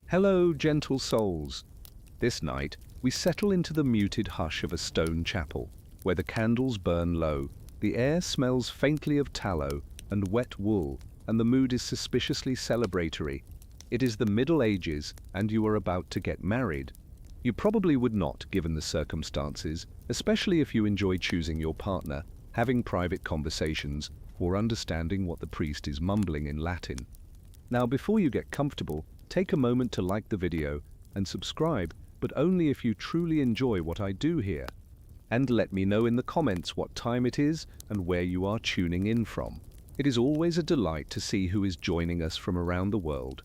Hello, gentle souls. This night, we settle into the muted hush of a stone chapel, where the candles burn low, the air smells faintly of tallow and wet wool, and the mood is suspiciously celebratory. It is the Middle Ages, and you are about to get married. You probably would not, given the circumstances, especially if you enjoy choosing your partner, having private conversations, or understanding what the priest is mumbling in Latin. Now, before you get comfortable, take a moment to like the video and subscribe, but only if you truly enjoy what I do here. And let me know in the comments what time it is and where you are tuning in from. It is always a delight to see who is joining us from around the world.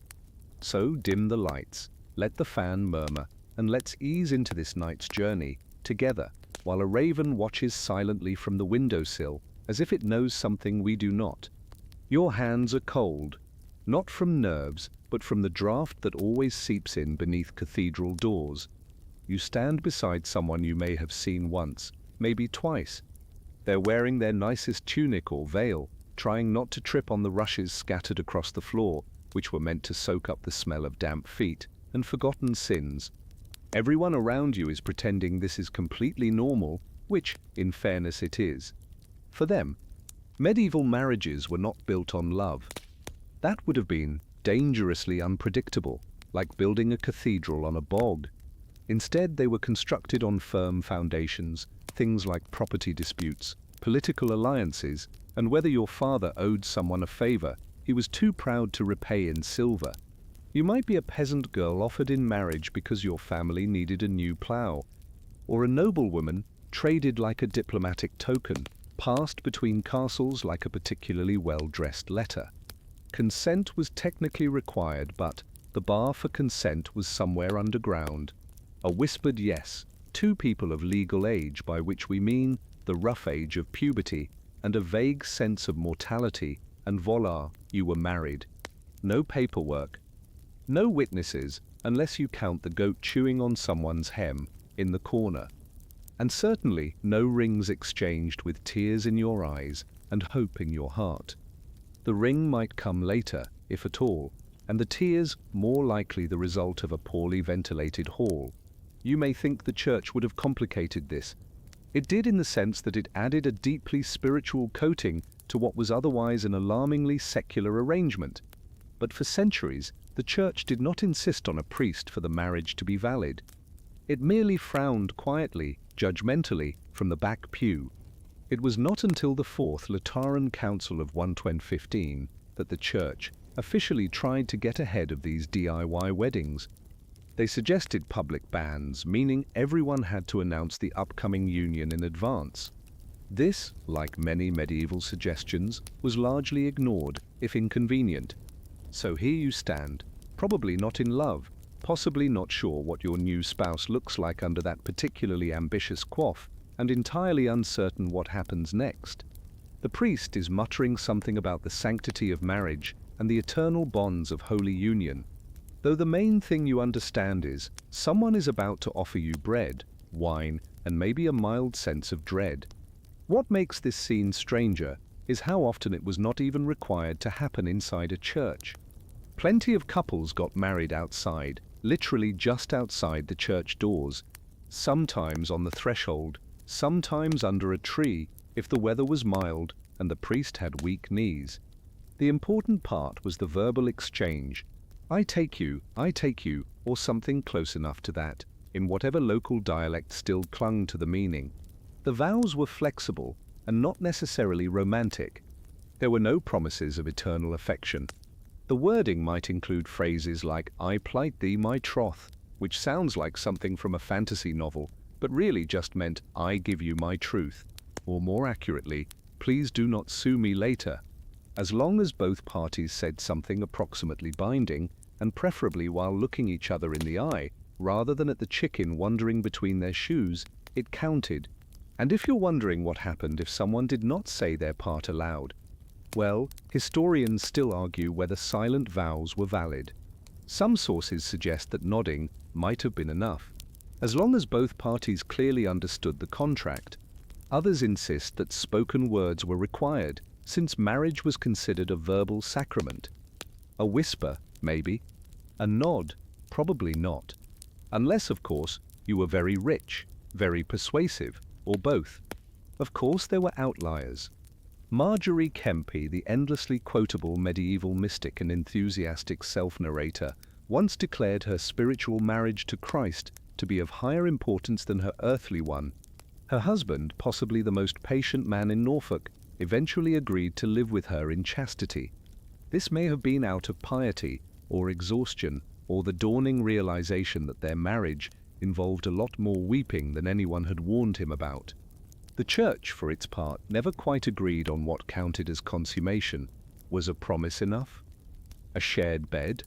So dim the lights, let the fan murmur, and let's ease into this night's journey together, while a raven watches silently from the windowsill, as if it knows something we do not. Your hands are cold, not from nerves, but from the draught that always seeps in beneath cathedral doors. You stand beside someone you may have seen once, maybe twice. They're wearing their nicest tunic or veil, trying not to trip on the rushes scattered across the floor, which were meant to soak up the smell of damp feet and forgotten sins. Everyone around you is pretending this is completely normal, which, in fairness, it is. For them, medieval marriages were not built on love. That would have been dangerously unpredictable, like building a cathedral on a bog. Instead, they were constructed on firm foundations, things like property disputes, political alliances, and whether your father owed someone a favor, he was too proud to repay in silver. You might be a peasant girl offered in marriage because your family needed a new plow, or a noblewoman traded like a diplomatic token, passed between castles like a particularly well-dressed letter. Consent was technically required, but the bar for consent was somewhere underground. A whispered yes, two people of legal age, by which we mean the rough age of puberty, and a vague sense of mortality, and voila, you were married. No paperwork, no witnesses, unless you count the goat chewing on someone's hem in the corner. And certainly no rings exchanged with tears in your eyes and hope in your heart. The ring might come later, if at all, and the tears more likely the result of a poorly ventilated hall. You may think the church would have complicated this. It did, in the sense that it added a deeply spiritual coating to what was otherwise an alarmingly secular arrangement. But for centuries, the church did not insist on a priest for the marriage to be valid. It merely frowned quietly, judgmentally, from the back pew. It was not until the Fourth Lateran Council of 1215 that the church officially tried to get ahead of these DIY weddings. They suggested public bans, meaning everyone had to announce the upcoming union in advance. This, like many medieval suggestions, was largely ignored, if inconvenient. So here you stand, probably not in love, possibly not sure what your new spouse looks like under that particularly ambitious coif, and entirely uncertain what happens next. The priest is muttering something about the sanctity of marriage and the eternal bonds of holy union, though the main thing you understand is someone is about to offer you bread, wine, and maybe a mild sense of dread. What makes this scene stranger is how often it was not even required to happen inside a church. Plenty of couples got married outside, literally just outside the church doors, sometimes on the threshold, sometimes under a tree if the weather was mild and the priest had weak knees. The important part was the verbal exchange. I take you, or something close enough to that, in whatever local dialect still clung to the meaning. The vows were flexible and not necessarily romantic. There were no promises of eternal affection. The wording might include phrases like, I plight thee my troth, which sounds like something from a fantasy novel, but really just meant, I give you my truth. Or more accurately, please do not sue me later. As long as both parties said something approximately binding, and preferably while looking each other in the eye, rather than at the chicken wandering between their shoes, it counted. And if you're wondering what happened if someone did not say their part aloud, well, historians still argue whether silent vows were valid. Some sources suggest that nodding might have been enough, as long as both parties clearly understood the contract. Others insist that spoken words were required, since marriage was considered a verbal sacrament. A whisper, maybe. A nod, Probably not. Unless, of course, you were very rich, very persuasive, or both. Of course, there were outliers. Marjorie Kempe, the endlessly quotable medieval mystic and enthusiastic self-narrator, once declared her spiritual marriage to Christ to be of higher importance than her earthly one. Her husband, possibly the most patient man in Norfolk, eventually agreed to live with her in chastity. This may have been out of piety, or exhaustion, or the dawning realization that their marriage involved a lot more weeping than anyone had warned him about. The church, for its part, never quite agreed on what counted as consummation. Was a promise enough? A shared bed?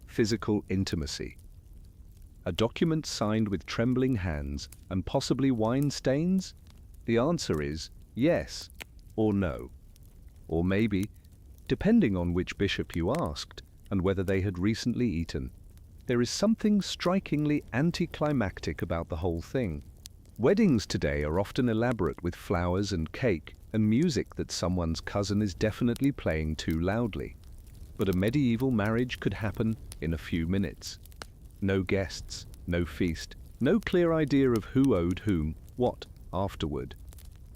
Physical intimacy? A document signed with trembling hands and possibly wine stains? The answer is yes or no. Or maybe, depending on which bishop you asked and whether they had recently eaten. There is something strikingly anticlimactic about the whole thing. Weddings today are often elaborate with flowers and cake and music that someone's cousin is definitely playing too loudly. But a medieval marriage could happen in a few minutes. No guests, no feast, no clear idea of who owed whom what afterward.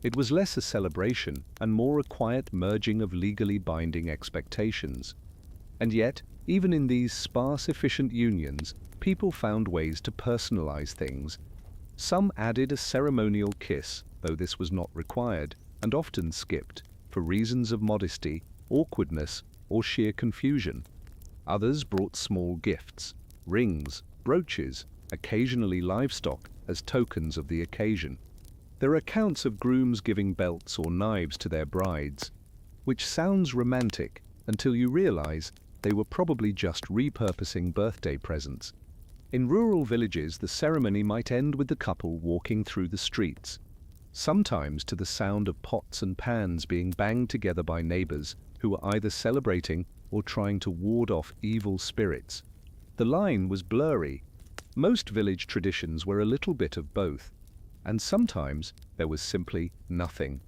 It was less a celebration and more a quiet merging of legally binding expectations. And yet, even in these sparse, efficient unions, people found ways to personalize things. Some added a ceremonial kiss, though this was not required, and often skipped, for reasons of modesty, awkwardness, or sheer confusion. Others brought small gifts, rings, brooches, occasionally livestock, as tokens of the occasion. There are accounts of grooms giving belts or knives to their brides, which sounds romantic until you realize they were probably just repurposing birthday presents. In rural villages, the ceremony might end with the couple walking through the streets, sometimes to the sound of pots and pans being banged together by neighbors who were either celebrating or trying to ward off evil spirits. The line was blurry. Most village traditions were a little bit of both, and sometimes there was simply nothing.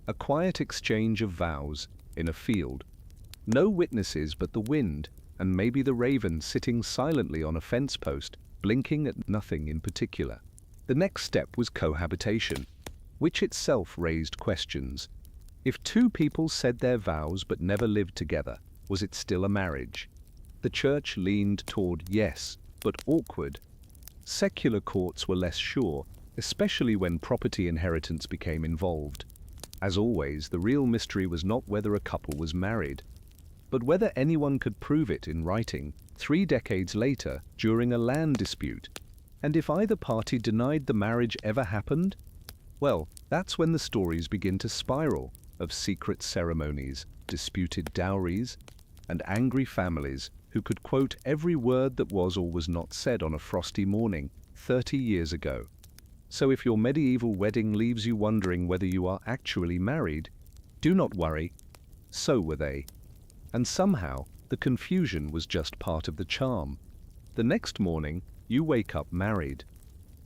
A quiet exchange of vows in a field. No witnesses but the wind, and maybe the raven sitting silently on a fence post, blinking at nothing in particular. The next step was cohabitation, which itself raised questions. If two people said their vows but never lived together, was it still a marriage? The church leaned toward yes, but awkward. Secular courts were less sure, especially when property inheritance became involved. As always, the real mystery was not whether a couple was married, but whether anyone could prove it in writing 3 decades later during a land dispute. And if either party denied the marriage ever happened, well, that's when the stories begin to spiral of secret ceremonies, disputed dowries, and angry families who could quote every word that was or was not said on a frosty morning 30 years ago. So if your medieval wedding leaves you wondering whether you are actually married, do not worry, so were they. And somehow, the confusion was just part of the charm. The next morning, you wake up married.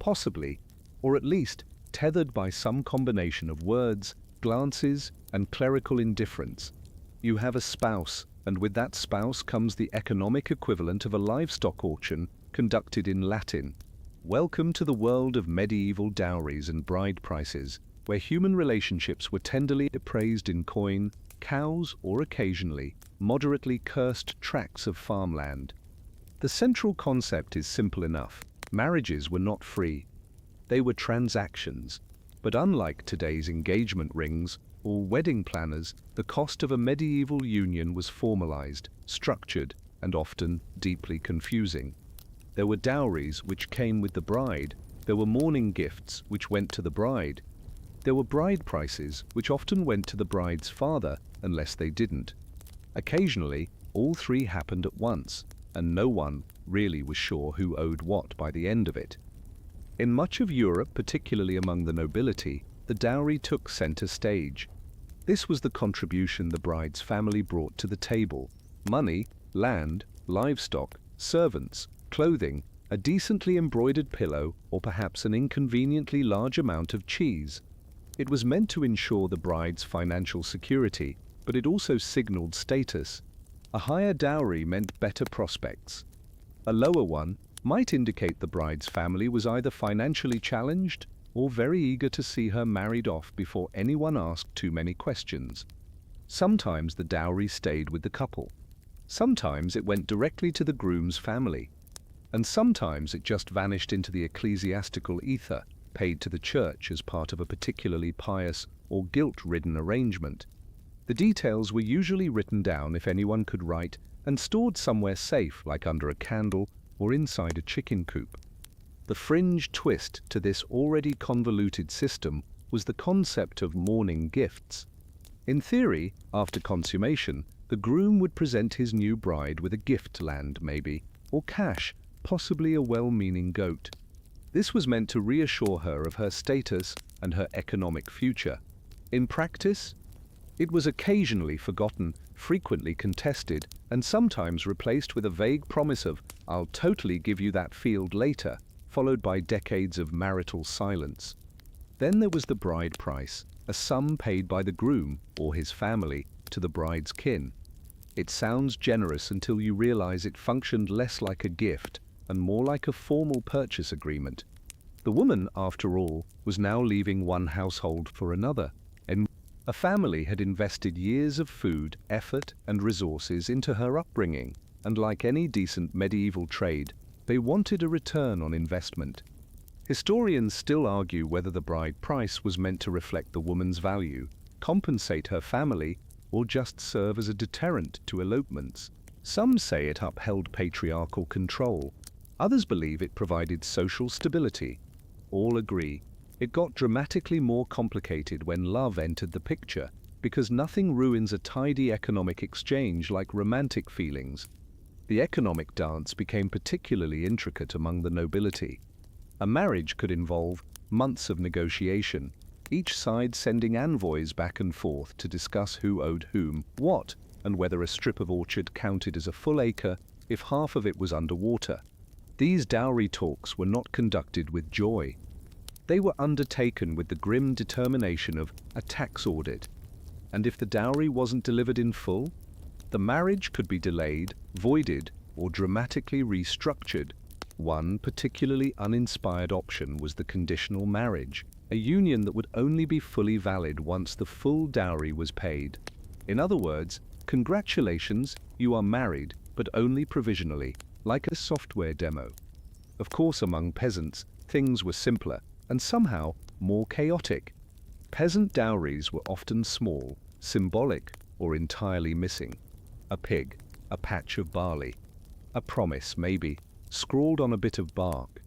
Possibly, or at least tethered by some combination of words, glances, and clerical indifference. You have a spouse, and with that spouse comes the economic equivalent of a livestock auction conducted in Latin. Welcome to the world of medieval dowries and bride prices, where human relationships were tenderly appraised in coin, cows, or occasionally, moderately cursed tracts of farmland. The central concept is simple enough. Marriages were not free. They were transactions. But unlike today's engagement rings or wedding planners, the cost of a medieval union was formalized, structured, and often deeply confusing. There were dowries which came with the bride. There were mourning gifts which went to the bride. There were bride prices which often went to the bride's father unless they didn't. Occasionally, all three happened at once, and no one really was sure who owed what by the end of it. In much of Europe, particularly among the nobility, the dowry took center stage. This was the contribution the bride's family brought to the table: money, land, livestock, servants, clothing, a decently embroidered pillow, or perhaps an inconveniently large amount of cheese. It was meant to ensure the bride's financial security, but it also signaled status. A higher dowry meant better prospects. A lower one might indicate the bride's family was either financially challenged or very eager to see her married off before anyone asked too many questions. Sometimes the dowry stayed with the couple. Sometimes it went directly to the groom's family. And sometimes it just vanished into the ecclesiastical ether, paid to the church as part of a particularly pious or guilt-ridden arrangement. The details were usually written down if anyone could write and stored somewhere safe, like under a candle or inside a chicken coop. The fringe twist to this already convoluted system was the concept of mourning gifts. In theory, after consummation, the groom would present his new bride with a gift land, maybe, or cash, possibly a well-meaning goat. This was meant to reassure her of her status and her economic future. In practice, it was occasionally forgotten, frequently contested, and sometimes replaced with a vague promise of, "I'll totally give you that field later," followed by decades of marital silence. Then there was the bride price, a sum paid by the groom, or his family, to the bride's kin. It sounds generous until you realize it functioned less like a gift and more like a formal purchase agreement. The woman, after all, was now leaving one household for another, and a family had invested years of food, effort, and resources into her upbringing, and like any decent medieval trade, they wanted a return on investment. Historians still argue whether the bride price was meant to reflect the woman's value, compensate her family, or just serve as a deterrent to elopements. Some say it upheld patriarchal control. Others believe it provided social stability. All agree. It got dramatically more complicated when love entered the picture, because nothing ruins a tidy economic exchange like romantic feelings. The economic dance became particularly intricate among the nobility. A marriage could involve months of negotiation, each side sending envoys back and forth to discuss who owed whom what, and whether a strip of orchard counted as a full acre if half of it was underwater. These dowry talks were not conducted with joy. They were undertaken with the grim determination of a tax audit. And if the dowry wasn't delivered in full, the marriage could be delayed, voided, or dramatically restructured. One particularly uninspired option was the conditional marriage, a union that would only be fully valid once the full dowry was paid. In other words, congratulations, you are married, but only provisionally, like a software demo. Of course, among peasants, things were simpler, and somehow more chaotic. Peasant dowries were often small, symbolic, or entirely missing. A pig, a patch of barley, a promise, maybe, scrawled on a bit of bark.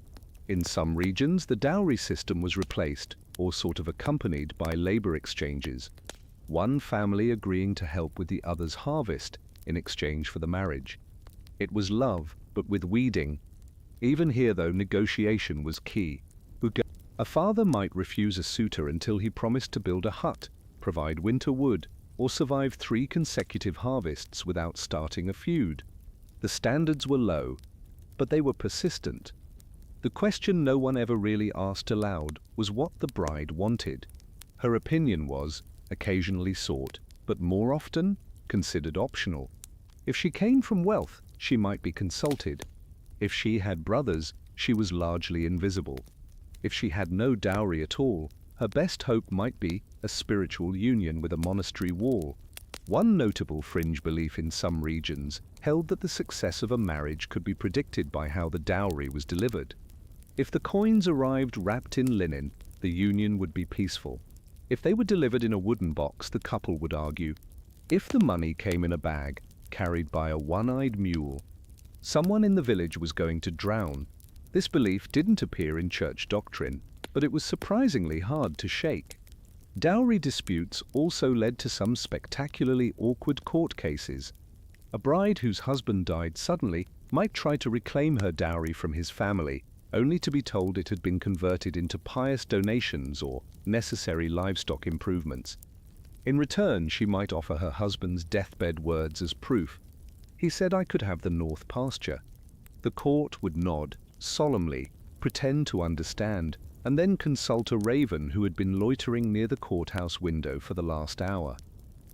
In some regions, the dowry system was replaced, or sort of accompanied by labor exchanges, one family agreeing to help with the other's harvest in exchange for the marriage. It was love, but with weeding. Even here, though, negotiation was key. A father might refuse a suitor until he promised to build a hut, provide winter wood, or survive 3 consecutive harvests without starting a feud. The standards were low, but they were persistent. The question no one ever really asked aloud was what the bride wanted. Her opinion was occasionally sought, but more often considered optional. If she came from wealth, she might be consulted. If she had brothers, she was largely invisible. If she had no dowry at all, her best hope might be a spiritual union with a monastery wall. One notable fringe belief in some regions held that the success of a marriage could be predicted by how the dowry was delivered. If the coins arrived wrapped in linen, the union would be peaceful. If they were delivered in a wooden box, the couple would argue. If the money came in a bag, carried by a one-eyed mule, someone in the village was going to drown. This belief didn't appear in church doctrine, but it was surprisingly hard to shake. Dowry disputes also led to some spectacularly awkward court cases. A bride whose husband died suddenly might try to reclaim her dowry from his family, only to be told it had been converted into pious donations or necessary livestock improvements. In return, she might offer her husband's deathbed words as proof. He said I could have the north pasture. The court would nod, solemnly, pretend to understand, and then consult a raven who had been loitering near the courthouse window for the last hour.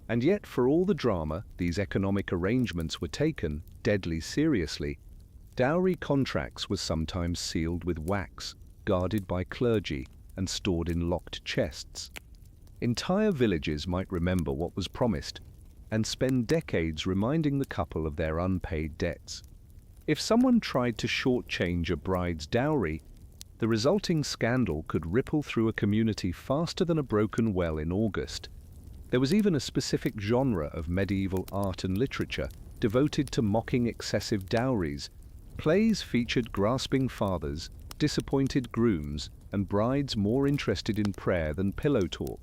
And yet, for all the drama, these economic arrangements were taken deadly seriously. Dowry contracts were sometimes sealed with wax, guarded by clergy, and stored in locked chests. Entire villages might remember what was promised, and spend decades reminding the couple of their unpaid debts. If someone tried to shortchange a bride's dowry, the resulting scandal could ripple through a community faster than a broken well in August. There was even a specific genre of medieval art and literature devoted to mocking excessive dowries. Plays featured grasping fathers, disappointed grooms, and brides more interested in prayer than pillow talk.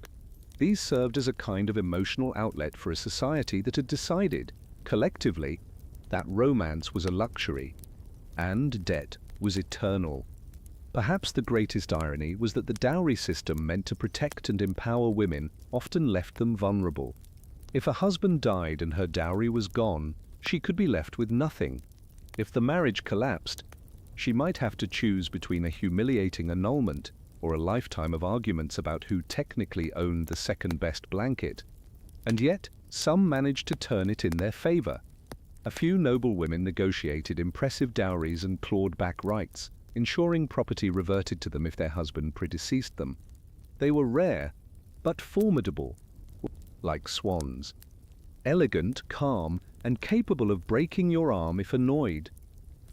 These served as a kind of emotional outlet for a society that had decided, collectively, that romance was a luxury, and debt was eternal. Perhaps the greatest irony was that the dowry system meant to protect and empower women often left them vulnerable. If a husband died and her dowry was gone, she could be left with nothing. If the marriage collapsed, she might have to choose between a humiliating annulment or a lifetime of arguments about who technically owned the second-best blanket. And yet, some managed to turn it in their favor. A few noble women negotiated impressive dowries and clawed back rights, ensuring property reverted to them if their husband predeceased them. They were rare, but formidable, like swans. Elegant, calm, and capable of breaking your arm if annoyed.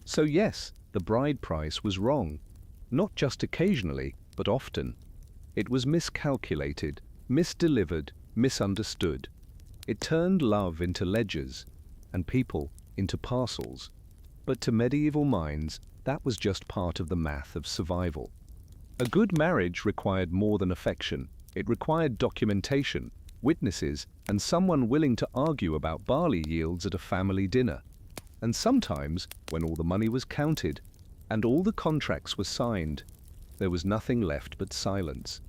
So yes, the bride price was wrong. Not just occasionally, but often. It was miscalculated, misdelivered, misunderstood. It turned love into ledgers, and people into parcels. But to medieval minds, that was just part of the math of survival. A good marriage required more than affection. It required documentation, witnesses, and someone willing to argue about barley yields at a family dinner. And sometimes, when all the money was counted, and all the contracts were signed, there was nothing left but silence.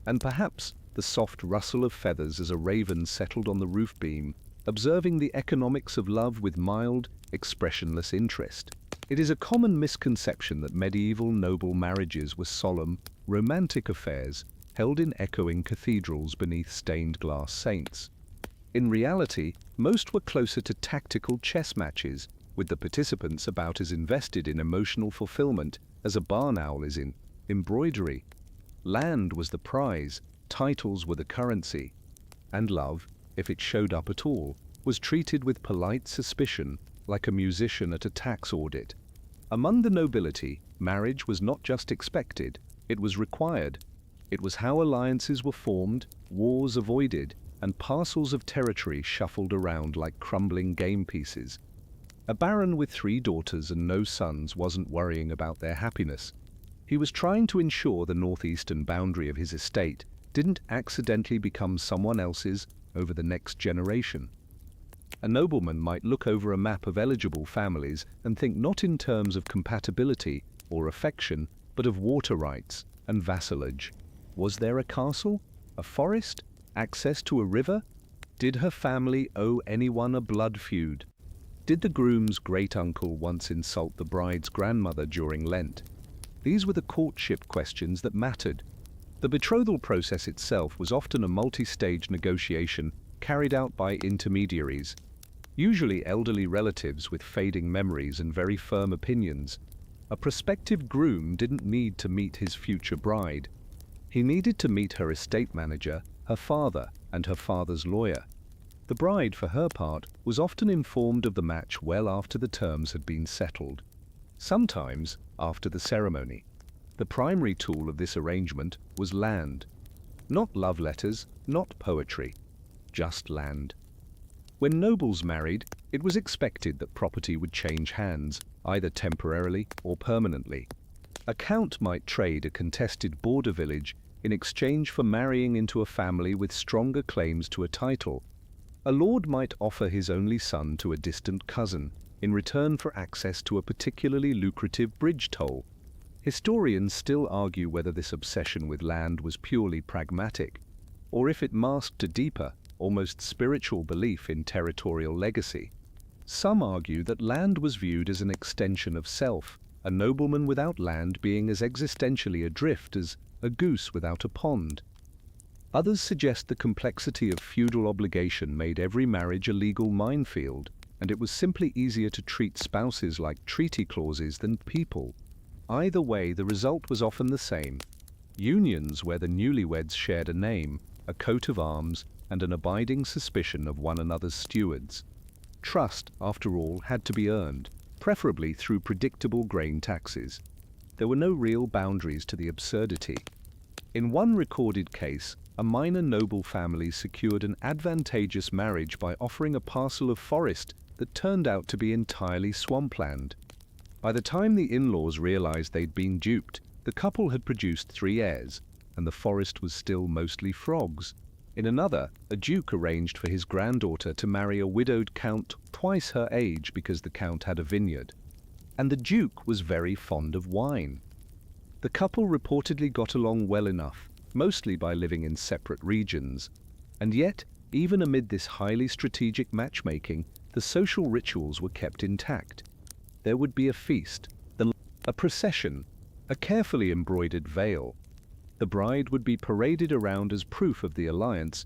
And perhaps the soft rustle of feathers as a raven settled on the roof beam, observing the economics of love with mild, expressionless interest. It is a common misconception that medieval noble marriages were solemn, romantic affairs held in echoing cathedrals beneath stained glass saints. In reality, most were closer to tactical chess matches, with the participants about as invested in emotional fulfillment as a barn owl is in embroidery. Land was the prize, titles were the currency, and love, if it showed up at all, was treated with polite suspicion, like a musician at a tax audit. Among the nobility, marriage was not just expected, it was required. It was how alliances were formed, wars avoided, and parcels of territory shuffled around like crumbling game pieces. A baron with 3 daughters and no sons wasn't worrying about their happiness. He was trying to ensure the northeastern boundary of his estate didn't accidentally become someone else's over the next generation. A nobleman might look over a map of eligible families and think not in terms of compatibility or affection, but of water rights and vassalage. Was there a castle? A forest? Access to a river? Did her family owe anyone a blood feud? Did the groom's great-uncle once insult the bride's grandmother during Lent? These were the courtship questions that mattered. The betrothal process itself was often a multi-stage negotiation carried out by intermediaries, usually elderly relatives with fading memories and very firm opinions. A prospective groom didn't need to meet his future bride. He needed to meet her estate manager, her father, and her father's lawyer. The bride, for her part, was often informed of the match well after the terms had been settled, sometimes after the ceremony. The primary tool of this arrangement was land. Not love letters, not poetry, just land. When nobles married, it was expected that property would change hands, either temporarily or permanently. A count might trade a contested border village in exchange for marrying into a family with stronger claims to a title. A lord might offer his only son to a distant cousin in return for access to a particularly lucrative bridge toll. Historians still argue whether this obsession with land was purely pragmatic, or if it masked a deeper, almost spiritual belief in territorial legacy. Some argue that land was viewed as an extension of self, a nobleman without land being as existentially adrift as a goose without a pond. Others suggest the complexity of feudal obligation made every marriage a legal minefield. and it was simply easier to treat spouses like treaty clauses than people. Either way, the result was often the same: unions where the newlyweds shared a name, a coat of arms, and an abiding suspicion of one another's stewards. Trust, after all, had to be earned, preferably through predictable grain taxes. There were no real boundaries to the absurdity. In one recorded case, a minor noble family secured an advantageous marriage by offering a parcel of forest that turned out to be entirely swampland. By the time the in-laws realized they'd been duped, the couple had produced 3 heirs, and the forest was still mostly frogs. In another, a duke arranged for his granddaughter to marry a widowed count twice her age because the count had a vineyard. And the duke was very fond of wine. The couple reportedly got along well enough, mostly by living in separate regions. And yet, even amid this highly strategic matchmaking, the social rituals were kept intact. There would be a feast, a procession, a carefully embroidered veil. The bride would be paraded around as proof of the alliance.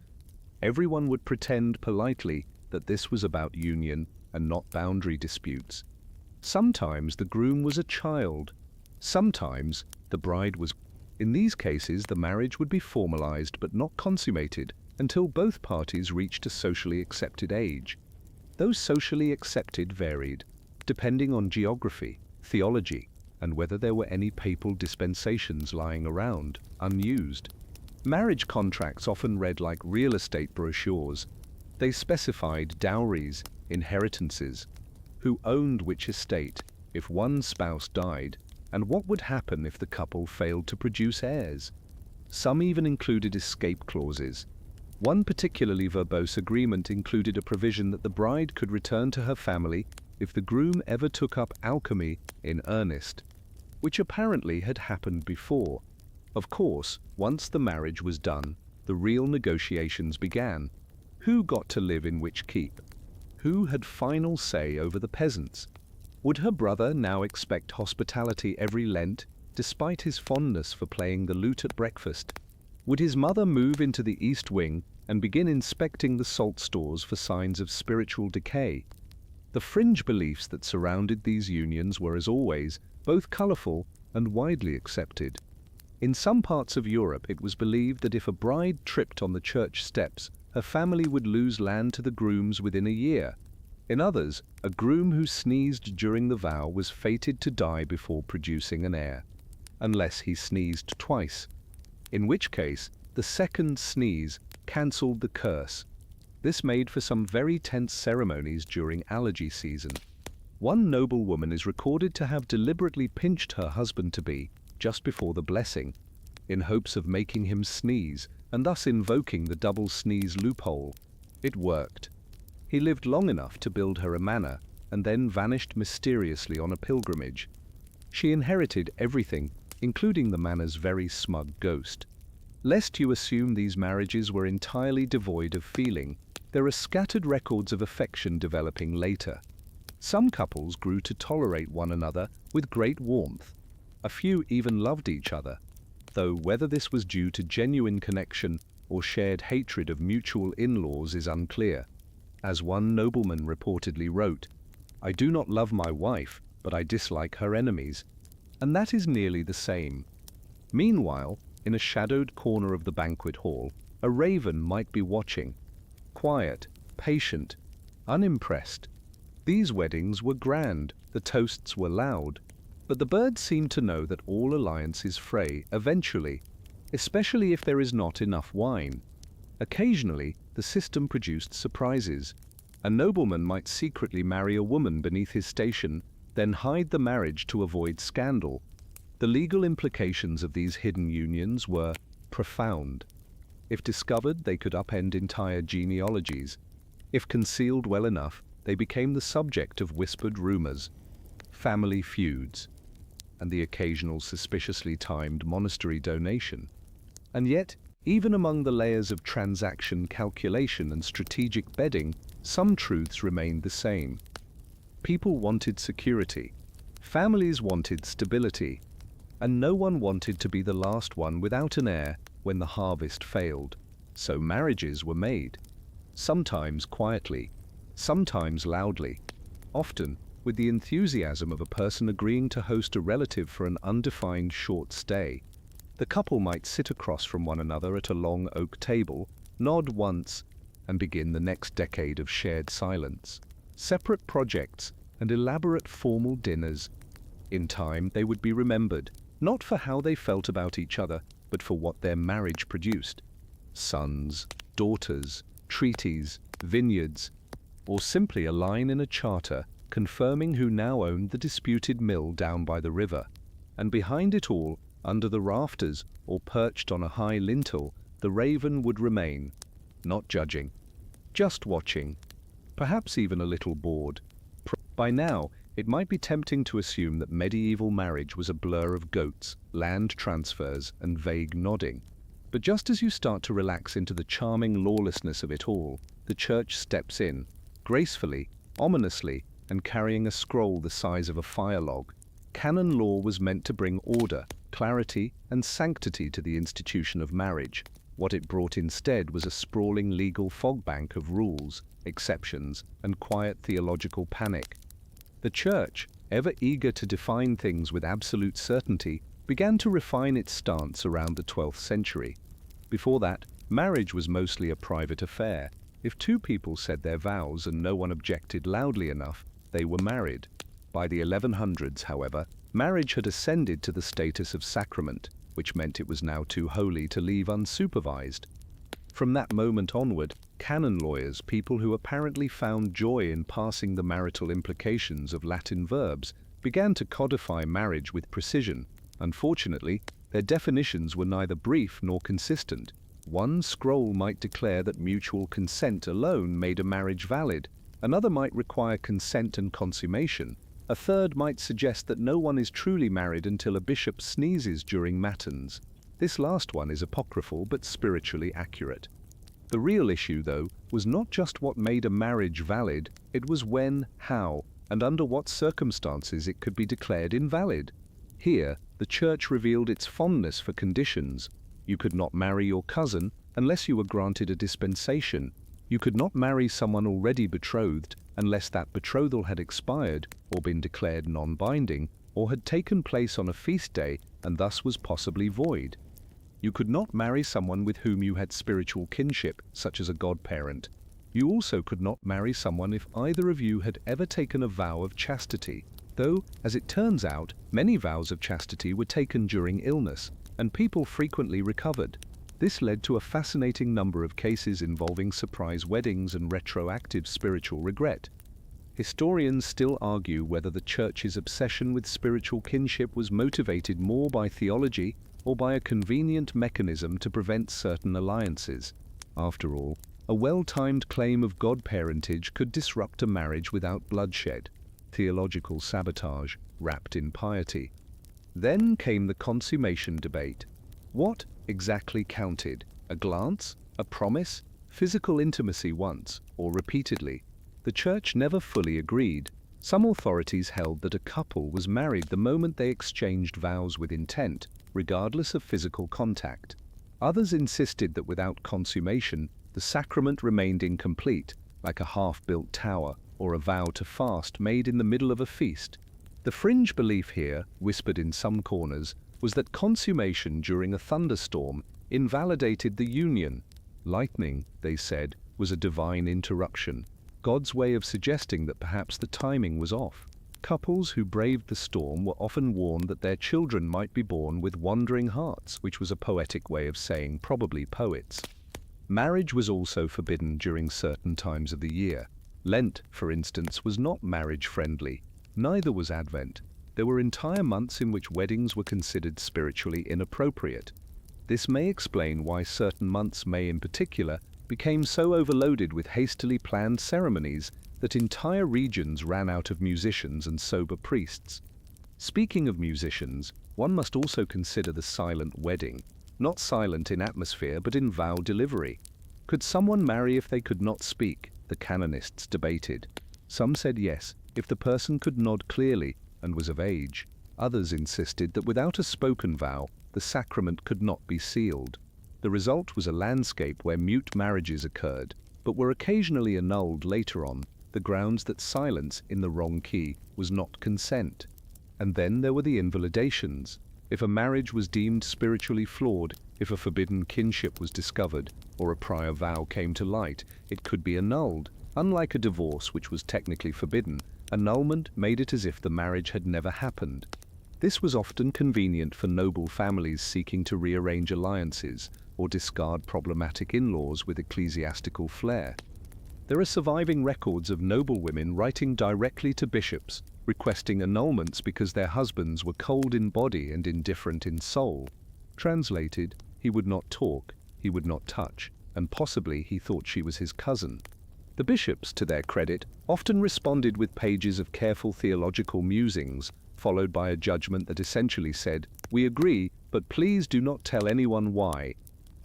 Everyone would pretend politely that this was about union and not boundary disputes. Sometimes the groom was a child. Sometimes the bride was. In these cases, the marriage would be formalized but not consummated until both parties reached a socially accepted age. Those socially accepted varied, depending on geography, theology, and whether there were any papal dispensations lying around, unused. Marriage contracts often read like real estate brochures. They specified dowries, inheritances, who owned which estate, if one spouse died, and what would happen if the couple failed to produce heirs. Some even included escape clauses. One particularly verbose agreement included a provision that the bride could return to her family if the groom ever took up alchemy in earnest, which apparently had happened before. Of course, once the marriage was done, the real negotiations began. Who got to live in which keep? Who had final say over the peasants? Would her brother now expect hospitality every Lent, despite his fondness for playing the lute at breakfast? Would his mother move into the East Wing and begin inspecting the salt stores for signs of spiritual decay? The fringe beliefs that surrounded these unions were, as always, both colorful and widely accepted. In some parts of Europe, it was believed that if a bride tripped on the church steps, her family would lose land to the grooms within a year. In others, a groom who sneezed during the vow was fated to die before producing an heir, unless he sneezed twice, in which case the second sneeze cancelled the curse. This made for some very tense ceremonies during allergy season. One noble woman is recorded to have deliberately pinched her husband-to-be just before the blessing, in hopes of making him sneeze, and thus invoking the double sneeze loophole. It worked. He lived long enough to build her a manor, and then vanished mysteriously on a pilgrimage. She inherited everything, including the manor's very smug ghost. Lest you assume these marriages were entirely devoid of feeling, there are scattered records of affection developing later. Some couples grew to tolerate one another with great warmth. A few even loved each other, though whether this was due to genuine connection or shared hatred of mutual in-laws is unclear. As one nobleman reportedly wrote, "I do not love my wife, but I dislike her enemies." And that is nearly the same. Meanwhile, in a shadowed corner of the banquet hall, a raven might be watching, quiet, patient, unimpressed. These weddings were grand, the toasts were loud, but the bird seemed to know that all alliances fray eventually, especially if there is not enough wine. Occasionally, the system produced surprises. A nobleman might secretly marry a woman beneath his station, then hide the marriage to avoid scandal. The legal implications of these hidden unions were profound. If discovered, they could upend entire genealogies. If concealed well enough, they became the subject of whispered rumors, family feuds, and the occasional suspiciously timed monastery donation. And yet, even among the layers of transaction calculation and strategic bedding, some truths remained the same. People wanted security, families wanted stability, and no one wanted to be the last one without an heir when the harvest failed. So marriages were made, sometimes quietly, sometimes loudly, often with the enthusiasm of a person agreeing to host a relative for an undefined short stay. The couple might sit across from one another at a long oak table, nod once, and begin the next decade of shared silence. Separate projects and elaborate formal dinners. In time, they would be remembered, not for how they felt about each other, but for what their marriage produced. Sons, daughters, treaties, vineyards, or simply a line in a charter confirming who now owned the disputed mill down by the river. And behind it all, under the rafters or perched on a high lintel, the raven would remain, not judging, just watching, perhaps even a little bored. By now, it might be tempting to assume that medieval marriage was a blur of goats, land transfers, and vague nodding. But just as you start to relax into the charming lawlessness of it all, the church steps in, gracefully, ominously, and carrying a scroll the size of a fire log. Canon law was meant to bring order, clarity, and sanctity to the institution of marriage. What it brought instead was a sprawling legal fogbank of rules, exceptions, and quiet theological panic. The Church, ever eager to define things with absolute certainty, began to refine its stance around the 12th century. Before that, marriage was mostly a private affair. If two people said their vows and no one objected loudly enough, they were married. By the 1100s, however, marriage had ascended to the status of sacrament, which meant it was now too holy to leave unsupervised. From that moment onward, canon lawyers, people who apparently found joy in parsing the marital implications of Latin verbs, began to codify marriage with precision. Unfortunately, their definitions were neither brief nor consistent. One scroll might declare that mutual consent alone made a marriage valid, another might require consent and consummation, a third might suggest that no one is truly married until a bishop sneezes during matins. This last one is apocryphal but spiritually accurate. The real issue, though, was not just what made a marriage valid, it was when, how, and under what circumstances it could be declared invalid. Here, the Church revealed its fondness for conditions. You could not marry your cousin unless you were granted a dispensation. You could not marry someone already betrothed unless that betrothal had expired or been declared non-binding or had taken place on a feast day and thus was possibly void. You could not marry someone with whom you had spiritual kinship, such as a godparent. You also could not marry someone if either of you had ever taken a vow of chastity, though, as it turns out, many vows of chastity were taken during illness, and people frequently recovered. This led to a fascinating number of cases involving surprise weddings and retroactive spiritual regret. Historians still argue whether the Church's obsession with spiritual kinship was motivated more by theology or by a convenient mechanism to prevent certain alliances. After all, a well-timed claim of godparentage could disrupt a marriage without bloodshed, theological sabotage wrapped in piety. Then came the consummation debate. What exactly counted? A glance? A promise? Physical intimacy once, or repeatedly? The Church never fully agreed. Some authorities held that a couple was married the moment they exchanged vows with intent, regardless of physical contact. Others insisted that without consummation, the sacrament remained incomplete, like a half-built tower or a vow to fast made in the middle of a feast. The fringe belief here, whispered in some corners, was that consummation during a thunderstorm invalidated the union. Lightning, they said, was a divine interruption, God's way of suggesting that perhaps the timing was off. Couples who braved the storm were often warned that their children might be born with wandering hearts, which was a poetic way of saying probably poets. Marriage was also forbidden during certain times of the year. Lent, for instance, was not marriage-friendly. Neither was Advent. There were entire months in which weddings were considered spiritually inappropriate. This may explain why certain months, May in particular, became so overloaded with hastily planned ceremonies that entire regions ran out of musicians and sober priests. Speaking of musicians, one must also consider the silent wedding, not silent in atmosphere but in vow delivery. Could someone marry if they could not speak? The canonists debated. Some said yes, if the person could nod clearly and was of age. Others insisted that without a spoken vow, the sacrament could not be sealed. The result was a landscape where mute marriages occurred, but were occasionally annulled later on. the grounds that silence in the wrong key was not consent. And then there were the invalidations. If a marriage was deemed spiritually flawed, if a forbidden kinship was discovered, or a prior vow came to light, it could be annulled. Unlike a divorce, which was technically forbidden, annulment made it as if the marriage had never happened. This was often convenient for noble families seeking to rearrange alliances or discard problematic in-laws with ecclesiastical flair. There are surviving records of noble women writing directly to bishops, requesting annulments because their husbands were cold in body and indifferent in soul. Translated, he would not talk, he would not touch, and possibly he thought she was his cousin. The bishops, to their credit, often responded with pages of careful theological musings, followed by a judgment that essentially said, "We agree, but please do not tell anyone why."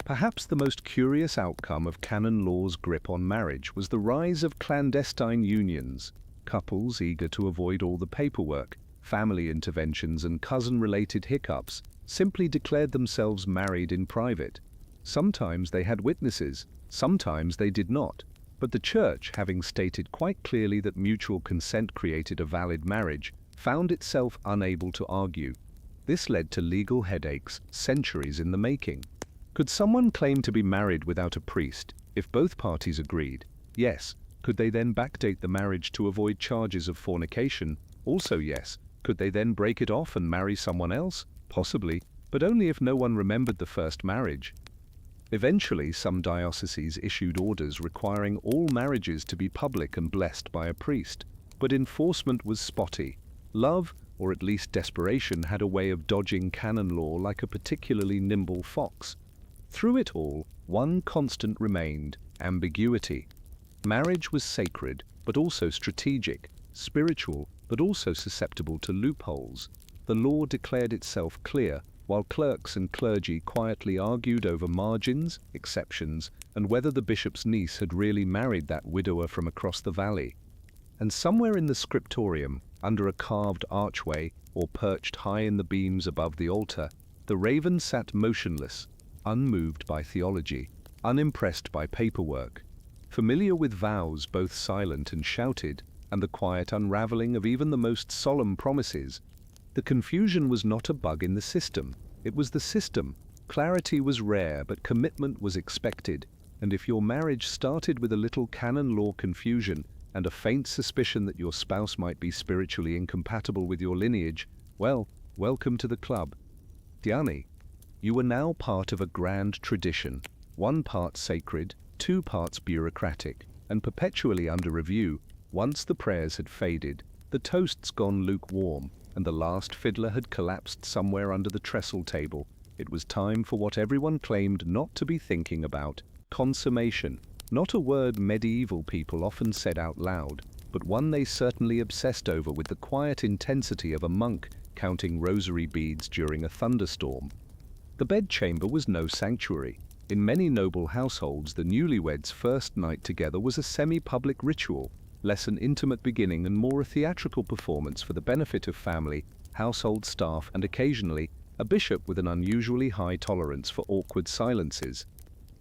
Perhaps the most curious outcome of canon law's grip on marriage was the rise of clandestine unions. Couples eager to avoid all the paperwork, family interventions, and cousin-related hiccups simply declared themselves married in private. Sometimes they had witnesses, sometimes they did not. But the Church, having stated quite clearly that mutual consent created a valid marriage, found itself unable to argue. This led to legal headaches, centuries in the making. Could someone claim to be married without a priest, if both parties agreed? Yes. Could they then backdate the marriage to avoid charges of fornication? Also yes. Could they then break it off and marry someone else? Possibly, but only if no one remembered the first marriage. Eventually, some dioceses issued orders requiring all marriages to be public and blessed by a priest, but enforcement was spotty. Love, or at least desperation, had a way of dodging canon law like a particularly nimble fox. Through it all, one constant remained: ambiguity. Marriage was sacred, but also strategic, spiritual, but also susceptible to loopholes. The law declared itself clear, while clerks and clergy quietly argued over margins, exceptions, and whether the bishop's niece had really married that widower from across the valley. And somewhere in the scriptorium, under a carved archway, or perched high in the beams above the altar, the raven sat motionless, unmoved by theology, unimpressed by paperwork, familiar with vows both silent and shouted, and the quiet unraveling of even the most solemn promises. The confusion was not a bug in the system, it was the system. Clarity was rare, but commitment was expected, and if your marriage started with a little canon law confusion and a faint suspicion that your spouse might be spiritually incompatible with your lineage, well, welcome to the club. Diani, you were now part of a grand tradition, 1 part sacred, 2 parts bureaucratic, and perpetually under review. Once the prayers had faded, the toasts gone lukewarm, and the last fiddler had collapsed somewhere under the trestle table, it was time for what everyone claimed not to be thinking about: consummation. Not a word medieval people often said out loud, but one they certainly obsessed over with the quiet intensity of a monk counting rosary beads during a thunderstorm. The bedchamber was no sanctuary. In many noble households, the newlyweds' first night together was a semi-public ritual, less an intimate beginning and more a theatrical performance for the benefit of family, household staff, and occasionally a bishop with an unusually high tolerance for awkward silences.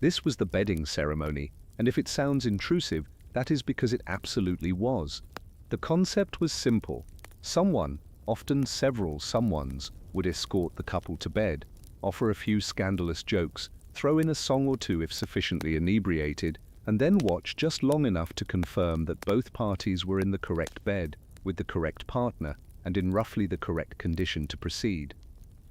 This was the bedding ceremony, and if it sounds intrusive, that is because it absolutely was. The concept was simple. Someone, often several someones, would escort the couple to bed, offer a few scandalous jokes, throw in a song or two if sufficiently inebriated, and then watch just long enough to confirm that both parties were in the correct bed, with the correct partner, and in roughly the correct condition to proceed.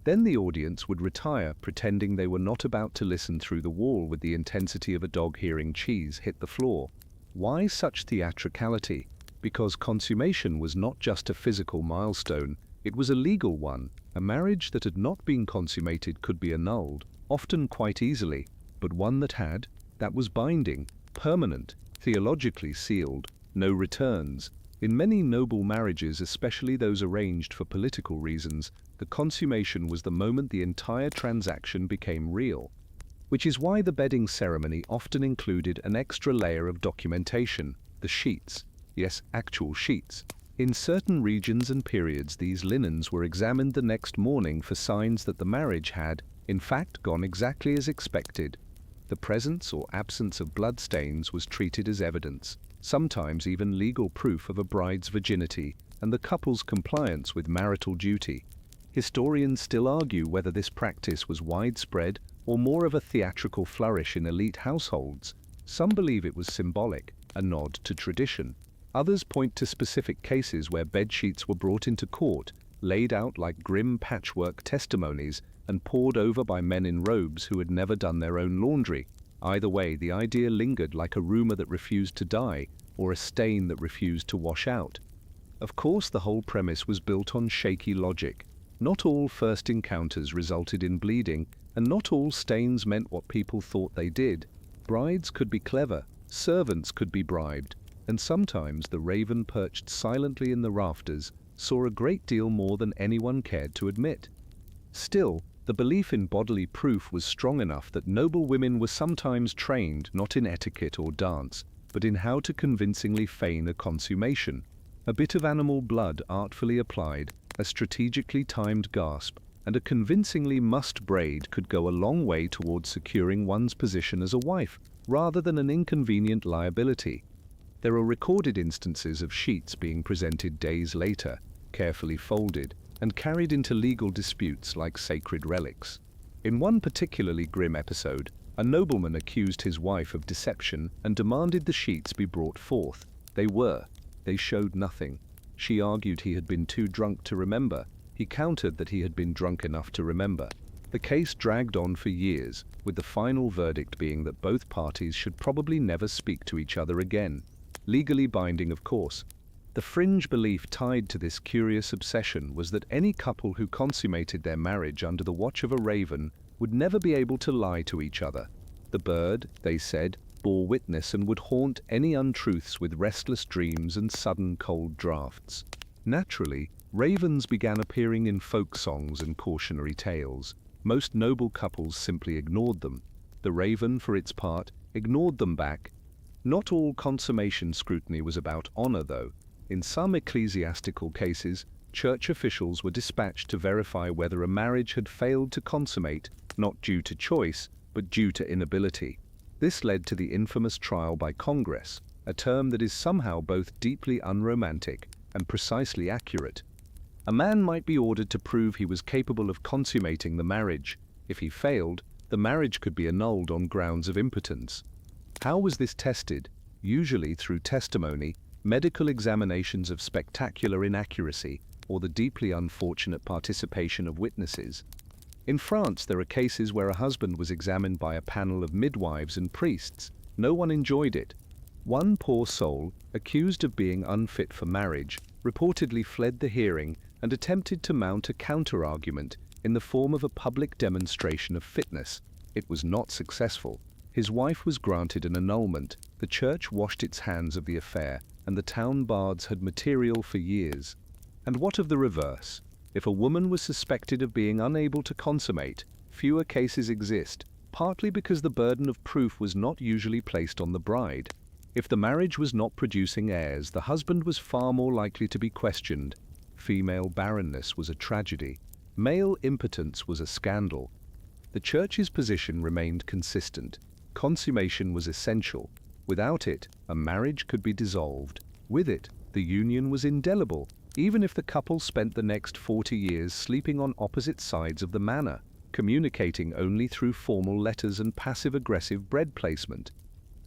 Then the audience would retire, pretending they were not about to listen through the wall with the intensity of a dog hearing cheese hit the floor. Why such theatricality? Because consummation was not just a physical milestone, it was a legal one. A marriage that had not been consummated could be annulled, often quite easily, but one that was binding, permanent, theologically sealed, no returns. In many noble marriages, especially those arranged for political reasons, the consummation was the moment the entire transaction became real. Which is why the bedding ceremony often included an extra layer of documentation, the sheets. Yes, actual sheets. In certain regions and periods, these linens were examined the next morning for signs that the marriage had, in fact, gone exactly as expected. The presence or absence of bloodstains was treated as evidence. sometimes even legal proof of a bride's virginity and the couple's compliance with marital duty. Historians still argue whether this practice was widespread or more of a theatrical flourish in elite households. Some believe it was symbolic, a nod to tradition. Others point to specific cases where bedsheets were brought into court, laid out like grim patchwork testimonies, and pored over by men in robes who had never done their own laundry. Either way, the idea lingered like a rumor that refused to die, or a stain that refused to wash out. Of course, the whole premise was built on shaky logic. Not all first encounters resulted in bleeding, and not all stains meant what people thought they did. Brides could be clever, servants could be bribed, and sometimes the raven perched silently in the rafters saw a great deal more than anyone cared to admit. Still, the belief in bodily proof was strong enough that noble women were sometimes trained not in etiquette or dance, but in how to convincingly feign a consummation. A bit of animal blood artfully applied, a strategically timed gasp, and a convincingly mussed braid could go a long way towards securing one's position as a wife, rather than an inconvenient liability. There are recorded instances of sheets being presented days later, carefully folded, and carried into legal disputes like sacred relics. In one particularly grim episode, a nobleman accused his wife of deception and demanded the sheets be brought forth. They showed nothing. She argued he had been too drunk to remember. He countered that he had been drunk enough to remember. The case dragged on for years, with the final verdict being that both parties should probably never speak to each other again. Legally binding, of course. The fringe belief tied to this curious obsession was that any couple who consummated their marriage under the watch of a raven would never be able to lie to each other. The bird, they said, bore witness and would haunt any untruths with restless dreams and sudden cold draughts. Naturally, ravens began appearing in folk songs and cautionary tales. Most noble couples simply ignored them. The raven, for its part, ignored them back. Not all consummation scrutiny was about honor, though. In some ecclesiastical cases, church officials were dispatched to verify whether a marriage had failed to consummate, not due to choice, but due to inability. This led to the infamous trial by Congress, a term that is somehow both deeply unromantic and precisely accurate. A man might be ordered to prove he was capable of consummating the marriage. If he failed, the marriage could be annulled on grounds of impotence. How was this tested? Usually through testimony, medical examinations of spectacular inaccuracy, or the deeply unfortunate participation of witnesses. In France, there are cases where a husband was examined by a panel of midwives and priests. No one enjoyed it. One poor soul, accused of being unfit for marriage, reportedly fled the hearing and attempted to mount a counter-argument in the form of a public demonstration of fitness. It was not successful. His wife was granted an annulment, the church washed its hands of the affair, and the town bards had material for years. And what of the reverse? If a woman was suspected of being unable to consummate, fewer cases exist, partly because the burden of proof was not usually placed on the bride. If the marriage was not producing heirs, the husband was far more likely to be questioned. Female barrenness was a tragedy. Male impotence was a scandal. The church's position remained consistent. Consummation was essential. Without it, a marriage could be dissolved. With it, the union was indelible, even if the couple spent the next 40 years sleeping on opposite sides of the manor, communicating only through formal letters and passive-aggressive bread placement.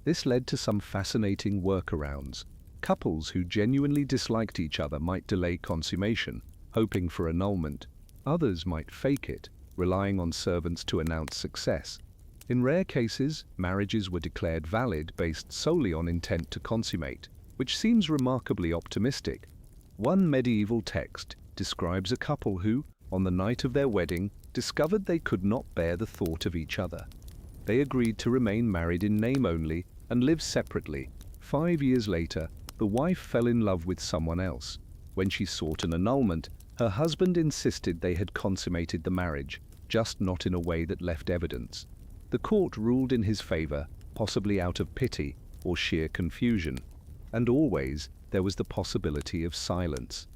This led to some fascinating workarounds. Couples who genuinely disliked each other might delay consummation, hoping for annulment. Others might fake it, relying on servants to announce success. In rare cases, marriages were declared valid based solely on intent to consummate, which seems remarkably optimistic. One medieval text describes a couple who, on the night of their wedding, discovered they could not bear the thought of each other. They agreed to remain married in name only and live separately. 5 years later, the wife fell in love with someone else. When she sought an annulment, her husband insisted they had consummated the marriage, just not in a way that left evidence. The court ruled in his favor, possibly out of pity or sheer confusion. And always, there was the possibility of silence.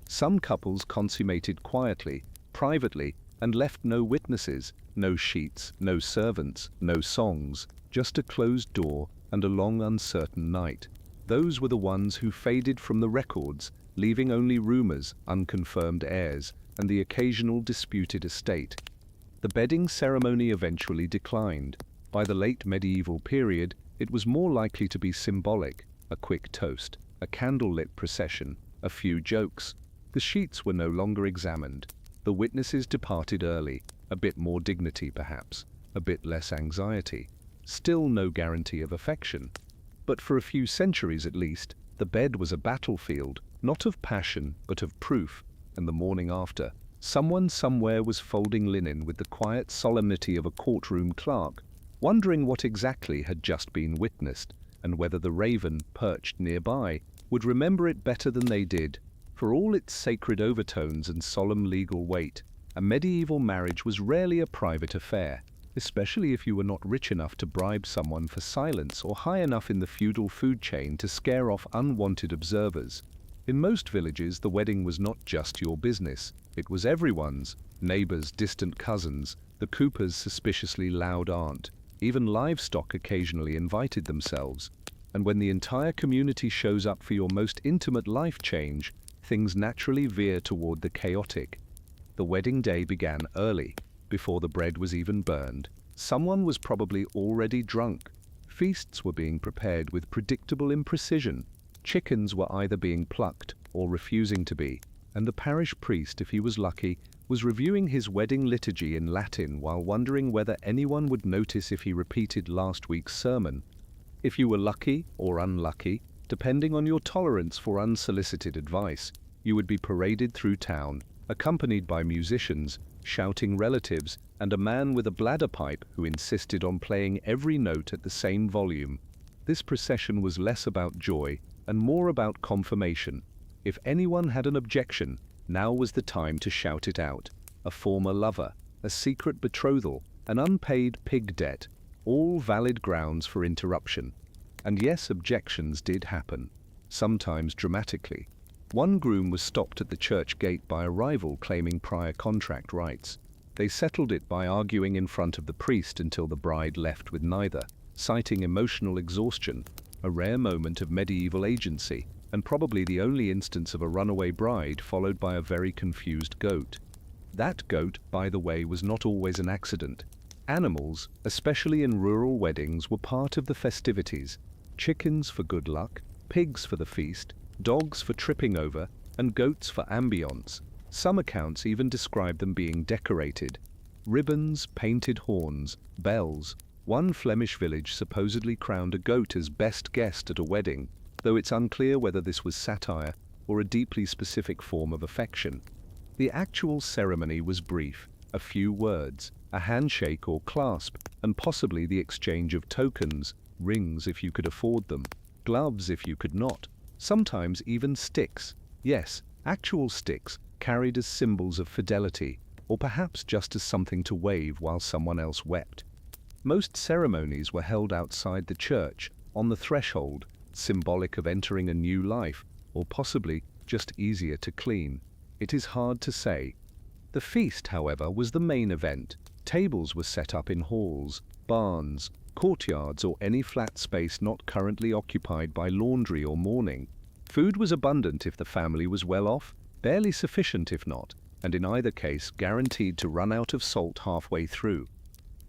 Some couples consummated quietly, privately, and left no witnesses, no sheets, no servants, no songs, just a closed door and a long uncertain night. Those were the ones who faded from the records, leaving only rumors, unconfirmed heirs, and the occasional disputed estate. The bedding ceremony eventually declined. By the late medieval period, it was more likely to be symbolic: a quick toast, a candlelit procession, a few jokes. The sheets were no longer examined. The witnesses departed early, a bit more dignity perhaps, a bit less anxiety. Still no guarantee of affection. But for a few centuries at least, the bed was a battlefield, not of passion, but of proof, and the morning after, someone somewhere was folding linen with the quiet solemnity of a courtroom clerk, wondering what exactly had just been witnessed, and whether the raven, perched nearby, would remember it better than they did. For all its sacred overtones and solemn legal weight, a medieval marriage was rarely a private affair, especially if you were not rich enough to bribe someone for silence or high enough in the feudal food chain to scare off unwanted observers. In most villages, the wedding was not just your business. It was everyone's: neighbors, distant cousins, the cooper's suspiciously loud aunt. Even livestock occasionally invited themselves. And when the entire community shows up for your most intimate life change, things naturally veer toward the chaotic. The wedding day began early, before the bread was even burned. Someone was probably already drunk. Feasts were being prepared with predictable imprecision. Chickens were either being plucked or refusing to be, and the parish priest, if he was lucky, was reviewing his wedding liturgy in Latin while wondering whether anyone would notice if he repeated last week's sermon. If you were lucky or unlucky, depending on your tolerance for unsolicited advice, you would be paraded through town, accompanied by musicians, shouting relatives, and a man with a bladder pipe who insisted on playing every note at the same volume. This procession was less about joy and more about confirmation. If anyone had an objection, now was the time to shout it out. A former lover, a secret betrothal, an unpaid pig debt, all valid grounds for interruption. And yes, objections did happen, sometimes dramatically. One groom was stopped at the church gate by a rival claiming prior contract rights. They settled it by arguing in front of the priest until the bride left with neither, citing emotional exhaustion, a rare moment of medieval agency, and probably the only instance of a runaway bride followed by a very confused goat. That goat, by the way, was not always an accident. Animals, especially in rural weddings, were part of the festivities. Chickens for good luck, pigs for the feast, dogs for tripping over, and goats for ambience. Some accounts even describe them being decorated. Ribbons, painted horns, bells. One Flemish village supposedly crowned a goat as best guest at a wedding, though it's unclear whether this was satire or a deeply specific form of affection. The actual ceremony was brief: a few words, a handshake or clasp, and possibly the exchange of tokens, rings if you could afford them, gloves if you could not. Sometimes even sticks. Yes, actual sticks, carried as symbols of fidelity, or perhaps just as something to wave while someone else wept. Most ceremonies were held outside the church, on the threshold, symbolic of entering a new life, or possibly just easier to clean. It is hard to say. The feast, however, was the main event. Tables were set up in halls, barns, courtyards, or any flat space not currently occupied by laundry or mourning. Food was abundant if the family was well off, barely sufficient if not, and in either case guaranteed to run out of salt halfway through.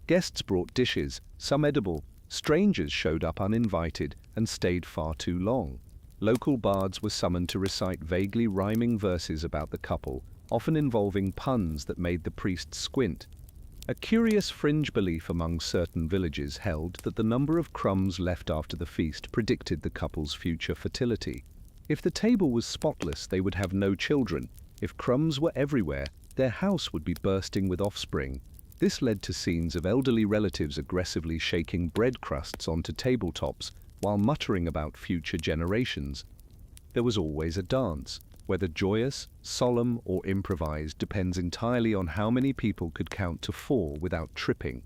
Guests brought dishes, some edible. Strangers showed up uninvited and stayed far too long. Local bards were summoned to recite vaguely rhyming verses about the couple, often involving puns that made the priest squint. A curious fringe belief among certain villages held that the number of crumbs left after the feast predicted the couple's future fertility. If the table was spotless, they would have no children. If crumbs were everywhere, their house would be bursting with offspring. This led to scenes of elderly relatives aggressively shaking bread crusts onto tabletops while muttering about future generations. There was always a dance. Whether joyous, solemn, or improvised depends entirely on how many people could count to 4 without tripping.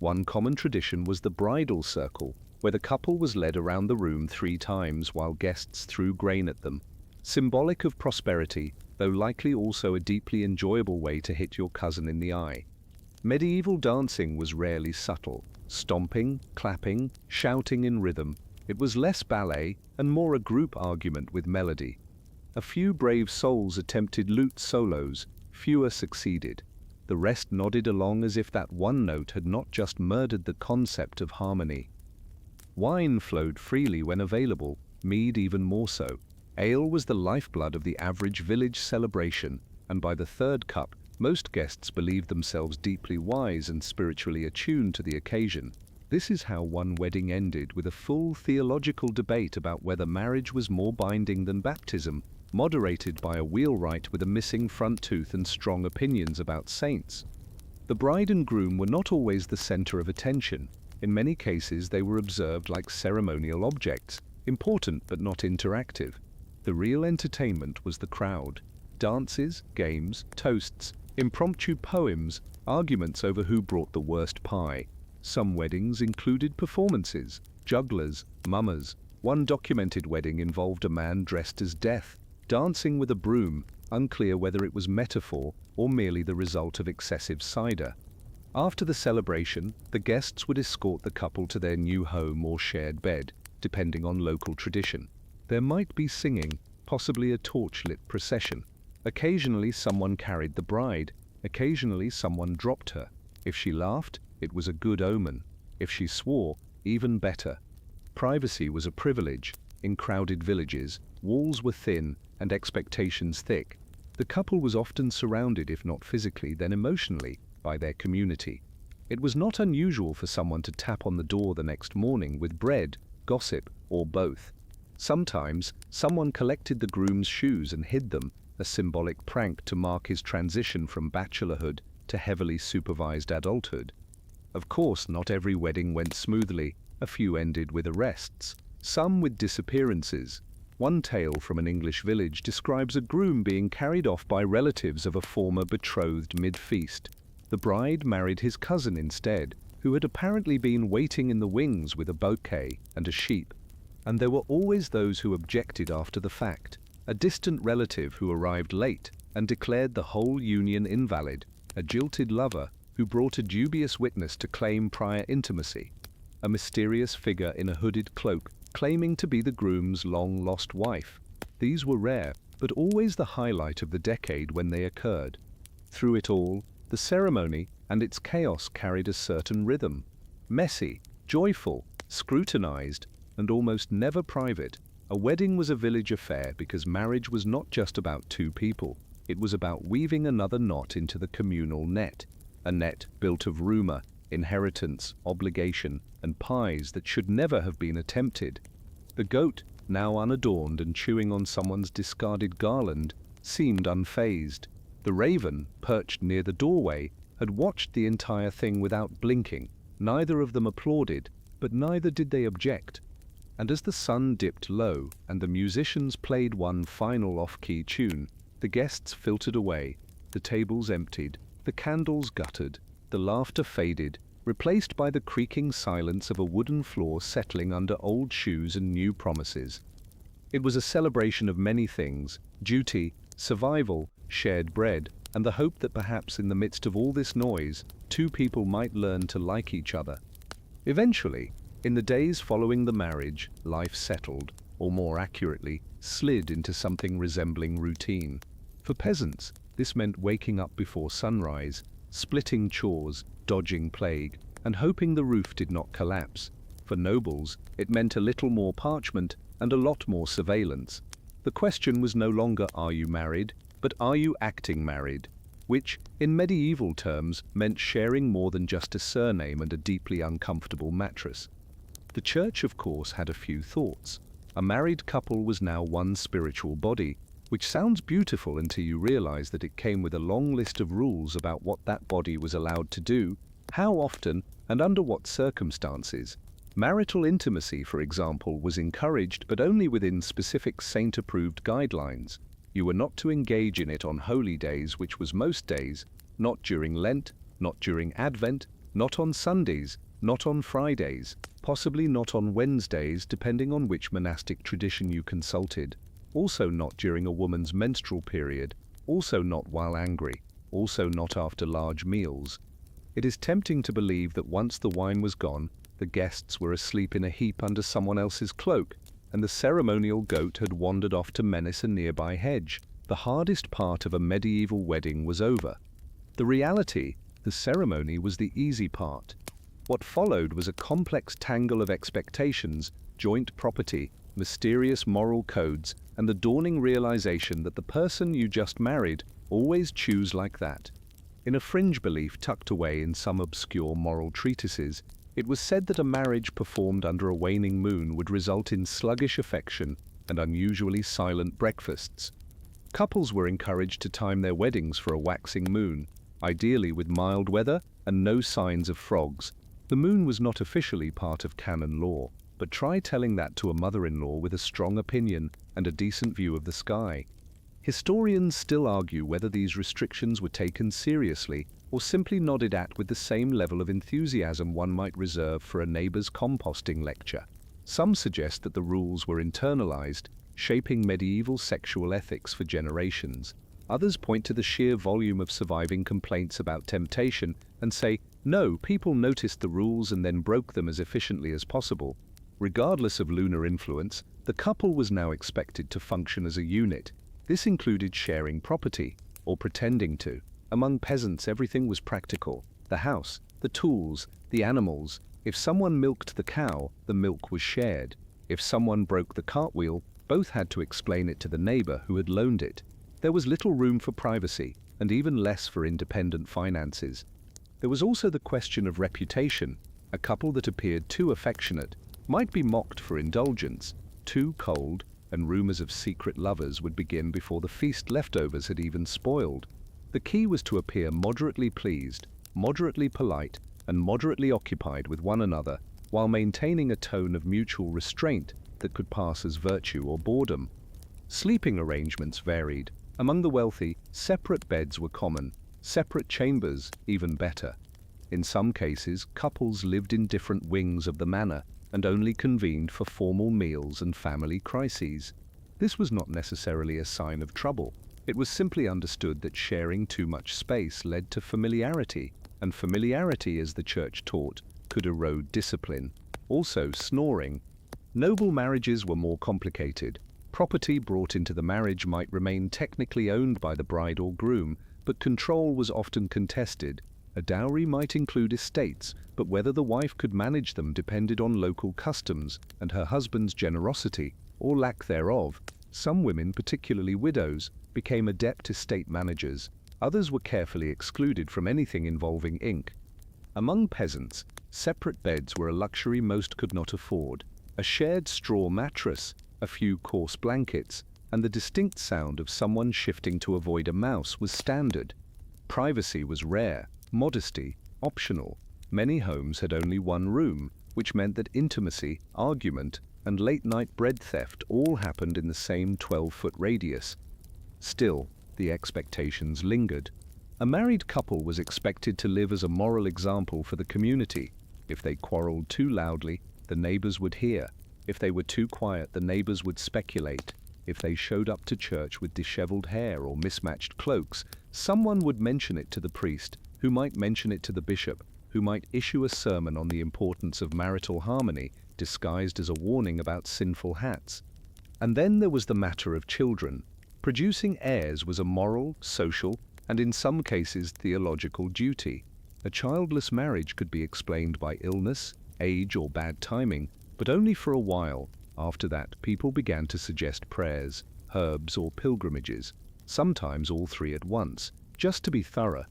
One common tradition was the bridal circle, where the couple was led around the room 3 times while guests threw grain at them. Symbolic of prosperity, though likely also a deeply enjoyable way to hit your cousin in the eye. Medieval dancing was rarely subtle. Stomping, clapping, shouting in rhythm. It was less ballet and more a group argument with melody. A few brave souls attempted lute solos, fewer succeeded. The rest nodded along as if that one note had not just murdered the concept of harmony. Wine flowed freely when available, mead even more so. Ale was the lifeblood of the average village celebration, and by the third cup, most guests believed themselves deeply wise and spiritually attuned to the occasion. This is how one wedding ended, with a full theological debate about whether marriage was more binding than baptism, moderated by a wheelwright with a missing front tooth and strong opinions about saints. The bride and groom were not always the center of attention. In many cases they were observed like ceremonial objects, important but not interactive. The real entertainment was the crowd. Dances, games, toasts, impromptu poems, arguments over who brought the worst pie. Some weddings included performances, jugglers, mummers. One documented wedding involved a man dressed as Death, dancing with a broom, unclear whether it was metaphor or merely the result of excessive cider. After the celebration, the guests would escort the couple to their new home or shared bed, depending on local tradition. There might be singing, possibly a torchlit procession. Occasionally someone carried the bride, occasionally someone dropped her. If she laughed, it was a good omen. If she swore, even better. Privacy was a privilege. In crowded villages, walls were thin and expectations thick. The couple was often surrounded, if not physically, then emotionally, by their community. It was not unusual for someone to tap on the door the next morning with bread, gossip, or both. Sometimes, someone collected the groom's shoes and hid them, a symbolic prank to mark his transition from bachelorhood to heavily supervised adulthood. Of course, not every wedding went smoothly. A few ended with arrests, some with disappearances. One tale from an English village describes a groom being carried off by relatives of a former betrothed mid-feast. The bride married his cousin instead, who had apparently been waiting in the wings with a bouquet and a sheep. And there were always those who objected after the fact. A distant relative who arrived late and declared the whole union invalid. A jilted lover who brought a dubious witness to claim prior intimacy. A mysterious figure in a hooded cloak claiming to be the groom's long-lost wife. These were rare, but always the highlight of the decade when they occurred. Through it all, the ceremony and its chaos carried a certain rhythm. Messy, joyful, scrutinized, and almost never private. A wedding was a village affair because marriage was not just about two people. It was about weaving another knot into the communal net. A net built of rumor, inheritance, obligation, and pies that should never have been attempted. The goat, now unadorned and chewing on someone's discarded garland, seemed unfazed. The raven, perched near the doorway, had watched the entire thing without blinking. Neither of them applauded, but neither did they object. And as the sun dipped low and the musicians played one final off-key tune, the guests filtered away, the tables emptied, the candles guttered, the laughter faded, replaced by the creaking silence of a wooden floor settling under old shoes and new promises. It was a celebration of many things: duty, survival, shared bread, and the hope that perhaps in the midst of all this noise, two people might learn to like each other. Eventually, in the days following the marriage, life settled, or more accurately, slid into something resembling routine. For peasants, this meant waking up before sunrise, splitting chores, dodging plague, and hoping the roof did not collapse. For nobles, it meant a little more parchment and a lot more surveillance. The question was no longer "Are you married?" but "Are you acting married?" which, in medieval terms, meant sharing more than just a surname and a deeply uncomfortable mattress. The church, of course, had a few thoughts. A married couple was now one spiritual body, which sounds beautiful until you realize that it came with a long list of rules about what that body was allowed to do, how often, and under what circumstances. Marital intimacy, for example, was encouraged, but only within specific saint-approved guidelines. You were not to engage in it on holy days, which was most days, not during Lent, not during Advent, not on Sundays, not on Fridays, possibly not on Wednesdays, depending on which monastic tradition you consulted. Also not during a woman's menstrual period, also not while angry, also not after large meals. It is tempting to believe that once the wine was gone, The guests were asleep in a heap under someone else's cloak, and the ceremonial goat had wandered off to menace a nearby hedge. The hardest part of a medieval wedding was over. The reality, the ceremony, was the easy part. What followed was a complex tangle of expectations, joint property, mysterious moral codes, and the dawning realization that the person you just married always choose like that. In a fringe belief tucked away in some obscure moral treatises, it was said that a marriage performed under a waning moon would result in sluggish affection and unusually silent breakfasts. Couples were encouraged to time their weddings for a waxing moon, ideally with mild weather and no signs of frogs. The moon was not officially part of canon law, but try telling that to a mother-in-law with a strong opinion and a decent view of the sky. Historians still argue whether these restrictions were taken seriously or simply nodded at with the same level of enthusiasm one might reserve for a neighbor's composting lecture. Some suggest that the rules were internalized, shaping medieval sexual ethics for generations. Others point to the sheer volume of surviving complaints about temptation and say, no, people noticed the rules and then broke them as efficiently as possible. Regardless of lunar influence, the couple was now expected to function as a unit. This included sharing property, or pretending to. Among peasants, everything was practical. The house, the tools, the animals. If someone milked the cow, the milk was shared. If someone broke the cartwheel, both had to explain it to the neighbor who had loaned it. There was little room for privacy, and even less for independent finances. There was also the question of reputation. A couple that appeared too affectionate might be mocked for indulgence. Too cold, and rumors of secret lovers would begin before the feast leftovers had even spoiled. The key was to appear moderately pleased, moderately polite, and moderately occupied with one another, while maintaining a tone of mutual restraint that could pass as virtue or boredom. Sleeping arrangements varied. Among the wealthy, separate beds were common, separate chambers even better. In some cases, couples lived in different wings of the manor and only convened for formal meals and family crises. This was not necessarily a sign of trouble. It was simply understood that sharing too much space led to familiarity, and familiarity, as the church taught, could erode discipline. Also, snoring. Noble marriages were more complicated. Property brought into the marriage might remain technically owned by the bride or groom, but control was often contested. A dowry might include estates, but whether the wife could manage them depended on local customs and her husband's generosity, or lack thereof. Some women, particularly widows, became adept estate managers. Others were carefully excluded from anything involving ink. Among peasants, separate beds were a luxury most could not afford. A shared straw mattress, a few coarse blankets, and the distinct sound of someone shifting to avoid a mouse was standard. Privacy was rare, modesty optional. Many homes had only one room, which meant that intimacy, argument, and late-night bread theft all happened in the same 12-foot radius. Still, the expectations lingered. A married couple was expected to live as a moral example for the community. If they quarreled too loudly, the neighbors would hear. If they were too quiet, the neighbors would speculate. If they showed up to church with disheveled hair or mismatched cloaks, someone would mention it to the priest, who might mention it to the bishop, who might issue a sermon on the importance of marital harmony, disguised as a warning about sinful hats. And then there was the matter of children. Producing heirs was a moral, social, and in some cases theological duty. A childless marriage could be explained by illness, age, or bad timing, but only for a while. After that, people began to suggest prayers, herbs, or pilgrimages, sometimes all three at once, just to be thorough.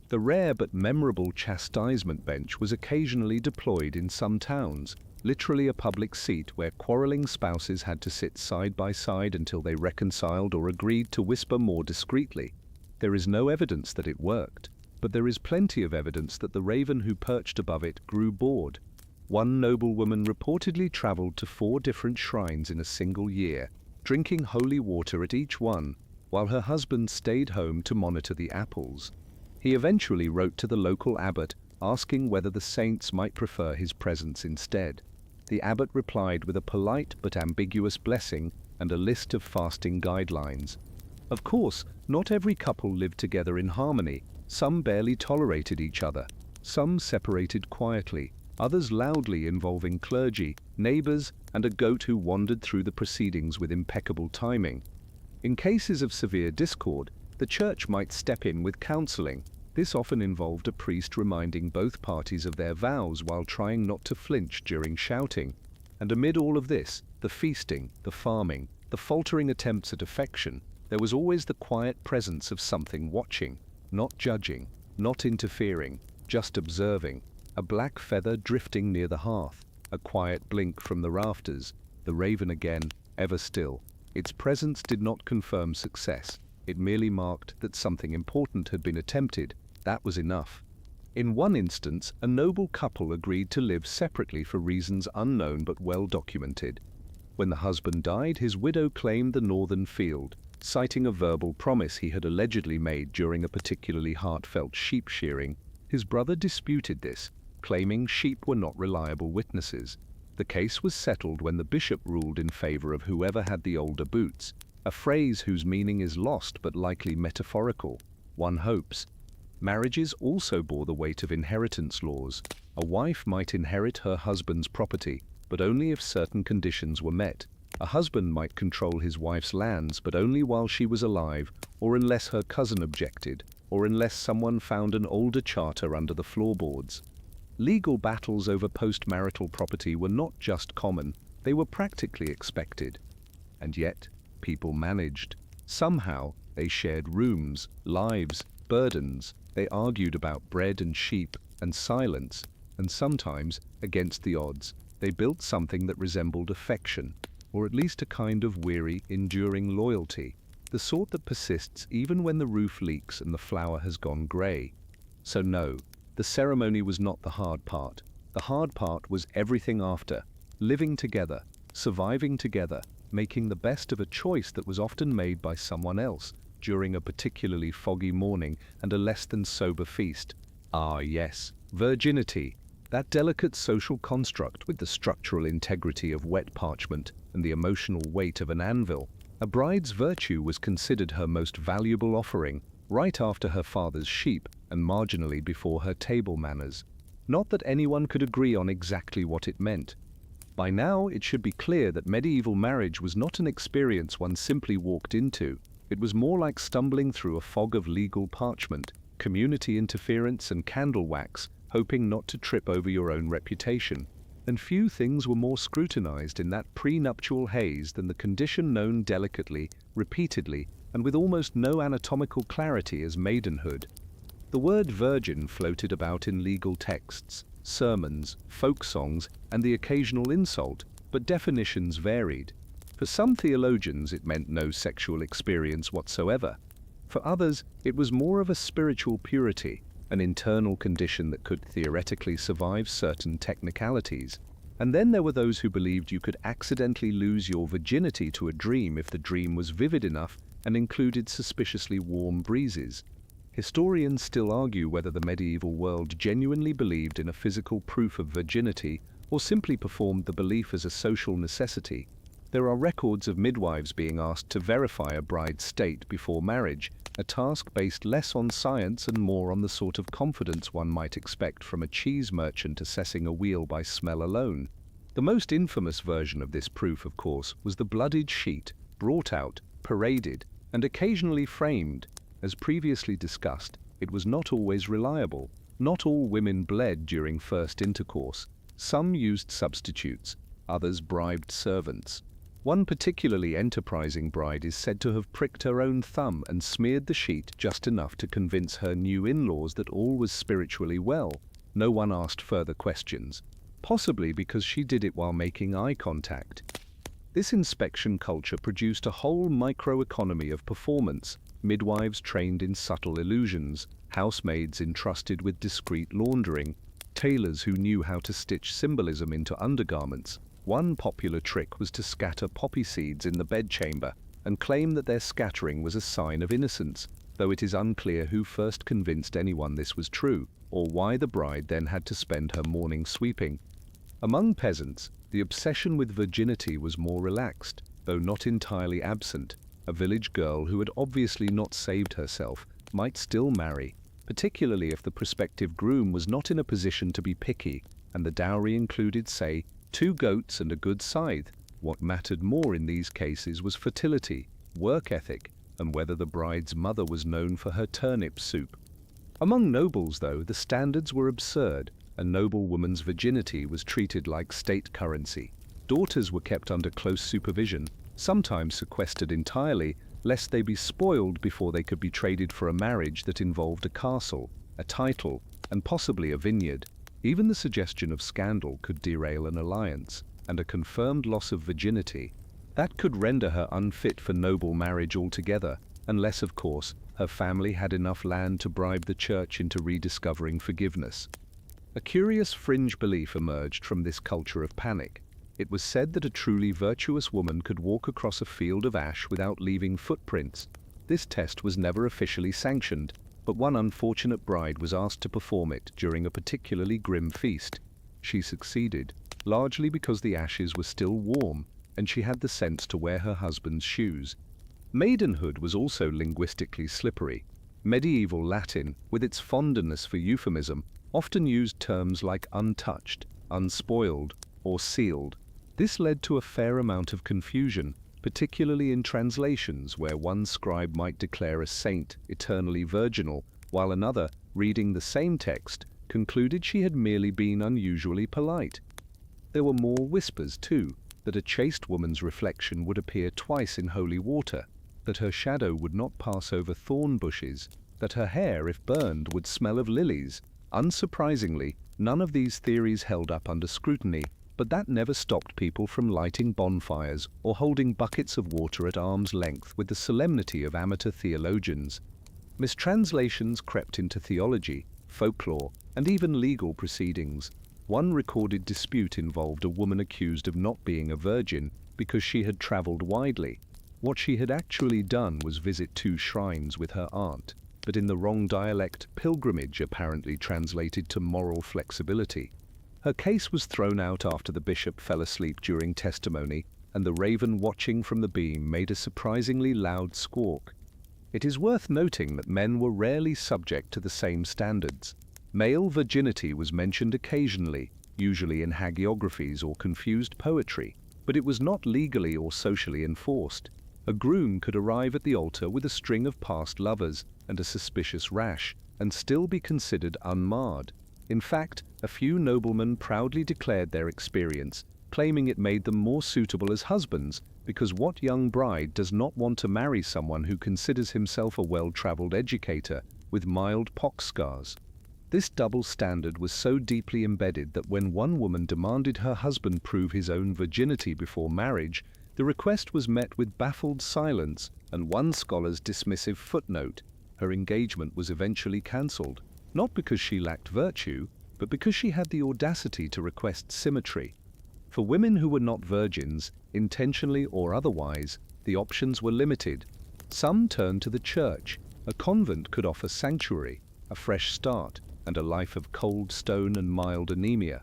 The rare but memorable chastisement bench was occasionally deployed in some towns, literally a public seat where quarreling spouses had to sit side by side until they reconciled or agreed to whisper more discreetly. There is no evidence that it worked, but there is plenty of evidence that the raven who perched above it grew bored. One noblewoman reportedly traveled to 4 different shrines in a single year, drinking holy water at each one, while her husband stayed home to monitor the apples. He eventually wrote to the local abbot, asking whether the saints might prefer his presence instead. The abbot replied with a polite but ambiguous blessing and a list of fasting guidelines. Of course, not every couple lived together in harmony. Some barely tolerated each other. Some separated quietly. others loudly involving clergy, neighbors, and a goat who wandered through the proceedings with impeccable timing. In cases of severe discord, the church might step in with counseling. This often involved a priest reminding both parties of their vows while trying not to flinch during shouting. And amid all of this, the feasting, the farming, the faltering attempts at affection, there was always the quiet presence of something watching, not judging, not interfering, just observing. A black feather drifting near the hearth, a quiet blink from the rafters, the raven again, ever still. Its presence did not confirm success. It merely marked that something important had been attempted. That was enough. In one instance, a noble couple agreed to live separately for reasons unknown but well documented. When the husband died, his widow claimed the northern field, citing a verbal promise he had allegedly made during a particularly heartfelt sheep shearing. His brother disputed this, claiming sheep were not reliable witnesses. The case was settled when the bishop ruled in favor of whoever had the older boots, a phrase whose meaning is lost but likely metaphorical, one hopes. Marriages also bore the weight of inheritance laws. A wife might inherit her husband's property, but only if certain conditions were met. A husband might control his wife's lands, but only while she was alive, or unless her cousin objected, or unless someone found an older charter under the floorboards. Legal battles over post-marital property were not just common, they were practically expected. And yet, people managed. Somehow, they shared rooms, lives, burdens. They argued about bread and sheep and silence, and sometimes, against the odds, they built something that resembled affection, or at least a kind of weary, enduring loyalty, the sort that persists even when the roof leaks and the flower has gone grey. So no, the ceremony was not the hard part. The hard part was everything after, living together, surviving together, making the best of a choice that was often made by someone else during a particularly foggy morning and a less than sober feast. Ah yes, virginity, that delicate social construct with the structural integrity of wet parchment and the emotional weight of an anvil. A bride's virtue was considered her most valuable offering, right after her father's sheep and marginally before her table manners. Not that anyone could agree on exactly what it meant. By now, it should be clear that medieval marriage was not an experience one simply walked into. It was more like stumbling through a fog of legal parchment, community interference and candle wax, hoping not to trip over your own reputation. And few things were more scrutinized in that prenuptial haze than the condition known delicately, repeatedly, and with almost no anatomical clarity as maidenhood. The word virgin floated about in legal texts, sermons, folk songs, and the occasional insult, but definitions varied. For some theologians it meant no sexual experience whatsoever. For others, it was more of a spiritual purity, an internal condition that could theoretically survive certain technicalities. And then there were those who believed you could accidentally lose your virginity to a dream if the dream was vivid enough and included suspiciously warm breezes. Historians still argue whether the medieval world genuinely believed in a physical proof of virginity or simply performed the belief as a social necessity. There are records of midwives being asked to verify a bride's state before marriage, a task based less on science and more on the sort of confidence one might expect from a cheese merchant assessing a wheel by smell alone. The most infamous version of this proof, of course, was the bloodied sheet, brought out, paraded, and occasionally framed. As previously discussed, it was not always reliable. Not all women bled during first intercourse. Some used substitutes, others bribed servants. One particularly enterprising bride is said to have pricked her own thumb and smeared the sheet just enough to convince her new in-laws that all was spiritually well. No one asked further questions, possibly because she did it while making eye contact. This inspection culture produced a whole microeconomy of performance, midwives trained in subtle illusions, housemaids entrusted with discreet laundering, tailors who knew how to stitch symbolism into undergarments. One popular trick was to scatter poppy seeds in the bedchamber and claim that their scattering was a sign of innocence, though it is unclear who first convinced anyone this was true, or why the bride then had to spend her morning sweeping. Among peasants, the obsession with virginity was more relaxed, though not entirely absent. A village girl who had obviously not saved herself might still marry, particularly if the prospective groom was not in a position to be picky. and the dowry included, say, 2 goats and a good scythe. What mattered more in these cases was fertility, work ethic, and whether the bride's mother was known for her turnip soup. Among nobles, though, the standards were absurd. A noble woman's virginity was treated like state currency. Daughters were kept under close supervision, sometimes sequestered entirely, lest they be spoiled before they could be traded for a marriage that involved a castle, a title, and possibly a vineyard. Even the suggestion of scandal could derail an alliance, and a confirmed loss of virginity. That could render her unfit for noble marriage altogether, unless, of course, her family had enough land to bribe the church into rediscovering forgiveness. A curious fringe belief emerged from this culture of panic. It was said that a truly virtuous woman could walk across a field of ash without leaving footprints. This test was never officially sanctioned, but one unfortunate bride was asked to perform it during a particularly grim feast. She succeeded, largely because the ashes were still warm, and she had the sense to wear her husband's shoes. Maidenhood was also linguistically slippery. Medieval Latin, with its fondness for euphemism, often used terms like untouched, unspoiled, or sealed. This led to a fair amount of confusion, particularly in translations where one scribe might declare a saint eternally virginal, while another, reading the same text, concluded she had merely been unusually polite. There were more whispers, too, that a chaste woman's reflection would appear twice in holy water, that her shadow would not pass over thorn bushes, that her hair, if burned, would smell of lilies. Unsurprisingly, none of these theories held up under scrutiny, but that never stopped people from lighting bonfires or holding buckets of water at arm's length with the solemnity of amateur theologians. Mistranslations crept into theology, folklore, and even legal proceedings. One recorded dispute involved a woman accused of not being a virgin because she had traveled widely. What she had actually done was visit 2 shrines with her aunt, but in the wrong dialect. Pilgrimage apparently translated to moral flexibility. Her case was thrown out after the bishop fell asleep during testimony, and the raven watching from the beam made a surprisingly loud squawk. It is worth noting that men were rarely subject to the same standards. Male virginity was mentioned occasionally, usually in hagiographies or confused poetry, but it was not legally or socially enforced. A groom could arrive at the altar with a string of past lovers and a suspicious rash, and still be considered unmarred. In fact, a few noblemen proudly declared their experience, claiming it made them more suitable as husbands, because what young bride does not want to marry someone who considers himself a well-traveled educator with mild pox scars? This double standard was so deeply embedded that when one woman demanded her husband prove his own virginity before marriage, the request was met with baffled silence and one scholar's dismissive footnote. Her engagement was eventually cancelled, not because she lacked virtue, but because she had the audacity to request symmetry. For women who were not virgins, intentionally or otherwise, the options were limited. Some turned to the church. A convent could offer sanctuary, a fresh start, and a life of cold stone and mild anemia.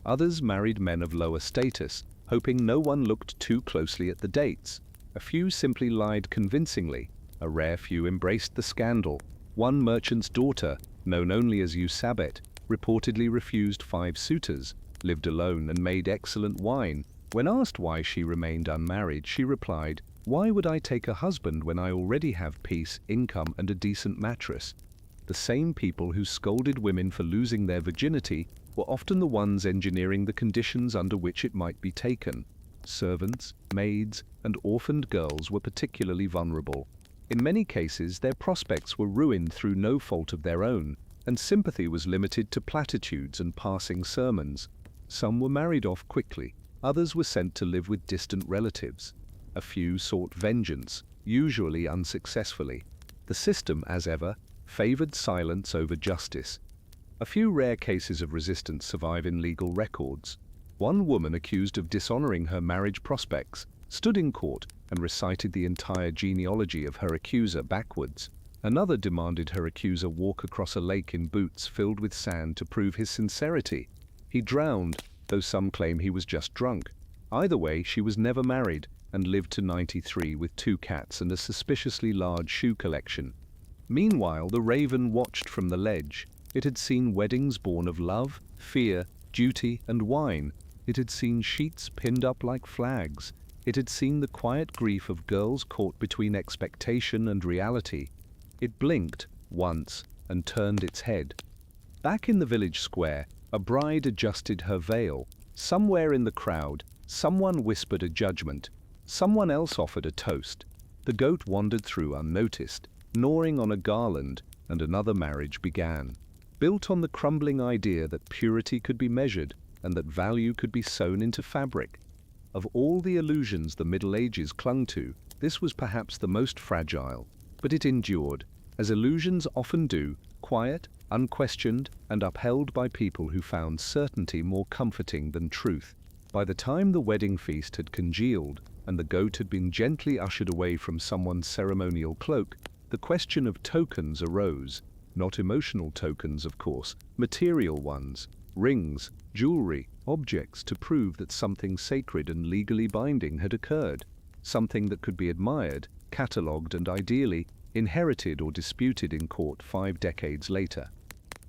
Others married men of lower status, hoping no one looked too closely at the dates. A few simply lied convincingly. A rare few embraced the scandal. One merchant's daughter, known only as Eusabet, reportedly refused 5 suitors, lived alone and made excellent wine. When asked why she remained unmarried, she replied, "Why would I take a husband when I already have peace, income, and a decent mattress?" The same people who scolded women for losing their virginity were often the ones engineering the conditions under which it might be taken. Servants, maids, and orphaned girls were particularly vulnerable. In many cases, their prospects were ruined through no fault of their own, and sympathy was limited to platitudes and passing sermons. Some were married off quickly, others were sent to live with distant relatives. A few sought vengeance, usually unsuccessfully. The system, as ever, favored silence over justice. A few rare cases of resistance survive in legal records. One woman accused of dishonoring her marriage prospects stood in court and recited the entire genealogy of her accuser backwards. Another demanded her accuser walk across a lake in boots filled with sand to prove his sincerity. He drowned, though some claim he was just drunk. Either way, she was never married and lived to 93 with 2 cats and a suspiciously large shoe collection. Meanwhile, the raven watched from the ledge. It had seen weddings born of love, fear, duty, and wine. It had seen sheets pinned up like flags. It had seen the quiet grief of girls caught between expectation and reality. It blinked once and turned its head. Back in the village square, a bride adjusted her veil. Somewhere in the crowd, someone whispered a judgment. Someone else offered a toast. The goat wandered through unnoticed, gnawing on a garland, and another marriage began, built on the crumbling idea that purity could be measured and that value could be sewn into fabric. Of all the illusions the Middle Ages clung to, this was perhaps the most fragile, but it endured, as illusions often do, quiet, unquestioned, and upheld by people who found certainty more comforting than truth. By the time the wedding feast had congealed, and the goat had been gently ushered away from someone's ceremonial cloak, the question of tokens arose. Not emotional tokens, of course, material ones. Rings, jewelry, objects to prove that something sacred and legally binding had occurred. Something that could be admired, catalogued, and ideally inherited or disputed in court 5 decades later.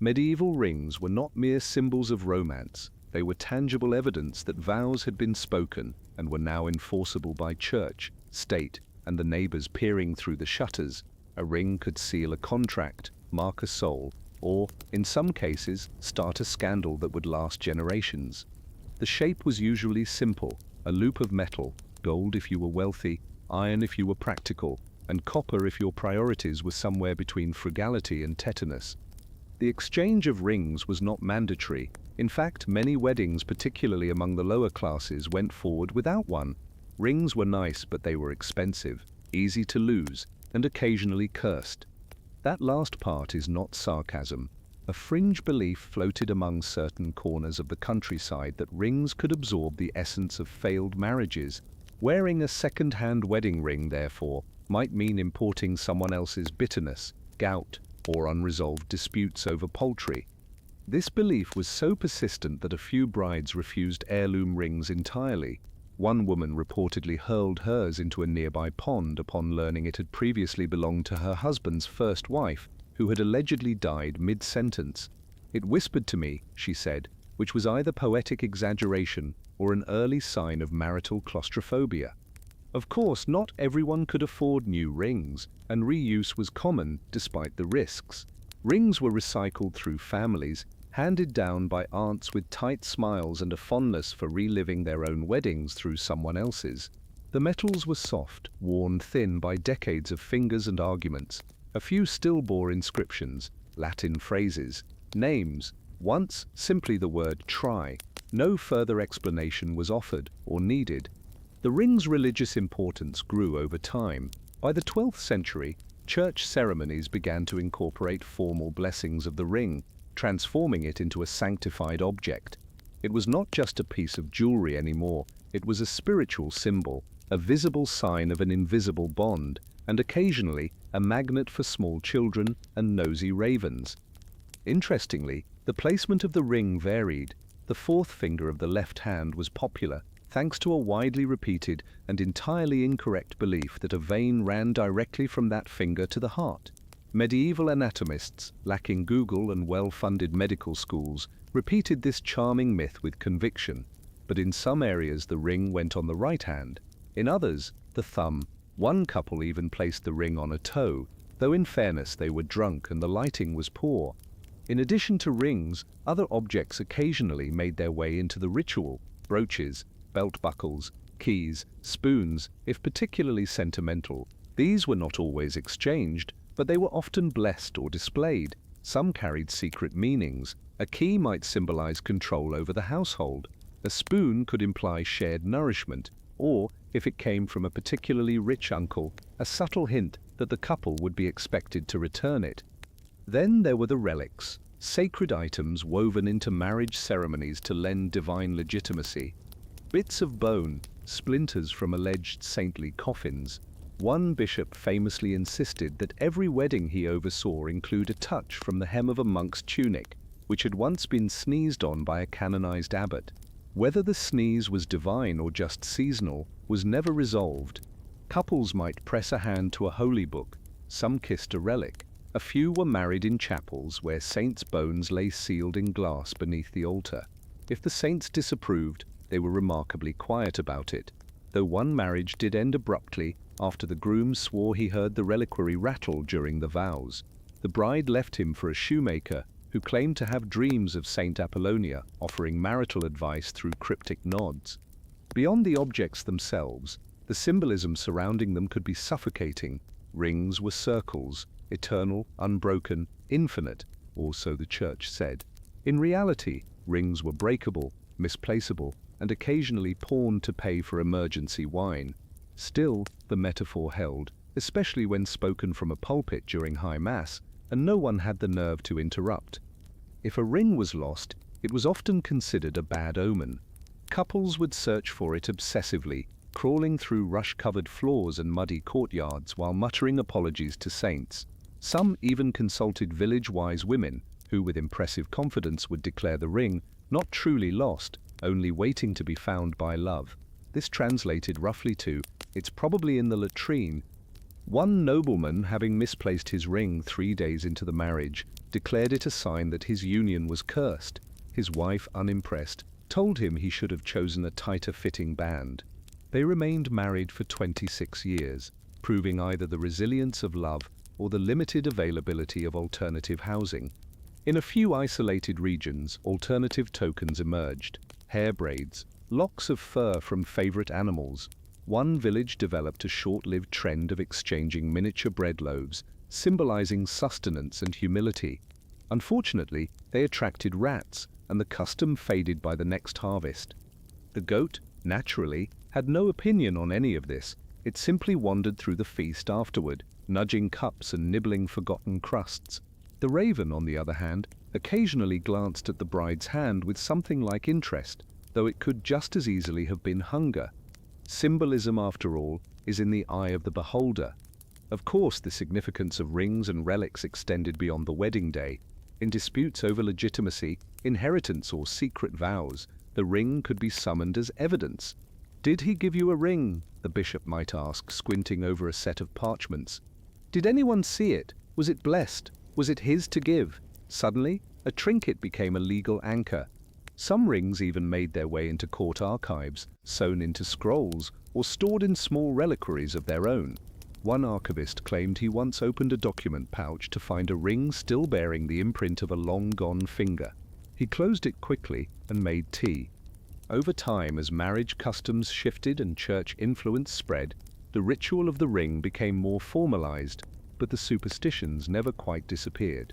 Medieval rings were not mere symbols of romance. They were tangible evidence that vows had been spoken and were now enforceable by church, state, and the neighbors peering through the shutters. A ring could seal a contract, mark a soul, or, in some cases, start a scandal that would last generations. The shape was usually simple, a loop of metal, gold if you were wealthy, iron if you were practical, and copper if your priorities were somewhere between frugality and tetanus. The exchange of rings was not mandatory. In fact, many weddings, particularly among the lower classes, went forward without one. Rings were nice, but they were expensive, easy to lose, and occasionally cursed. That last part is not sarcasm. A fringe belief floated among certain corners of the countryside that rings could absorb the essence of failed marriages. Wearing a second-hand wedding ring, therefore, might mean importing someone else's bitterness, gout, or unresolved disputes over poultry. This belief was so persistent that a few brides refused heirloom rings entirely. One woman reportedly hurled hers into a nearby pond upon learning it had previously belonged to her husband's first wife, who had allegedly died mid-sentence. "It whispered to me," she said, which was either poetic exaggeration or an early sign of marital claustrophobia. Of course, not everyone could afford new rings, and reuse was common despite the risks. Rings were recycled through families, handed down by aunts with tight smiles and a fondness for reliving their own weddings through someone else's. The metals were soft, worn thin by decades of fingers and arguments. A few still bore inscriptions, Latin phrases, names, once simply the word try. No further explanation was offered or needed. The ring's religious importance grew over time. By the 12th century, church ceremonies began to incorporate formal blessings of the ring, transforming it into a sanctified object. It was not just a piece of jewelry anymore, it was a spiritual symbol, a visible sign of an invisible bond, and occasionally a magnet for small children and nosy ravens. Interestingly, the placement of the ring varied. The fourth finger of the left hand was popular, thanks to a widely repeated and entirely incorrect belief that a vein ran directly from that finger to the heart. Medieval anatomists, lacking Google and well-funded medical schools, repeated this charming myth with conviction. But in some areas the ring went on the right hand, in others, the thumb. One couple even placed the ring on a toe, though in fairness they were drunk and the lighting was poor. In addition to rings, other objects occasionally made their way into the ritual: brooches, belt buckles, keys, spoons, if particularly sentimental. These were not always exchanged, but they were often blessed or displayed. Some carried secret meanings. A key might symbolize control over the household. A spoon could imply shared nourishment, or, if it came from a particularly rich uncle, a subtle hint that the couple would be expected to return it. Then there were the relics, sacred items woven into marriage ceremonies to lend divine legitimacy. Bits of bone, splinters from alleged saintly coffins. One bishop famously insisted that every wedding he oversaw include a touch from the hem of a monk's tunic, which had once been sneezed on by a canonized abbot. Whether the sneeze was divine or just seasonal was never resolved. Couples might press a hand to a holy book, some kissed a relic. A few were married in chapels where saints' bones lay sealed in glass beneath the altar. If the saints disapproved, they were remarkably quiet about it, though one marriage did end abruptly after the groom swore he heard the reliquary rattle during the vows. The bride left him for a shoemaker who claimed to have dreams of Saint Apollonia offering marital advice through cryptic nods. Beyond the objects themselves, the symbolism surrounding them could be suffocating. Rings were circles, eternal, unbroken, infinite, or so the Church said. In reality, rings were breakable, misplaceable, and occasionally pawned to pay for emergency wine. Still, the metaphor held, especially when spoken from a pulpit during High Mass, and no one had the nerve to interrupt. If a ring was lost, it was often considered a bad omen. Couples would search for it obsessively, crawling through rush-covered floors and muddy courtyards while muttering apologies to saints. Some even consulted village-wise women, who with impressive confidence would declare the ring not truly lost, only waiting to be found by love. This translated roughly to, "It's probably in the latrine." One nobleman, having misplaced his ring 3 days into the marriage, declared it a sign that his union was cursed. His wife, unimpressed, told him he should have chosen a tighter-fitting band. They remained married for 26 years, proving either the resilience of love or the limited availability of alternative housing. In a few isolated regions, alternative tokens emerged: hair braids, locks of fur from favorite animals. One village developed a short-lived trend of exchanging miniature bread loaves, symbolizing sustenance and humility. Unfortunately, they attracted rats, and the custom faded by the next harvest. The goat, naturally, had no opinion on any of this. It simply wandered through the feast afterward, nudging cups and nibbling forgotten crusts. The raven, on the other hand, occasionally glanced at the bride's hand with something like interest, though it could just as easily have been hunger. Symbolism, after all, is in the eye of the beholder. Of course, the significance of rings and relics extended beyond the wedding day. In disputes over legitimacy, inheritance, or secret vows, the ring could be summoned as evidence. "Did he give you a ring?" the bishop might ask, squinting over a set of parchments. "Did anyone see it? Was it blessed? Was it his to give?" Suddenly, a trinket became a legal anchor. Some rings even made their way into court archives, sewn into scrolls, or stored in small reliquaries of their own. One archivist claimed he once opened a document pouch to find a ring still bearing the imprint of a long-gone finger. He closed it quickly and made tea. Over time, as marriage customs shifted and church influence spread, the ritual of the ring became more formalized, but the superstitions never quite disappeared.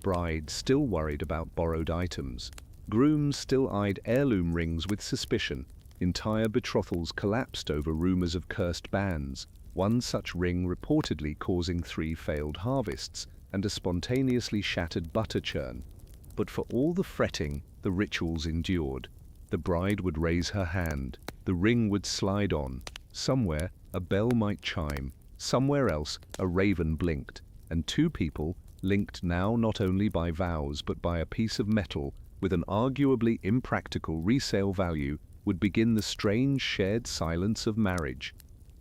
Brides still worried about borrowed items. Grooms still eyed heirloom rings with suspicion. Entire betrothals collapsed over rumors of cursed banns, one such ring reportedly causing 3 failed harvests and a spontaneously shattered butter churn. But for all the fretting, the rituals endured. The bride would raise her hand, the ring would slide on. Somewhere, a bell might chime, somewhere else, a raven blinked, and 2 people, linked now not only by vows but by a piece of metal with an arguably impractical resale value, would begin the strange shared silence of marriage.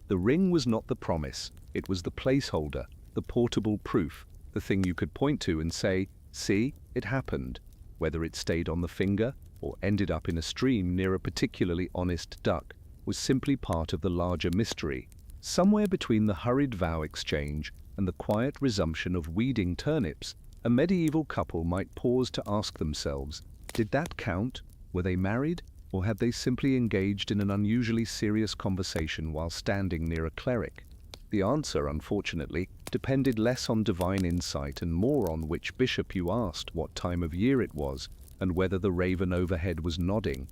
The ring was not the promise, it was the placeholder, the portable proof, the thing you could point to and say, "See, it happened." Whether it stayed on the finger or ended up in a stream near a particularly honest duck was simply part of the larger mystery. Somewhere between the hurried vow exchange and the quiet resumption of weeding turnips, a medieval couple might pause to ask themselves, did that count? Were they married? Or had they simply engaged in an unusually serious conversation while standing near a cleric? The answer, unfortunately, depended less on divine insight and more on which bishop you asked, what time of year it was, and whether the raven overhead was nodding.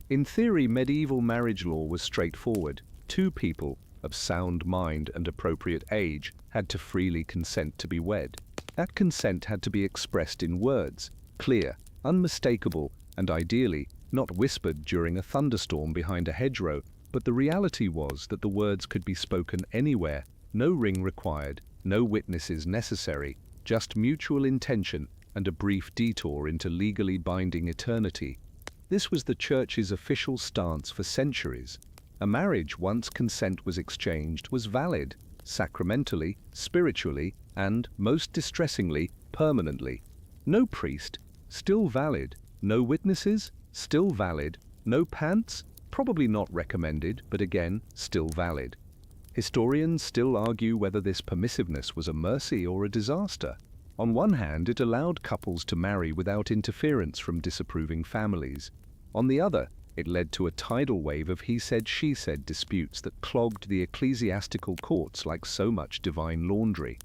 In theory, medieval marriage law was straightforward. 2 people, of sound mind and appropriate age, had to freely consent to be wed. That consent had to be expressed in words, clear, unmistakable, and ideally, not whispered during a thunderstorm behind a hedgerow, but the reality was that the words could be spoken anywhere, no ring required, no witnesses necessary, just mutual intention and a brief detour into legally binding eternity. This was the Church's official stance for centuries. A marriage, once consent was exchanged, was valid, sacramentally, spiritually, and, most distressingly, permanently. No priest, still valid. No witnesses, Still valid. No pants? Probably not recommended, but again, still valid. Historians still argue whether this permissiveness was a mercy or a disaster. On one hand, it allowed couples to marry without interference from disapproving families. On the other, it led to a tidal wave of he-said-she-said disputes that clogged the ecclesiastical courts like so much divine laundry.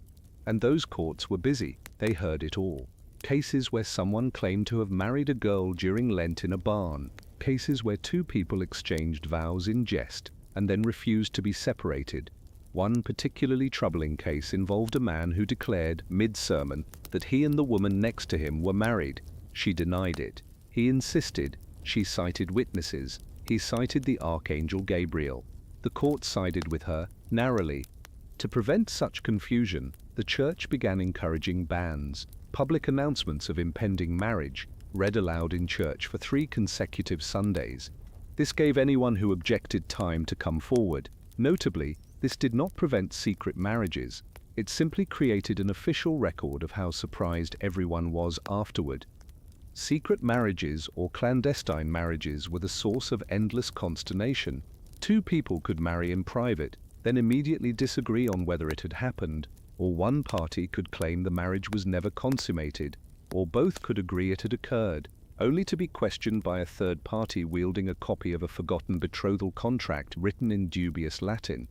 And those courts were busy. They heard it all. Cases where someone claimed to have married a girl during Lent in a barn. Cases where two people exchanged vows in jest and then refused to be separated. One particularly troubling case involved a man who declared, mid-sermon, that he and the woman next to him were married. She denied it. He insisted. She cited witnesses. He cited the Archangel Gabriel. The court sided with her, narrowly. To prevent such confusion, the church began encouraging bans, public announcements of impending marriage, read aloud in church for 3 consecutive Sundays. This gave anyone who objected time to come forward. Notably, this did not prevent secret marriages. It simply created an official record of how surprised everyone was afterward. Secret marriages or clandestine marriages were the source of endless consternation. Two people could marry in private, then immediately disagree on whether it had happened, or one party could claim the marriage was never consummated, or both could agree it had occurred, only to be questioned by a third party wielding a copy of a forgotten betrothal contract written in dubious Latin.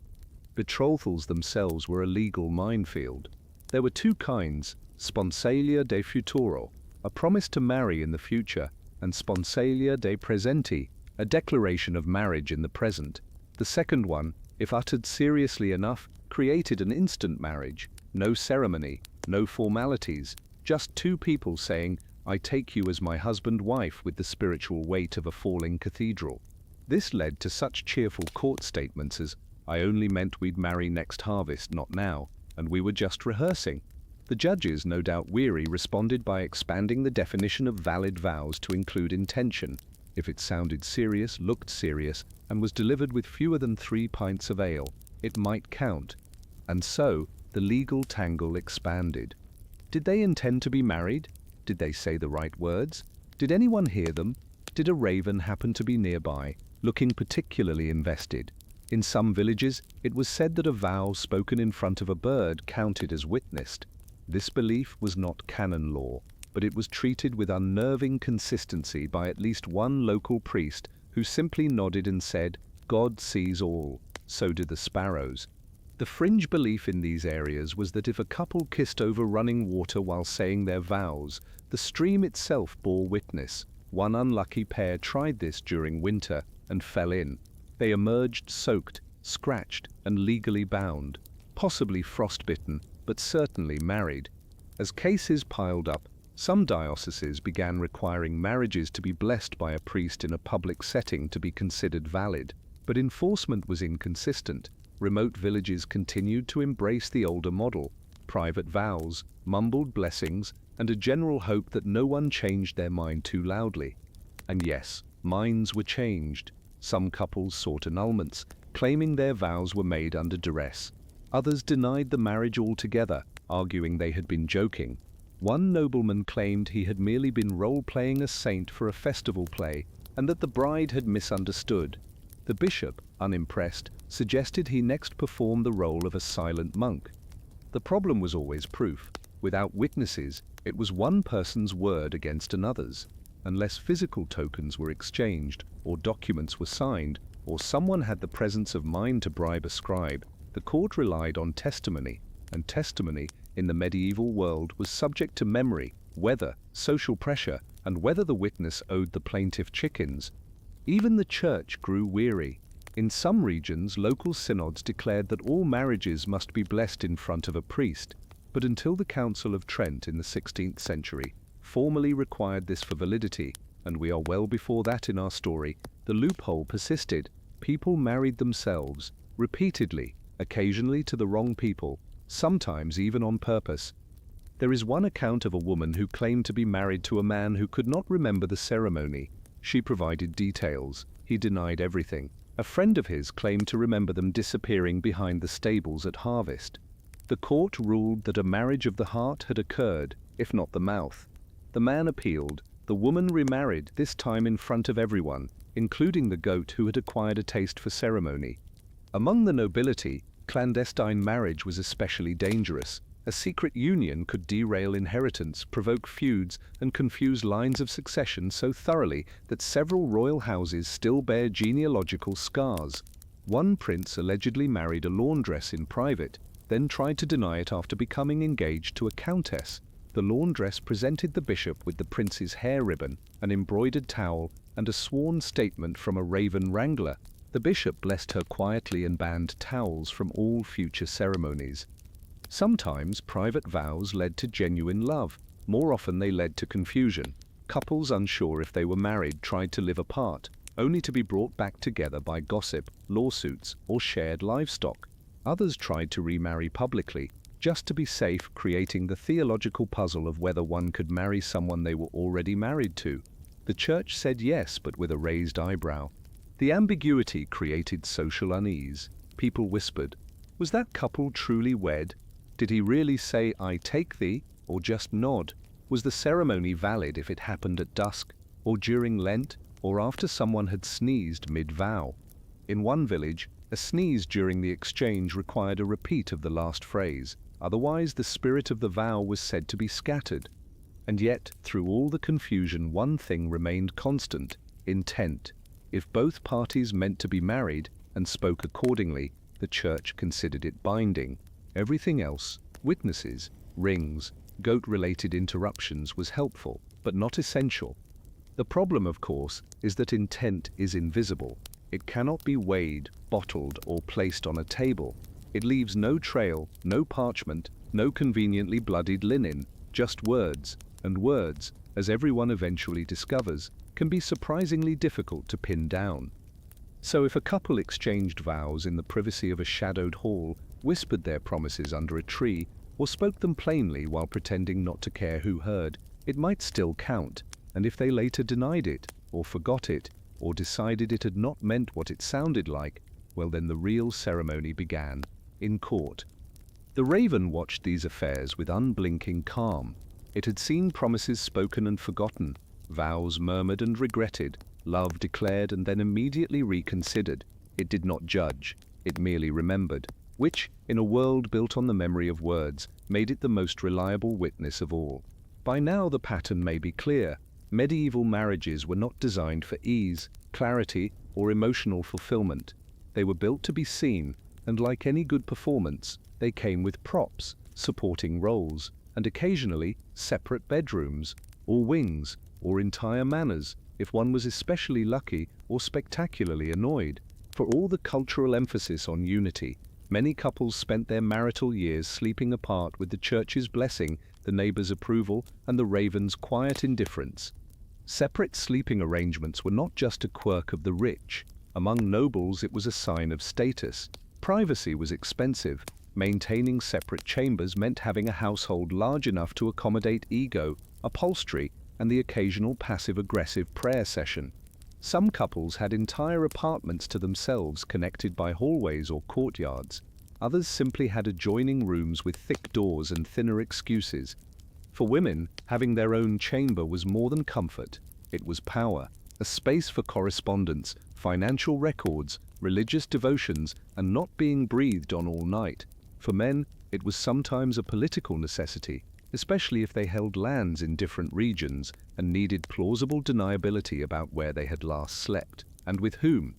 Betrothals themselves were a legal minefield. There were 2 kinds, sponsalia de futuro, a promise to marry in the future, and sponsalia de presenti, a declaration of marriage in the present. The second one, if uttered seriously enough, created an instant marriage. No ceremony, no formalities, just 2 people saying, "I take you as my husband-wife," with the spiritual weight of a falling cathedral. This led to such cheerful court statements as, "I only meant we'd marry next harvest, not now, and we were just rehearsing." The judges, no doubt weary, responded by expanding the definition of valid vows to include intention. If it sounded serious, looked serious, and was delivered with fewer than 3 pints of ale, it might count. And so, the legal tangle expanded. Did they intend to be married? Did they say the right words? Did anyone hear them? Did a raven happen to be nearby, looking particularly invested? In some villages, it was said that a vow spoken in front of a bird counted as witnessed. This belief was not canon law, but it was treated with unnerving consistency by at least one local priest who simply nodded and said, "God sees all, so do the sparrows." The fringe belief in these areas was that if a couple kissed over running water while saying their vows, the stream itself bore witness. One unlucky pair tried this during winter and fell in. They emerged soaked, scratched, and legally bound, possibly frostbitten, but certainly married. As cases piled up, some dioceses began requiring marriages to be blessed by a priest in a public setting to be considered valid, but enforcement was inconsistent. Remote villages continued to embrace the older model, private vows, mumbled blessings, and a general hope that no one changed their mind too loudly. And yes, minds were changed. Some couples sought annulments, claiming their vows were made under duress. Others denied the marriage altogether, arguing they had been joking. One nobleman claimed he had merely been role-playing a saint for a festival play, and that the bride had misunderstood. The bishop, unimpressed, suggested he next perform the role of a silent monk. The problem was always proof. Without witnesses, it was one person's word against another's. Unless physical tokens were exchanged, or documents were signed, or someone had the presence of mind to bribe a scribe, the court relied on testimony, and testimony in the medieval world was subject to memory, weather, social pressure, and whether the witness owed the plaintiff chickens. Even the church grew weary. In some regions, local synods declared that all marriages must be blessed in front of a priest, but until the Council of Trent in the 16th century formally required this for validity, and we are well before that in our story, the loophole persisted. People married themselves, repeatedly, occasionally to the wrong people, sometimes even on purpose. There is one account of a woman who claimed to be married to a man who could not remember the ceremony. She provided details. He denied everything. A friend of his claimed to remember them disappearing behind the stables at harvest. The court ruled that a marriage of the heart had occurred, if not the mouth. The man appealed. the woman remarried, this time in front of everyone, including the goat who had acquired a taste for ceremony. Among the nobility, clandestine marriage was especially dangerous. A secret union could derail inheritance, provoke feuds, and confuse lines of succession so thoroughly that several royal houses still bear genealogical scars. One prince allegedly married a laundress in private, then tried to deny it after becoming engaged to a countess. The laundress presented the bishop with the prince's hair ribbon, an embroidered towel, and a sworn statement from a raven wrangler. The bishop blessed her quietly and banned towels from all future ceremonies. Sometimes private vows led to genuine love. More often they led to confusion. Couples unsure if they were married tried to live apart, only to be brought back together by gossip, lawsuits, or shared livestock. Others tried to remarry publicly, just to be safe, creating the theological puzzle of whether one could marry someone they were already married to. The church said yes, but with a raised eyebrow. The ambiguity created social unease. People whispered, was that couple truly wed? Did he really say, I take thee, or just nod? Was the ceremony valid if it happened at dusk, or during Lent, or after someone had sneezed mid-vow? In one village, a sneeze during the exchange required a repeat of the last phrase, otherwise the spirit of the vow was said to be scattered. And yet, through all the confusion, one thing remained constant: intent. If both parties meant to be married and spoke accordingly, the church considered it binding. Everything else, witnesses, rings, goat-related interruptions, was helpful, but not essential. The problem, of course, is that intent is invisible. It cannot be weighed, bottled, or placed on a table. It leaves no trail, no parchment, no conveniently bloodied linen, just words, and words, as everyone eventually discovers, can be surprisingly difficult to pin down. So if a couple exchanged vows in the privacy of a shadowed hall, whispered their promises under a tree, or spoke them plainly while pretending not to care who heard, it might still count, and if they later denied it, or forgot it, or decided it had not meant what it sounded like, well then the real ceremony began, in court. The raven watched these affairs with unblinking calm. It had seen promises spoken and forgotten, vows murmured and regretted, love declared and then immediately reconsidered. It did not judge, it merely remembered, which, in a world built on the memory of words, made it the most reliable witness of all. By now the pattern may be clear. Medieval marriages were not designed for ease, clarity, or emotional fulfillment. They were built to be seen, and like any good performance, they came with props, supporting roles, and occasionally separate bedrooms, or wings, or entire manors, if one was especially lucky or spectacularly annoyed. For all the cultural emphasis on unity, many couples spent their marital years sleeping apart with the church's blessing, the neighbor's approval, and the raven's quiet indifference. Separate sleeping arrangements were not just a quirk of the rich. Among nobles it was a sign of status. Privacy was expensive. Maintaining separate chambers meant having a household large enough to accommodate ego, upholstery, and the occasional passive-aggressive prayer session. Some couples had entire apartments to themselves connected by hallways or courtyards. Others simply had adjoining rooms with thick doors and thinner excuses. For women, having their own chamber was more than comfort. It was power, a space for correspondence, financial records, religious devotions, and not being breathed on all night. For men, it was sometimes a political necessity, especially if they held lands in different regions and needed plausible deniability about where they had last slept, and with whom.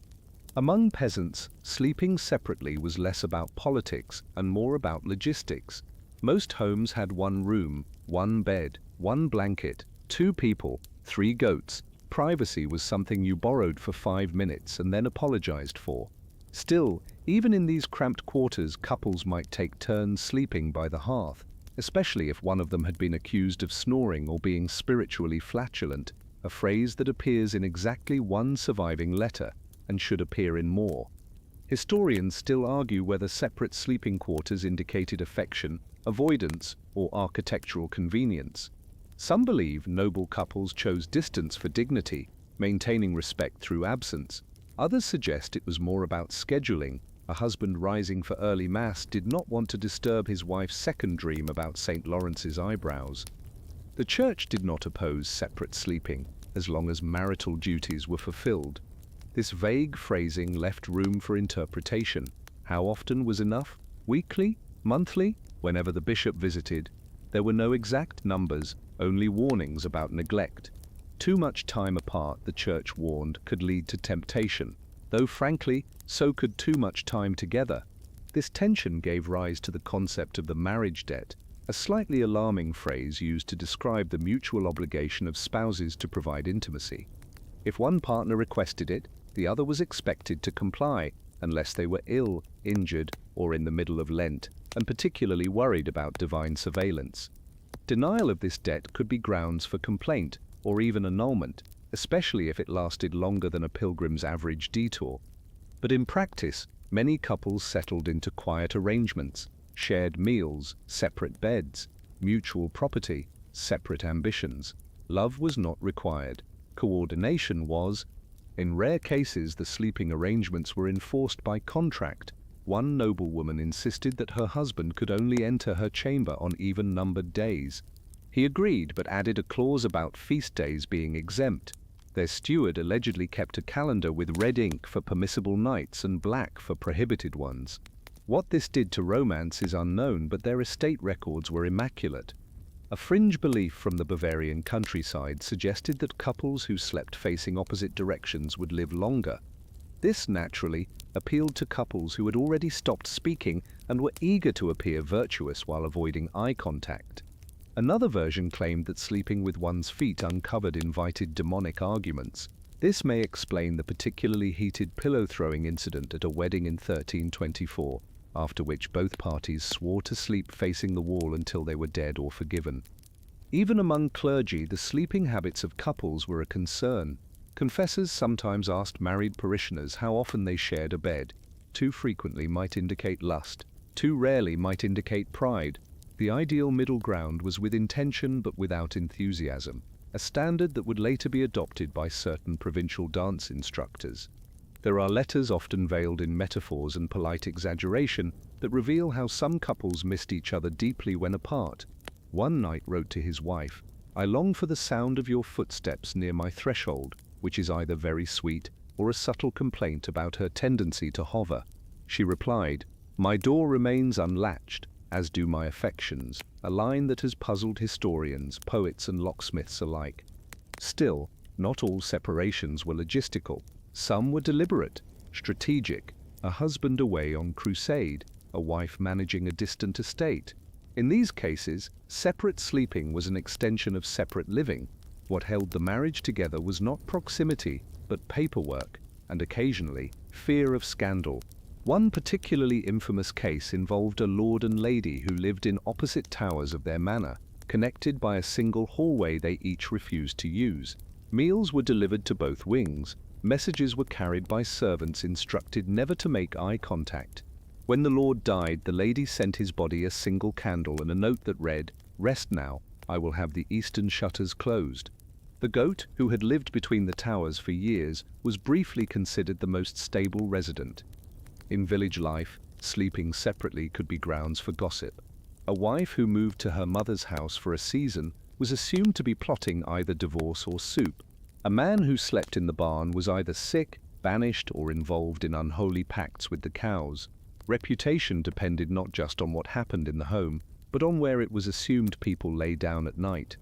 Among peasants, sleeping separately was less about politics and more about logistics. Most homes had one room, one bed, one blanket, 2 people, 3 goats. Privacy was something you borrowed for 5 minutes and then apologized for. Still, even in these cramped quarters, couples might take turns sleeping by the hearth, especially if one of them had been accused of snoring or being spiritually flatulent, a phrase that appears in exactly one surviving letter and should appear in more. Historians still argue whether separate sleeping quarters indicated affection, avoidance, or architectural convenience. Some believe noble couples chose distance for dignity, maintaining respect through absence. Others suggest it was more about scheduling. A husband rising for early mass did not want to disturb his wife's second dream about St. Lawrence's eyebrows. The Church did not oppose separate sleeping, as long as marital duties were fulfilled. This vague phrasing left room for interpretation. How often was enough? Weekly? Monthly? Whenever the bishop visited? There were no exact numbers, only warnings about neglect. Too much time apart, the Church warned, could lead to temptation, though frankly, so could too much time together. This tension gave rise to the concept of the marriage debt, a slightly alarming phrase used to describe the mutual obligation of spouses to provide intimacy. If one partner requested it, the other was expected to comply, unless they were ill, injured, or in the middle of Lent, and particularly worried about divine surveillance. Denial of this debt could be grounds for complaint, or even annulment, especially if it lasted longer than a pilgrim's average detour. But in practice, many couples settled into quiet arrangements, shared meals, separate beds, mutual property, separate ambitions. Love was not required. Coordination was. In rare cases, the sleeping arrangements were enforced by contract. One noblewoman insisted that her husband could only enter her chamber on even-numbered days. He agreed, but added a clause about feast days being exempt. Their steward allegedly kept a calendar with red ink for permissible nights and black for prohibited ones. What this did to romance is unknown, but their estate records were immaculate. A fringe belief from the Bavarian countryside suggested that couples who slept facing opposite directions would live longer. This, naturally, appealed to couples who had already stopped speaking and were eager to appear virtuous while avoiding eye contact. Another version claimed that sleeping with one's feet uncovered invited demonic arguments. This may explain the particularly heated pillow-throwing incident at a wedding in 1324, after which both parties swore to sleep facing the wall until they were dead or forgiven. Even among clergy, the sleeping habits of couples were a concern. Confessors sometimes asked married parishioners how often they shared a bed. Too frequently might indicate lust, too rarely might indicate pride. The ideal middle ground was with intention but without enthusiasm, a standard that would later be adopted by certain provincial dance instructors. There are letters often veiled in metaphors and polite exaggeration that reveal how some couples missed each other deeply when apart. One knight wrote to his wife, "I long for the sound of your footsteps near my threshold," which is either very sweet or a subtle complaint about her tendency to hover. She replied, "My door remains unlatched, as do my affections," a line that has puzzled historians, poets, and locksmiths alike. Still, not all separations were logistical. Some were deliberate, strategic, a husband away on crusade, a wife managing a distant estate. In these cases, separate sleeping was an extension of separate living. What held the marriage together was not proximity, but paperwork, and occasionally, fear of scandal. One particularly infamous case involved a lord and lady who lived in opposite towers of their manor, connected by a single hallway they each refused to use. Meals were delivered to both wings. Messages were carried by servants instructed never to make eye contact. When the lord died, the lady sent his body a single candle and a note that read, "Rest now, I will have the eastern shutters closed." The goat, who had lived between the towers for years, was briefly considered the most stable resident. In village life, sleeping separately could be grounds for gossip. A wife who moved to her mother's house for a season was assumed to be plotting either divorce or soup. A man who slept in the barn was either sick, banished, or involved in unholy pacts with the cows. Reputation depended not just on what happened in the home, but on where it was assumed people lay down at night.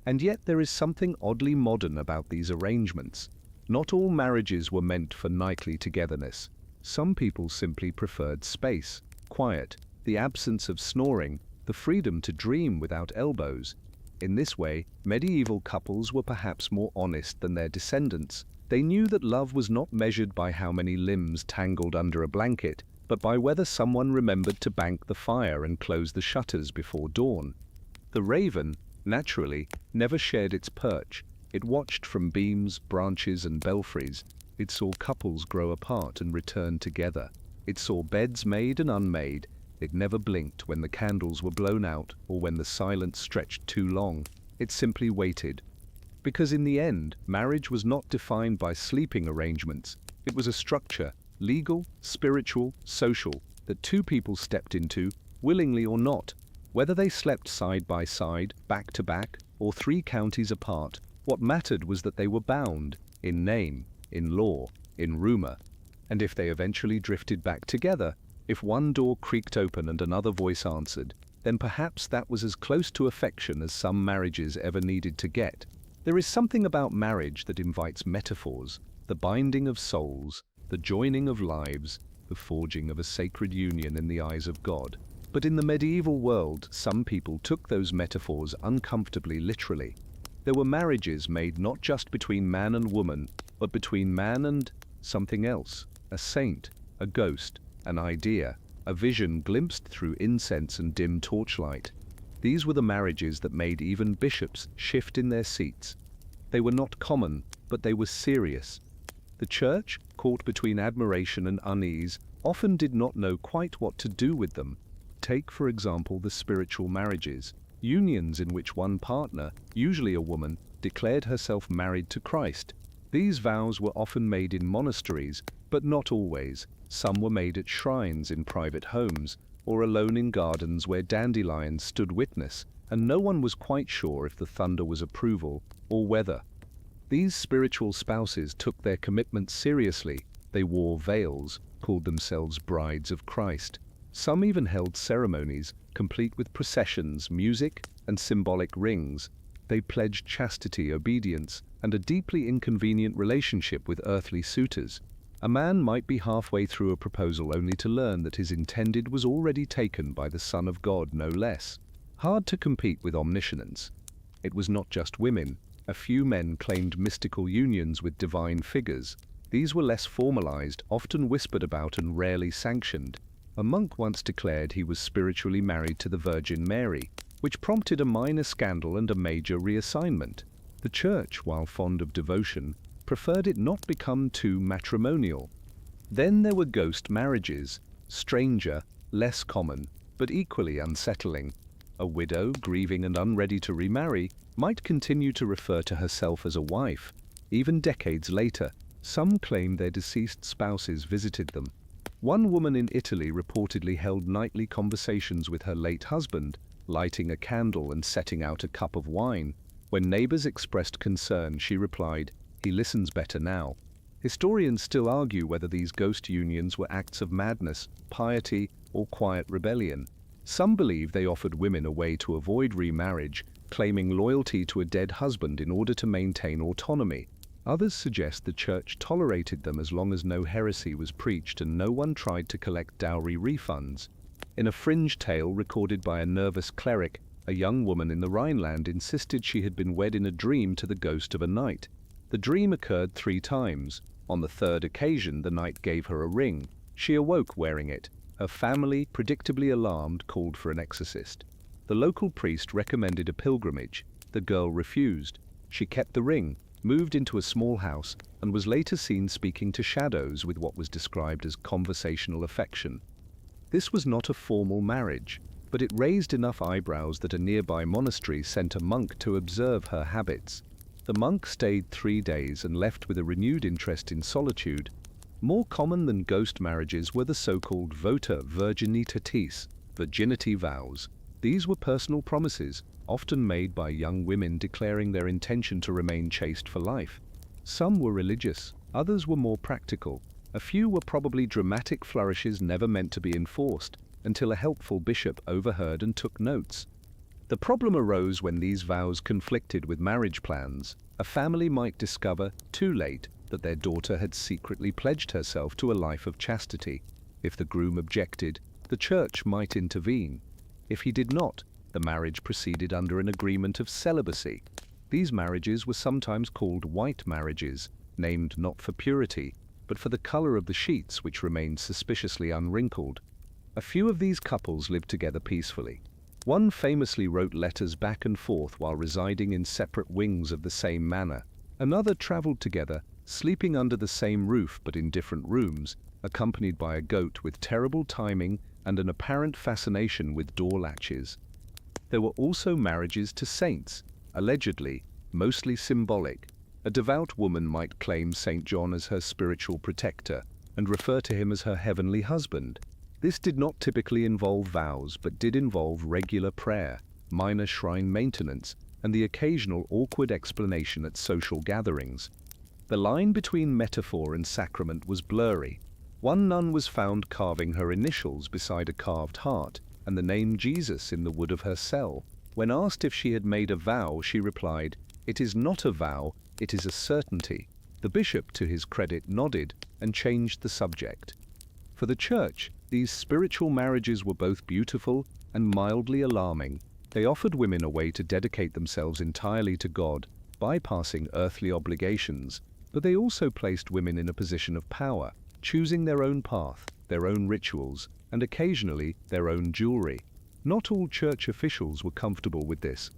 And yet there is something oddly modern about these arrangements. Not all marriages were meant for nightly togetherness. Some people simply preferred space, quiet, the absence of snoring, the freedom to dream without elbows. In this way, medieval couples were perhaps more honest than their descendants. They knew that love was not measured by how many limbs tangled under a blanket, but by whether someone remembered to bank the fire and close the shutters before dawn. The raven, naturally, never shared its perch. It watched from beams, branches, and belfries. It saw couples grow apart and return together. It saw beds made and unmade. It never blinked when the candles were blown out or when the silence stretched too long. It simply waited. Because in the end, marriage was not defined by sleeping arrangements. It was a structure, legal, spiritual, social, that two people stepped into, willingly or not. Whether they slept side by side, back to back, or 3 counties apart, what mattered was that they were bound, in name, in law, in rumor. And if they eventually drifted back together, if one door creaked open and another voice answered, then perhaps that was as close to affection as some marriages ever needed to get. There is something about marriage that invites metaphors, the binding of souls, the joining of lives, the forging of a sacred union in the eyes of God. But in the medieval world, some people took those metaphors uncomfortably literally. There were marriages made not just between man and woman, but between man and something else, a saint, a ghost, an idea, a vision glimpsed through incense and dim torchlight. These were the marriages that made even bishops shift in their seats. They were not common, but they were serious. The church, caught between admiration and unease, often did not know quite what to do with them. Take, for example, the spiritual marriages, unions in which one partner, usually a woman, declared herself married to Christ. These vows were often made in monasteries, but not always. Some were made at shrines in private homes, or alone in gardens where dandelions stood witness, and no one was quite sure if the thunder was approval or whether. These spiritual spouses took their commitment seriously. They wore veils, called themselves brides of Christ. Some even held ceremonies, complete with processions, music, and symbolic rings. They pledged chastity, obedience, and a deeply inconvenient relationship with earthly suitors. A man might be halfway through a proposal only to learn that his intended was already taken by the Son of God, no less. Hard to compete with omniscience. It was not just women. A few men claimed mystical unions with divine figures. These were less formalized, often whispered about and rarely sanctioned. A monk once declared he was spiritually married to the Virgin Mary, which prompted a minor scandal and a major reassignment. The Church, while fond of devotion, preferred it not become too matrimonial. Then there were ghost marriages, stranger, less common, but equally unsettling. A widow, grieving and unready to remarry, might continue to refer to herself as a wife. Even decades later, some claimed their deceased spouses visited them. One woman in Italy reportedly held nightly conversations with her late husband, lighting a candle and setting out a cup of wine. When neighbors expressed concern, she replied, "He listens better now." Historians still argue whether these ghost unions were acts of madness, piety, or quiet rebellion. Some believe they offered women a way to avoid remarriage, claiming loyalty to a dead husband in order to maintain autonomy. Others suggest the church tolerated them as long as no heresy was preached and no one tried to collect dowry refunds. In a fringe tale recorded by a nervous cleric, a young woman in the Rhineland insisted she had been wed in a dream to the ghost of a knight. The dream occurred 3 times. On the 3rd occasion, the knight gave her a ring. She awoke wearing it. Her family, predictably alarmed, called for an exorcist. The local priest recommended a pilgrimage. The girl refused. She kept the ring, moved into a small house, and was later seen speaking to shadows with what was described as conversational affection. This was not a formal marriage, but it raised enough eyebrows that a nearby monastery sent a monk to observe her habits. The monk stayed 3 days and left with a renewed interest in solitude. More common than ghost marriages were the so-called vota virginitatis, virginity vows. These were personal promises, often made by young women declaring their intention to remain chaste for life. Some were religious, others were more practical. A few were probably dramatic flourishes never meant to be enforced, until a helpful bishop overheard and took notes. The problem arose when these vows conflicted with marriage plans. A family might discover, too late, that their daughter had secretly pledged herself to a life of chastity. If the groom objected, the church might intervene. If he did not, the marriage proceeded under an agreement of celibacy. These marriages were sometimes called white marriages, named not for purity, but for the color of the sheets, which remained suspiciously unwrinkled. A few of these couples lived together peacefully. One famously wrote letters back and forth while residing in separate wings of the same manor. Another traveled together, sleeping under the same roof but in different rooms, accompanied by a goat with terrible timing and an apparent fascination with door latches. There were also marriages to saints, allegedly, mostly symbolic. A devout woman might claim Saint John as her spiritual protector and refer to him as her heavenly husband. This did not typically involve vows, but did involve regular prayer, minor shrine maintenance, and the occasional awkward explanation at social gatherings. The line between metaphor and sacrament was blurry. One nun was found carving her initials beside a carved heart and the name Jesus in the wood of her cell. When asked if she had made a vow, she replied, "It is not a vow, it is a certainty." The bishop, to his credit, nodded and changed the subject. For the church, these spiritual marriages were both beautiful and mildly alarming. They offered women a way to dedicate themselves entirely to God, bypassing earthly obligations, but they also placed women in a position of power, choosing their own path, their own rituals, and occasionally their own jewelry. Not all church officials were comfortable with this.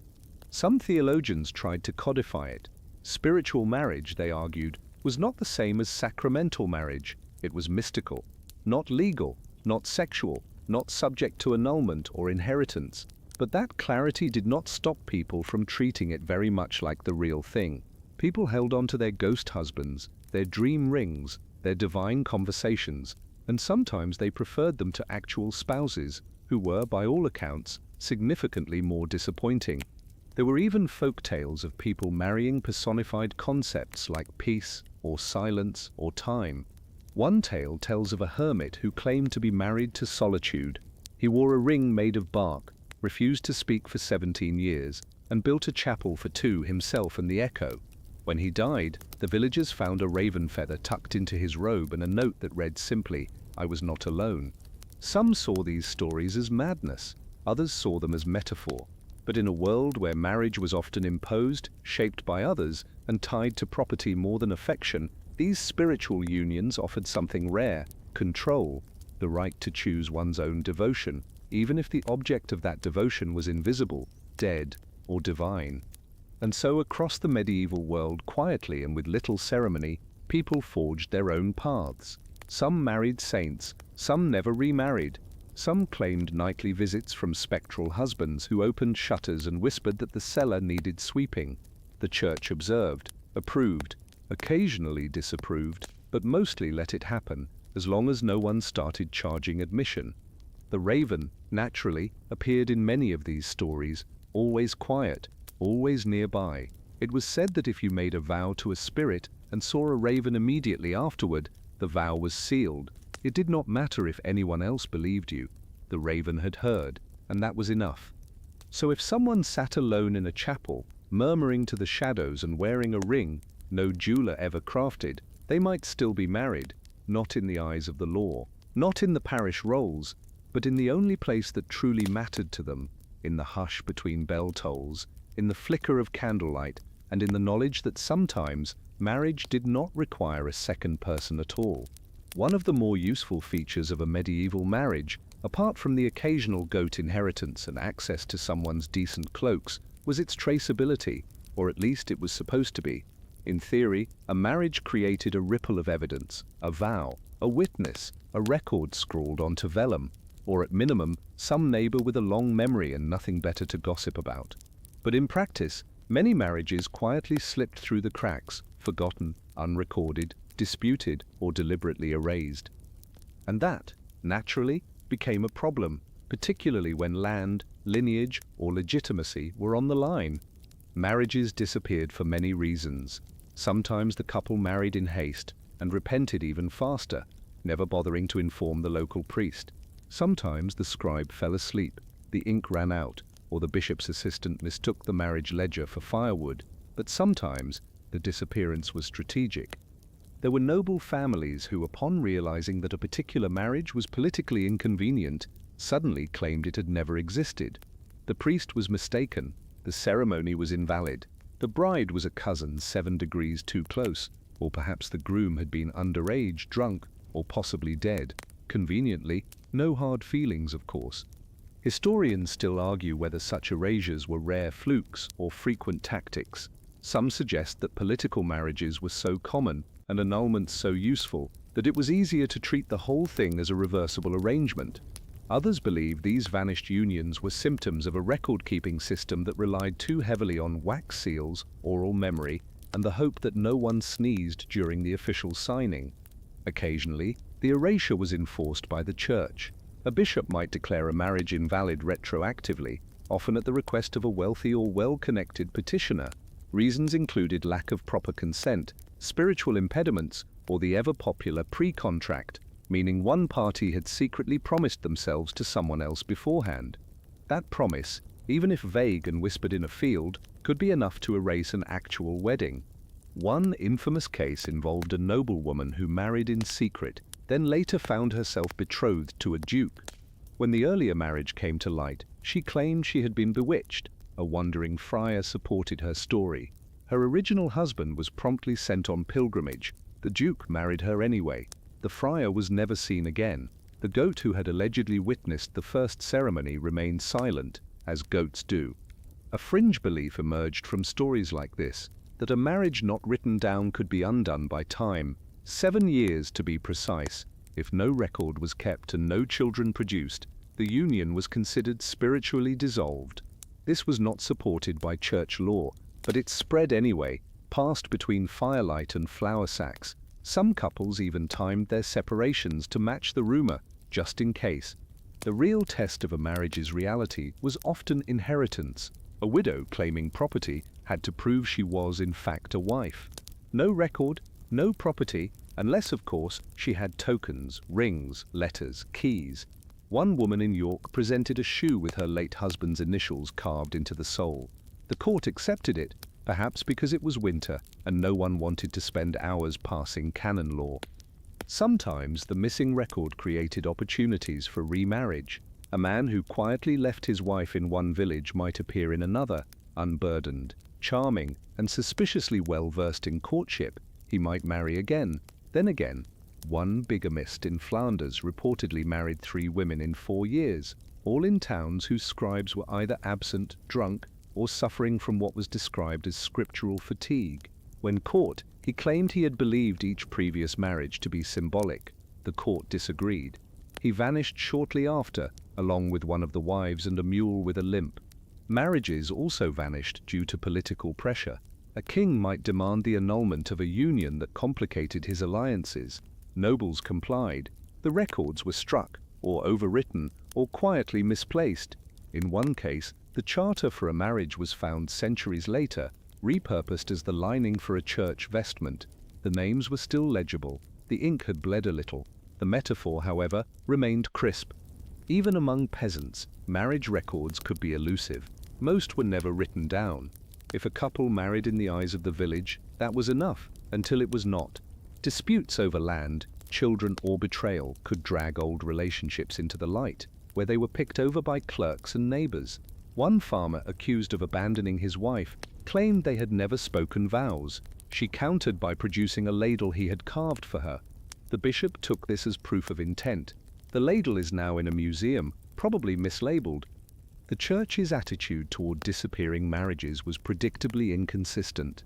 Some theologians tried to codify it. Spiritual marriage, they argued, was not the same as sacramental marriage. It was mystical, not legal, not sexual, not subject to annulment or inheritance. But that clarity did not stop people from treating it very much like the real thing. People held on to their ghost husbands, their dream rings, their divine conversations, and sometimes they preferred them to actual spouses, who were, by all accounts, significantly more disappointing. There were even folk tales of people marrying personified concepts like peace, or silence, or time. One tale tells of a hermit who claimed to be married to solitude. He wore a ring made of bark, refused to speak for 17 years, and built a chapel for two, himself and the echo. When he died, the villagers found a raven feather tucked into his robe and a note that read simply, "I was not alone." Some saw these stories as madness, others saw them as metaphor. But in a world where marriage was often imposed, shaped by others, and tied to property more than affection, these spiritual unions offered something rare: control, the right to choose one's own devotion, even if the object of that devotion was invisible, dead, or divine. And so across the medieval world, quietly and with little ceremony, people forged their own paths. Some married saints, some never remarried. Some claimed nightly visits from spectral husbands who opened shutters and whispered that the cellar needed sweeping. The church observed, approved, occasionally disapproved, but mostly let it happen, as long as no one started charging admission. The raven, naturally, appeared in many of these stories, always quiet, always nearby. It was said that if you made a vow to a spirit and saw a raven immediately afterward, the vow was sealed. It did not matter if anyone else believed you. The raven had heard, and that was enough. So if someone sat alone in a chapel, murmuring to the shadows and wearing a ring no jeweler ever crafted, they might still be married, not in the eyes of the law, not in the parish rolls, but in the only place that truly mattered to them, in the hush between bell tolls, in the flicker of candlelight, and in the knowledge that sometimes marriage did not require a second person at all. One of the more useful features of a medieval marriage, apart from the occasional goat inheritance and access to someone's decent cloaks, was its traceability, or at least it was supposed to be. In theory, a marriage created a ripple of evidence, a vow, a witness, a record scrawled onto vellum, or at minimum, some neighbor with a long memory and nothing better to gossip about. But in practice, many marriages quietly slipped through the cracks, forgotten, unrecorded, disputed, or deliberately erased. And that, naturally, became a problem, particularly when land, lineage, or legitimacy were on the line. Marriages disappeared for many reasons. Sometimes the couple married in haste and repented even faster, never bothering to inform the local priest. Sometimes the scribe fell asleep, the ink ran out, or the bishop's assistant mistook the marriage ledger for firewood. But sometimes the disappearance was strategic. There were noble families who, upon realizing that a particular marriage was politically inconvenient, suddenly claimed it had never existed. The priest was mistaken, the ceremony was invalid, the bride was a cousin 7 degrees too close, or perhaps the groom had been underage, drunk, or possibly dead. Conveniently, no hard feelings, of course. Historians still argue whether such erasures were rare flukes or frequent tactics. Some suggest that political marriages were so common and annulments so useful that it was easier to treat the whole thing as a reversible arrangement. Others believe these vanished unions were symptoms of a record-keeping system that relied too heavily on wax seals, oral memory, and the hope that no one sneezed during the official signing. Occasionally, the erasure was enforced by the church. A bishop might declare a marriage invalid retroactively, often at the request of a wealthy or well-connected petitioner. Reasons included lack of proper consent, spiritual impediments, or the ever-popular pre-contract, meaning one party had secretly promised themselves to someone else beforehand. That promise, even if vague and whispered in a field, could be enough to erase an actual wedding. One infamous case involved a noblewoman who married in secret, then later found herself betrothed to a duke. When the earlier marriage came to light, she claimed she had been bewitched. A wandering friar supported her story. Her original husband was promptly sent on pilgrimage. The duke married her anyway. The friar was never seen again. The goat who had allegedly witnessed the first ceremony remained silent, as goats do. A fringe belief emerged from stories like this, that a marriage not written down could be undone by time, 7 years to be precise. If no record was kept and no children produced, the union was considered spiritually dissolved. This was not supported by church law, but it spread anyway, passed between firelight and flour sacks. Some couples even timed their separations to match the rumor, just in case. The real test of a marriage's reality was often inheritance. A widow claiming property had to prove she was in fact a wife. No record, no property, unless of course she had tokens, rings, letters, keys. One woman in York presented a shoe with her late husband's initials carved into the sole. The court accepted it, perhaps because it was winter and no one wanted to spend hours passing canon law. Sometimes the missing record created opportunities for remarriage. A man who quietly left his wife in one village might appear in another, unburdened, charming, and suspiciously well-versed in courtship. He might marry again, then again. One bigamist in Flanders reportedly married 3 women in 4 years, all in towns whose scribes were either absent, drunk, or suffering from what was described as scriptural fatigue. When caught, he claimed he had believed each previous marriage to be symbolic. The court disagreed. He vanished shortly after, along with one of the wives and a mule with a limp. Marriages also vanished due to political pressure. A king might demand the annulment of a union that complicated his alliances. Nobles complied. The records were struck, or overwritten, or quietly misplaced. In one case, the charter for a marriage was found centuries later, repurposed as the lining for a church vestment. The names were still legible. The ink had bled a little. The metaphor, however, remained crisp. Even among peasants, marriage records could be elusive. Most were never written down. If a couple married in the eyes of the village, that was enough, until it was not. Disputes over land, children, or betrayal could drag old relationships into the light, where they were picked over by clerks and neighbors. One farmer, accused of abandoning his wife, claimed they had never spoken vows. She countered by producing a ladle he had carved for her. The bishop took this as proof of intent. The ladle is now in a museum, probably mislabeled. The church's attitude toward disappearing marriages was predictably inconsistent.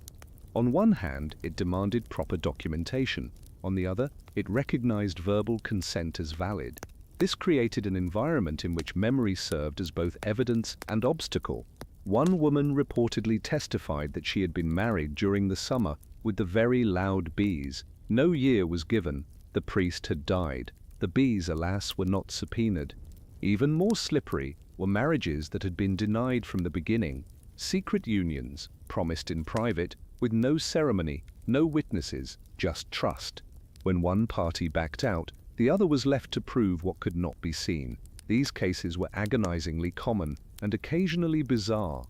On one hand, it demanded proper documentation. On the other, it recognized verbal consent as valid. This created an environment in which memory served as both evidence and obstacle. One woman reportedly testified that she had been married during the summer with the very loud bees. No year was given. The priest had died. The bees, alas, were not subpoenaed. Even more slippery were marriages that had been denied from the beginning. Secret unions, promised in private, with no ceremony, no witnesses, just trust. When one party backed out, the other was left to prove what could not be seen. These cases were agonizingly common and occasionally bizarre.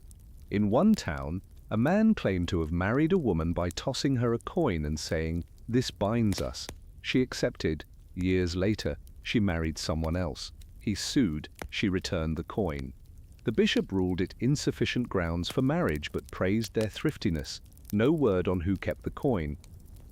In one town, a man claimed to have married a woman by tossing her a coin and saying, "This binds us." She accepted. Years later, she married someone else. He sued. She returned the coin. The bishop ruled it insufficient grounds for marriage but praised their thriftiness. No word on who kept the coin.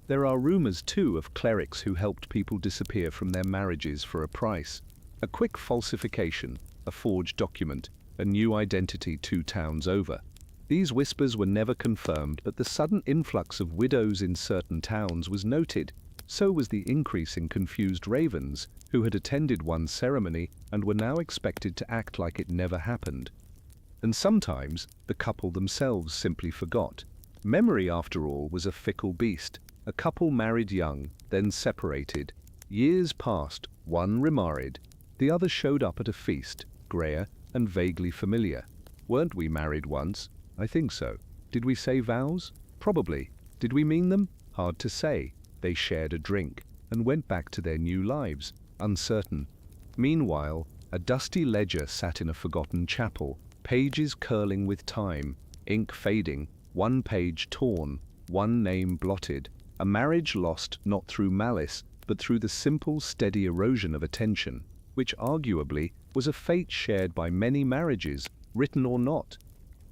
There are rumors, too, of clerics who helped people disappear from their marriages for a price. A quick falsification, a forged document, a new identity 2 towns over. These whispers were never confirmed, but the sudden influx of widows in certain towns was noted. So was the increase in confused ravens, who had attended one ceremony and were now expected to act like it never happened. And sometimes the couple themselves simply forgot. Memory, after all, was a fickle beast. A couple married young, then separated. Years passed, one remarried. The other showed up at a feast, grayer and vaguely familiar. Weren't we married once? I think so. Did we say vows? Probably. Did we mean them? Hard to say. They shared a drink and went back to their new lives, uncertain. Meanwhile, a dusty ledger sat in a forgotten chapel, pages curling with time, ink fading, one page torn, one name blotted, a marriage lost not through malice, but through the simple, steady erosion of attention, which arguably was a fate shared by many marriages, written or not.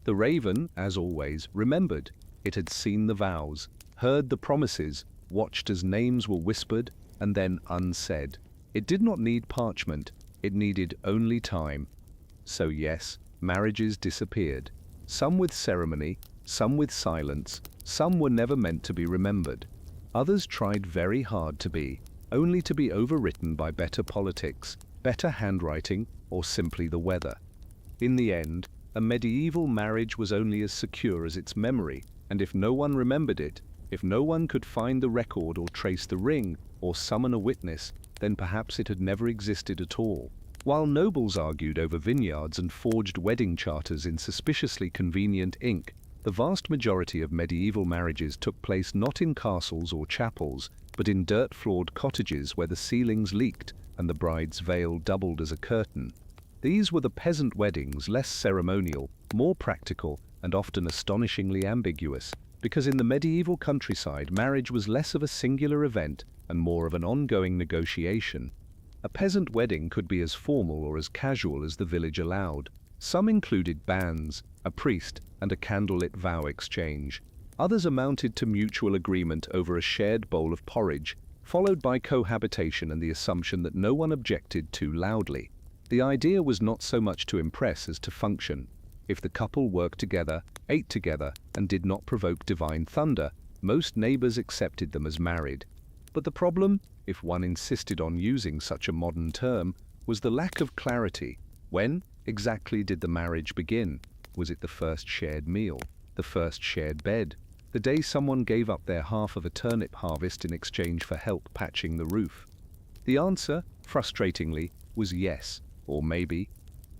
The raven, as always, remembered. It had seen the vows, heard the promises, watched as names were whispered and then unsaid. It did not need parchment, it needed only time. So yes, marriages disappeared. Some with ceremony, some with silence, some were never meant to be remembered. Others tried very hard to be, only to be overwritten by better politics, better handwriting, or simply the weather. In the end, a medieval marriage was only as secure as its memory, and if no one remembered it, if no one could find the record or trace the ring, or summon a witness, then perhaps it had never existed at all. While nobles argued over vineyards and forged wedding charters in suspiciously convenient ink, the vast majority of medieval marriages took place not in castles or chapels, but in dirt-floored cottages where the ceilings leaked and the bride's veil doubled as a curtain. These were the peasant weddings, less ceremonial, more practical, and often astonishingly ambiguous, because in the medieval countryside marriage was less of a singular event and more of an ongoing negotiation. A peasant wedding could be as formal or as casual as the village allowed. Some included banns, a priest, and a candlelit vow exchange. Others amounted to mutual agreement over a shared bowl of porridge, followed by cohabitation and the assumption that no one objected too loudly. The idea was not so much to impress as to function. If the couple worked together, ate together, and did not provoke divine thunder, most neighbors accepted them as married. But the problem, if one insisted on using such a modern term, was the lack of clarity. When exactly did the marriage begin? Was it the first shared meal? The first shared bed? The day someone gave up their half of a turnip harvest in exchange for help patching the roof? The answer, frustratingly, was yes, or maybe.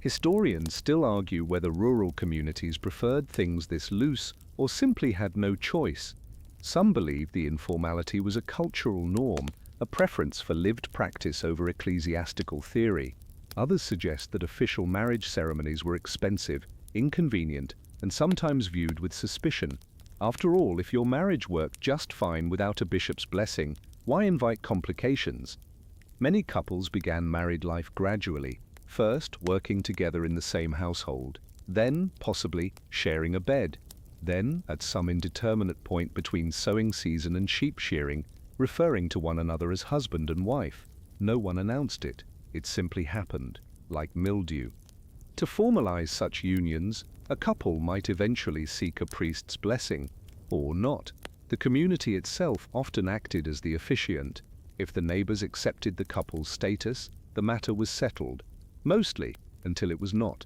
Historians still argue whether rural communities preferred things this loose or simply had no choice. Some believe the informality was a cultural norm, a preference for lived practice over ecclesiastical theory. Others suggest that official marriage ceremonies were expensive, inconvenient, and sometimes viewed with suspicion. After all, if your marriage worked just fine without a bishop's blessing, why invite complications? Many couples began married life gradually, first working together in the same household, then, possibly, sharing a bed, then, at some indeterminate point between sowing season and sheep shearing, referring to one another as husband and wife. No one announced it. It simply happened, like mildew. To formalize such unions, a couple might eventually seek a priest's blessing, or not. The community itself often acted as the officiant. If the neighbors accepted the couple's status, the matter was settled. Mostly, until it was not.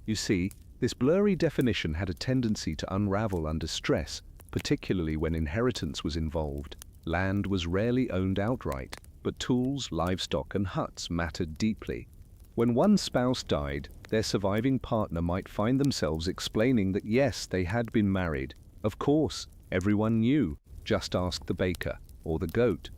You see, this blurry definition had a tendency to unravel under stress, particularly when inheritance was involved. Land was rarely owned outright, but tools, livestock, and huts mattered deeply. When one spouse died, their surviving partner might find themselves explaining that yes, they had been married. Of course, everyone knew, just ask the baker, or the goat.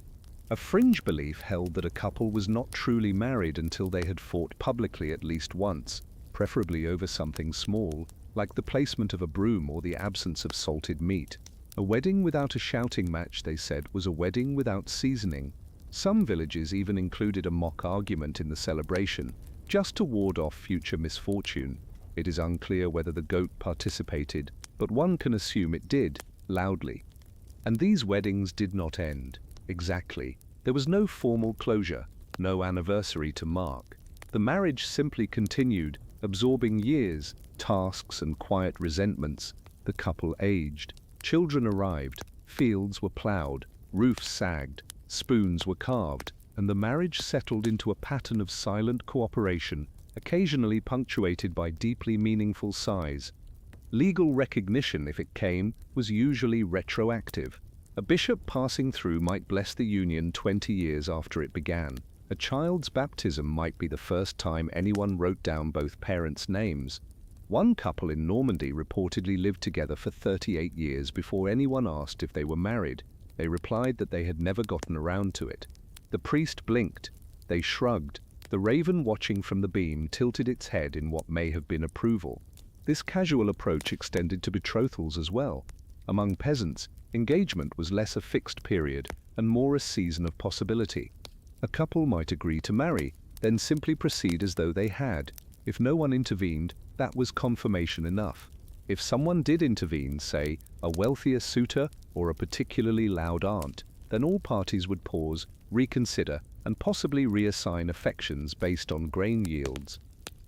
A fringe belief held that a couple was not truly married until they had fought publicly at least once, preferably over something small, like the placement of a broom or the absence of salted meat. A wedding without a shouting match, they said, was a wedding without seasoning. Some villages even included a mock argument in the celebration, just to ward off future misfortune. It is unclear whether the goat participated, but one can assume it did, loudly. And these weddings did not end. Exactly. There was no formal closure, no anniversary to mark. The marriage simply continued, absorbing years, tasks, and quiet resentments. The couple aged. Children arrived, fields were plowed, roofs sagged, spoons were carved, and the marriage settled into a pattern of silent cooperation, occasionally punctuated by deeply meaningful sighs. Legal recognition, if it came, was usually retroactive. A bishop passing through might bless the union 20 years after it began, A child's baptism might be the first time anyone wrote down both parents' names. One couple in Normandy reportedly lived together for 38 years before anyone asked if they were married. They replied that they had never gotten around to it. The priest blinked. They shrugged. The raven watching from the beam tilted its head in what may have been approval. This casual approach extended to betrothals as well. Among peasants, engagement was less a fixed period and more a season of possibility. A couple might agree to marry, then simply proceed as though they had. If no one intervened, that was confirmation enough. If someone did intervene, say, a wealthier suitor or a particularly loud aunt, then all parties would pause, reconsider, and possibly reassign affections based on grain yields.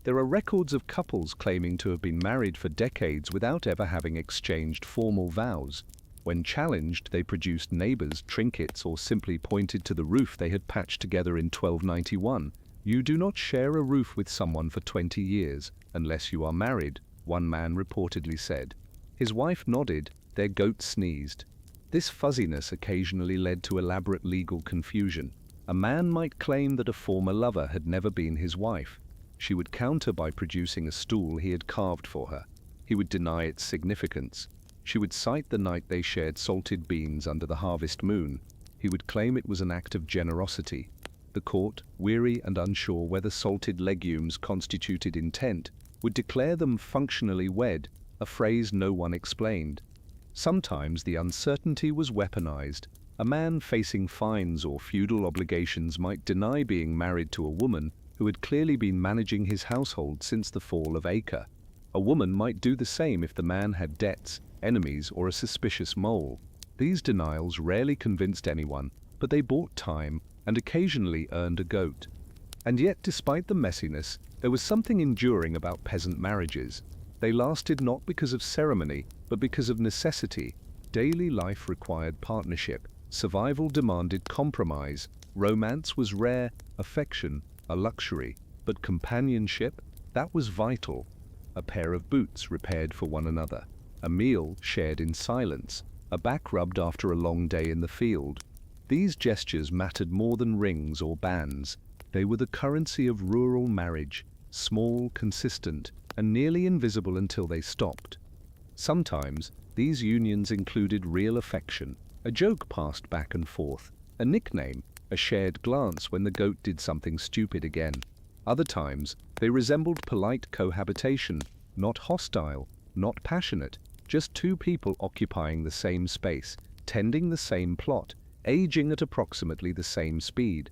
There are records of couples claiming to have been married for decades without ever having exchanged formal vows. When challenged, they produced neighbors, trinkets, or simply pointed to the roof they had patched together in 1291. You do not share a roof with someone for 20 years, unless you are married, one man reportedly said. His wife nodded, their goat sneezed. This fuzziness occasionally led to elaborate legal confusion. A man might claim that a former lover had never been his wife. She would counter by producing a stool he had carved for her. He would deny its significance. She would cite the night they shared salted beans under the harvest moon. He would claim it was an act of generosity. The court, weary and unsure whether salted legumes constituted intent, would declare them functionally wed, a phrase no one explained. Sometimes the uncertainty was weaponized. A man facing fines or feudal obligations might deny being married to a woman who had clearly been managing his household since the fall of Acre. A woman might do the same if the man had debts, enemies, or a suspicious mole. These denials rarely convinced anyone, but they bought time and occasionally earned a goat. And yet, despite the messiness, there was something enduring about peasant marriages. They lasted not because of ceremony, but because of necessity. Daily life required partnership. Survival demanded compromise. Romance was rare, affection a luxury, but companionship, that was vital. A pair of boots repaired for one another, a meal shared in silence, a back rubbed after a long day in the field. These gestures mattered more than rings or bands. They were the currency of rural marriage, small, consistent, and nearly invisible until they stopped. Sometimes, these unions included real affection, a joke passed back and forth, a nickname, a shared glance when the goat did something stupid again. Other times, they resembled polite cohabitation, not hostile, not passionate, just two people occupying the same space, tending the same plot, aging at approximately the same speed.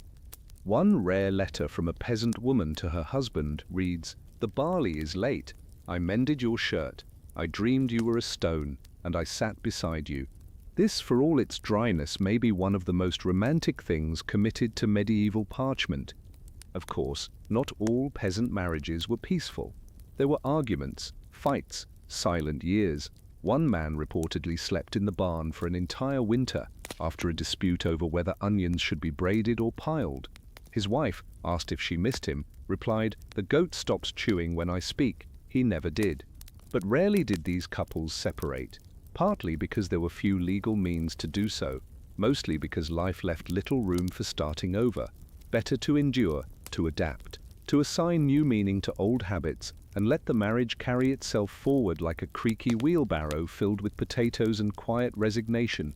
One rare letter from a peasant woman to her husband reads, "The barley is late. I mended your shirt. I dreamed you were a stone, and I sat beside you." This, for all its dryness, may be one of the most romantic things committed to medieval parchment. Of course, not all peasant marriages were peaceful. There were arguments, fights, silent years. One man reportedly slept in the barn for an entire winter after a dispute over whether onions should be braided or piled. His wife, asked if she missed him, replied, "The goat stops chewing when I speak." He never did. But rarely did these couples separate. Partly because there were few legal means to do so, mostly because life left little room for starting over. Better to endure, to adapt, to assign new meaning to old habits, and let the marriage carry itself forward like a creaky wheelbarrow filled with potatoes and quiet resignation.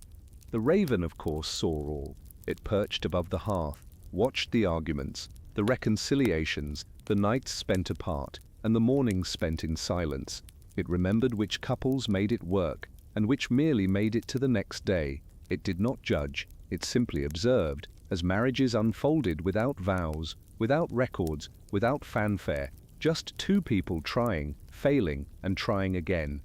The raven, of course, saw all. It perched above the hearth, watched the arguments, the reconciliations, the nights spent apart, and the mornings spent in silence. It remembered which couples made it work, and which merely made it to the next day. It did not judge, it simply observed, as marriages unfolded without vows, without records, without fanfare, just two people trying, failing, and trying again.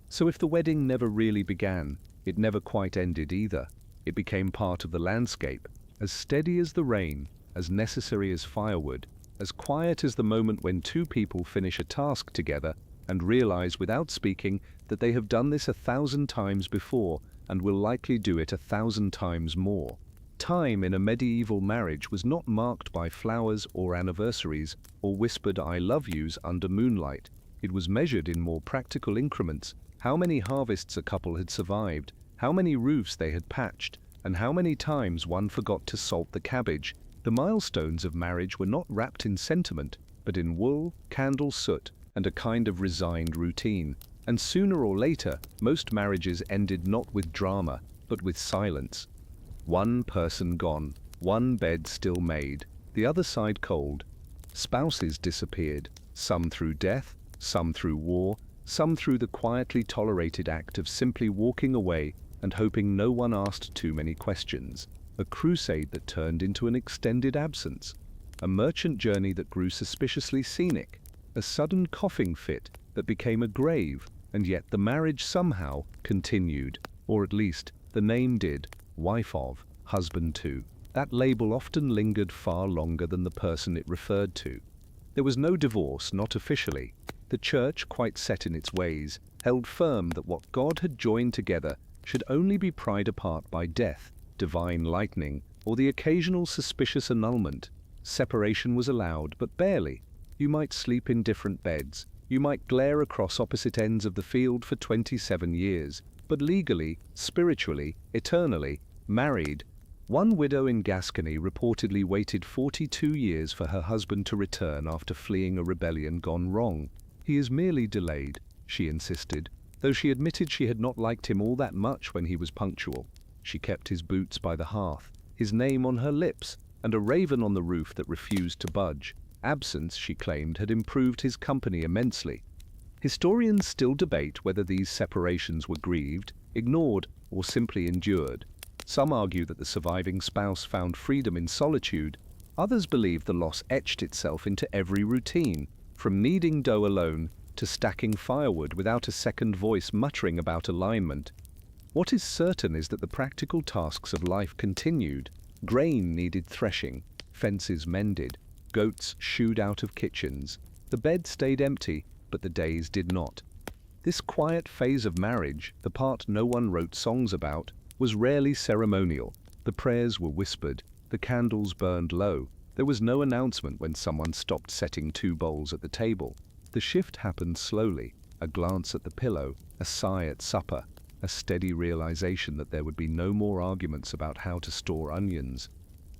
So if the wedding never really began, it never quite ended either. It became part of the landscape, as steady as the rain, as necessary as firewood, as quiet as the moment when two people finish a task together and realize without speaking that they have done this 1,000 times before and will likely do it 1,000 times more. Time in a medieval marriage was not marked by flowers or anniversaries or whispered "I love yous" under moonlight. It was measured in more practical increments: how many harvests a couple had survived, how many roofs they had patched, and how many times one forgot to salt the cabbage. The milestones of marriage were not wrapped in sentiment, but in wool, candle soot, and a kind of resigned routine. And sooner or later, most marriages ended not with drama, but with silence. One person gone, one bed still made, the other side cold. Spouses disappeared, some through death, some through war, some through the quietly tolerated act of simply walking away and hoping no one asked too many questions. A crusade that turned into an extended absence. A merchant journey that grew suspiciously scenic. A sudden coughing fit that became a grave, and yet the marriage somehow continued, or at least the name did, wife of, husband to. That label often lingered far longer than the person it referred to. There was no divorce, not officially. The church, quite set in its ways, held firm that what God had joined together should only be pried apart by death, divine lightning, or the occasional suspicious annulment. Separation was allowed, but barely. You might sleep in different beds. You might glare across opposite ends of the field for 27 years, but legally, spiritually, eternally, married. One widow in Gascony reportedly waited 42 years for her husband to return after fleeing a rebellion gone wrong. He is merely delayed, she insisted, though she admitted she had not liked him all that much when he was punctual. She kept his boots by the hearth, his name on her lips, and a raven on the roof that refused to budge. Absence, she claimed, had improved his company immensely. Historians still debate whether these separations were grieved, ignored, or simply endured. Some argue that the surviving spouse found freedom in solitude. Others believe the loss etched itself into every routine, from kneading dough alone to stacking firewood without a second voice muttering about alignment. What is certain is that the practical tasks of life continued. Grain needed threshing, fences mended, goats shooed out of kitchens. The bed stayed empty, but the days did not. This quiet phase of marriage, the part no one wrote songs about, was rarely ceremonial. The prayers were whispered, the candles burned low. There was no announcement when someone stopped setting 2 bowls at the table. The shift happened slowly, a glance at the pillow, a sigh at supper, a steady realization that there would be no more arguments about how to store onions.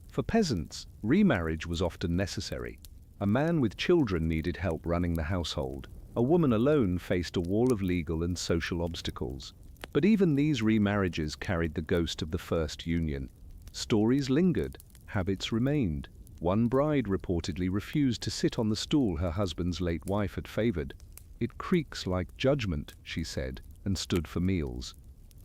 For peasants, remarriage was often necessary. A man with children needed help running the household. A woman alone faced a wall of legal and social obstacles. But even these remarriages carried the ghost of the first union. Stories lingered, habits remained. One bride reportedly refused to sit on the stool her husband's late wife had favored. "It creaks like judgment," she said, and stood for meals.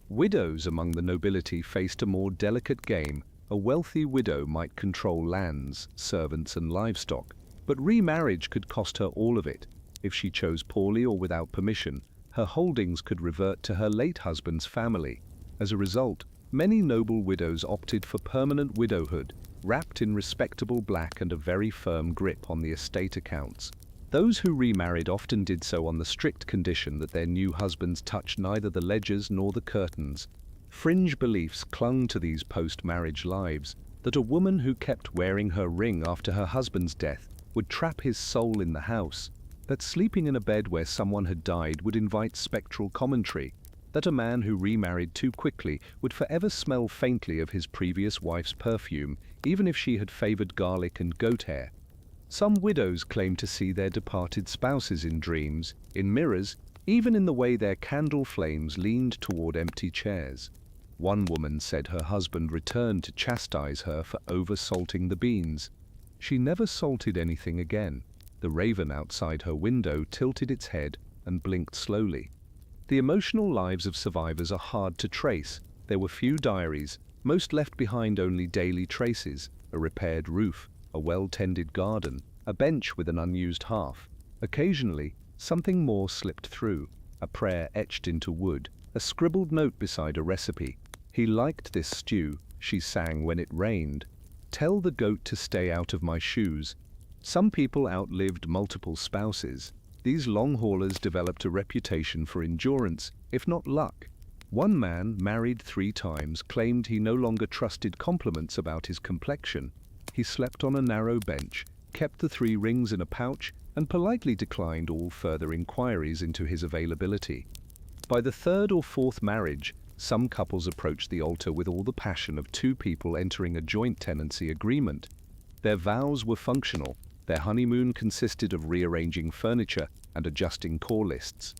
Widows among the nobility faced a more delicate game. A wealthy widow might control lands, servants, and livestock, but remarriage could cost her all of it. If she chose poorly or without permission, her holdings could revert to her late husband's family. As a result, many noble widows opted for permanent widowhood, wrapped in respectable black and a very firm grip on the estate accounts. Those who remarried often did so on the strict condition that their new husbands touch neither the ledgers nor the curtains. Fringe beliefs clung to these post-marriage lives, that a woman who kept wearing her ring after her husband's death would trap his soul in the house, that sleeping in a bed where someone had died would invite spectral commentary, that a man who remarried too quickly would forever smell faintly of his previous wife's perfume, even if she had favored garlic and goat hair. Some widows claimed to see their departed spouses in dreams, in mirrors, even in the way their candle flames leaned toward empty chairs. One woman said her husband returned to chastise her for over-salting the beans. She never salted anything again. The raven outside her window tilted its head and blinked slowly. The emotional lives of survivors are hard to trace. There were few diaries, most left behind only daily traces, a repaired roof, a well-tended garden, a bench with an unused hearth. Occasionally, something more slipped through, a prayer etched into wood, a scribbled note beside a recipe. "He liked this stew," she sang when it rained. "Tell the goat to stay out of my shoes." Some people outlived multiple spouses. These long haulers developed a reputation for endurance, if not luck. One man, married 3 times, claimed he no longer trusted compliments about his complexion. He slept on a narrow bench, kept the 3 rings in a pouch, and politely declined all further inquiries into his availability. By the 3rd or 4th marriage, some couples approached the altar with all the passion of 2 people entering a joint tenancy agreement. Their vows were functional. Their honeymoon consisted of rearranging furniture and adjusting call lists.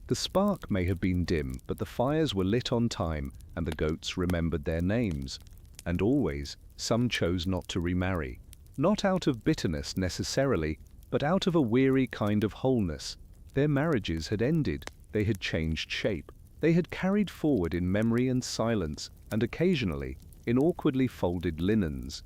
The spark may have been dim, but the fires were lit on time, and the goats remembered their names. And always, some chose not to remarry. Not out of bitterness necessarily, but out of a weary kind of wholeness. Their marriages had ended, they had changed shape, they had carried forward in memory and silence, and occasionally, in awkwardly folded linens.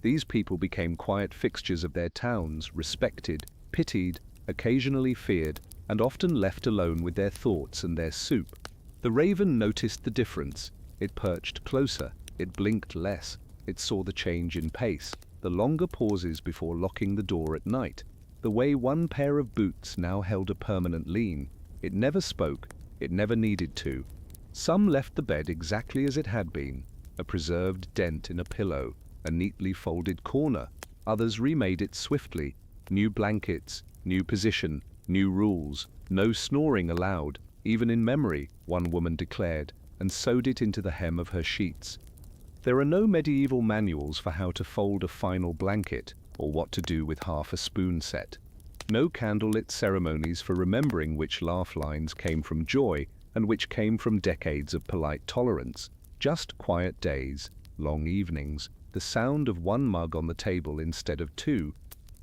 These people became quiet fixtures of their towns, respected, pitied, occasionally feared, and often left alone with their thoughts and their soup. The raven noticed the difference. It perched closer, it blinked less, it saw the change in pace, the longer pauses before locking the door at night, the way one pair of boots now held a permanent lean. It never spoke, it never needed to. Some left the bed exactly as it had been, a preserved dent in a pillow, a neatly folded corner. Others remade it swiftly. New blankets, new position, new rules, no snoring allowed, even in memory, one woman declared, and sewed it into the hem of her sheets. There are no medieval manuals for how to fold a final blanket, or what to do with half a spoon set. No candlelit ceremonies for remembering which laugh lines came from joy and which came from decades of polite tolerance. Just quiet days, long evenings, the sound of one mug on the table instead of two.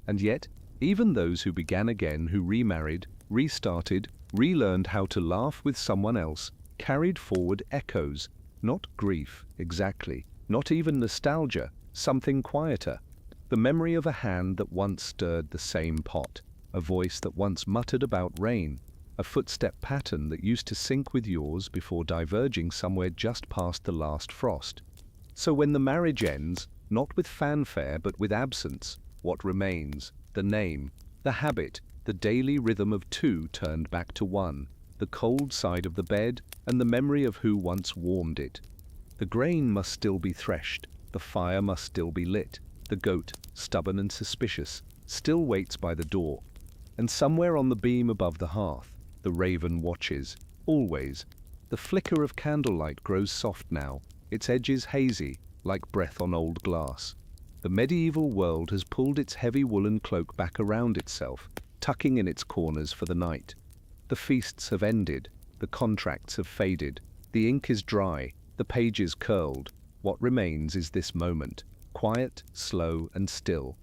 And yet, even those who began again, who remarried, restarted, relearned how to laugh with someone else, carried forward echoes, not grief, exactly, not even nostalgia, something quieter. The memory of a hand that once stirred the same pot, a voice that once muttered about rain, a footstep pattern that used to sync with yours before diverging somewhere just past the last frost. So when the marriage ends, not with fanfare but with absence, what remains? The name, the habit, the daily rhythm of two turned back to one, the cold side of the bed and the memory of who once warmed it. The grain must still be threshed, the fire must still be lit, the goat, stubborn and suspicious, still waits by the door. And somewhere on the beam above the hearth, the raven watches, always. The flicker of candlelight grows soft now, its edges hazy, like breath on old glass. The medieval world has pulled its heavy woolen cloak back around itself, tucking in its corners for the night. The feasts have ended, the contracts have faded, the ink is dry, the pages curled. What remains is this moment, quiet, slow, and still.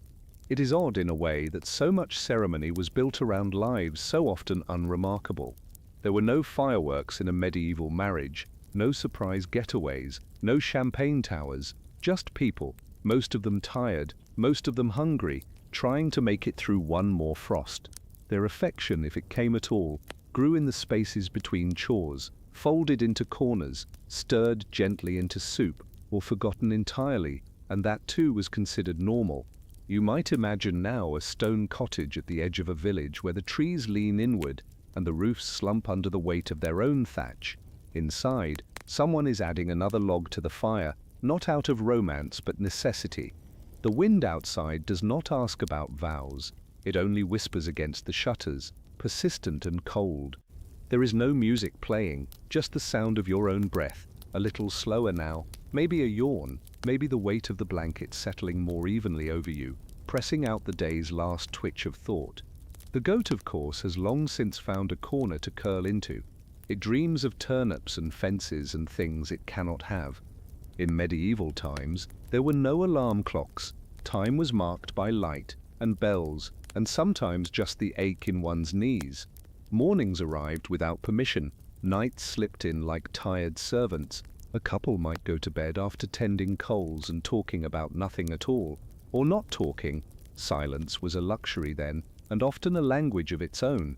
It is odd in a way that so much ceremony was built around lives so often unremarkable. There were no fireworks in a medieval marriage, no surprise getaways, no champagne towers, just people, most of them tired, most of them hungry, trying to make it through one more frost. Their affection, if it came at all, grew in the spaces between chores, folded into corners, stirred gently into soup, or forgotten entirely, and that too was considered normal. You might imagine now a stone cottage at the edge of a village where the trees lean inward and the roofs slump under the weight of their own thatch. Inside, someone is adding another log to the fire, not out of romance but necessity. The wind outside does not ask about vows, it only whispers against the shutters, persistent and cold. There is no music playing, just the sound of your own breath, a little slower now, maybe a yawn, maybe the weight of the blanket settling more evenly over you, pressing out the day's last twitch of thought. The goat, of course, has long since found a corner to curl into. It dreams of turnips and fences and things it cannot have. In medieval times, there were no alarm clocks. Time was marked by light and bells, and sometimes just the ache in one's knees. Mornings arrived without permission. Nights slipped in like tired servants. A couple might go to bed after tending coals and talking about nothing at all, or not talking. Silence was a luxury then, and often a language of its own.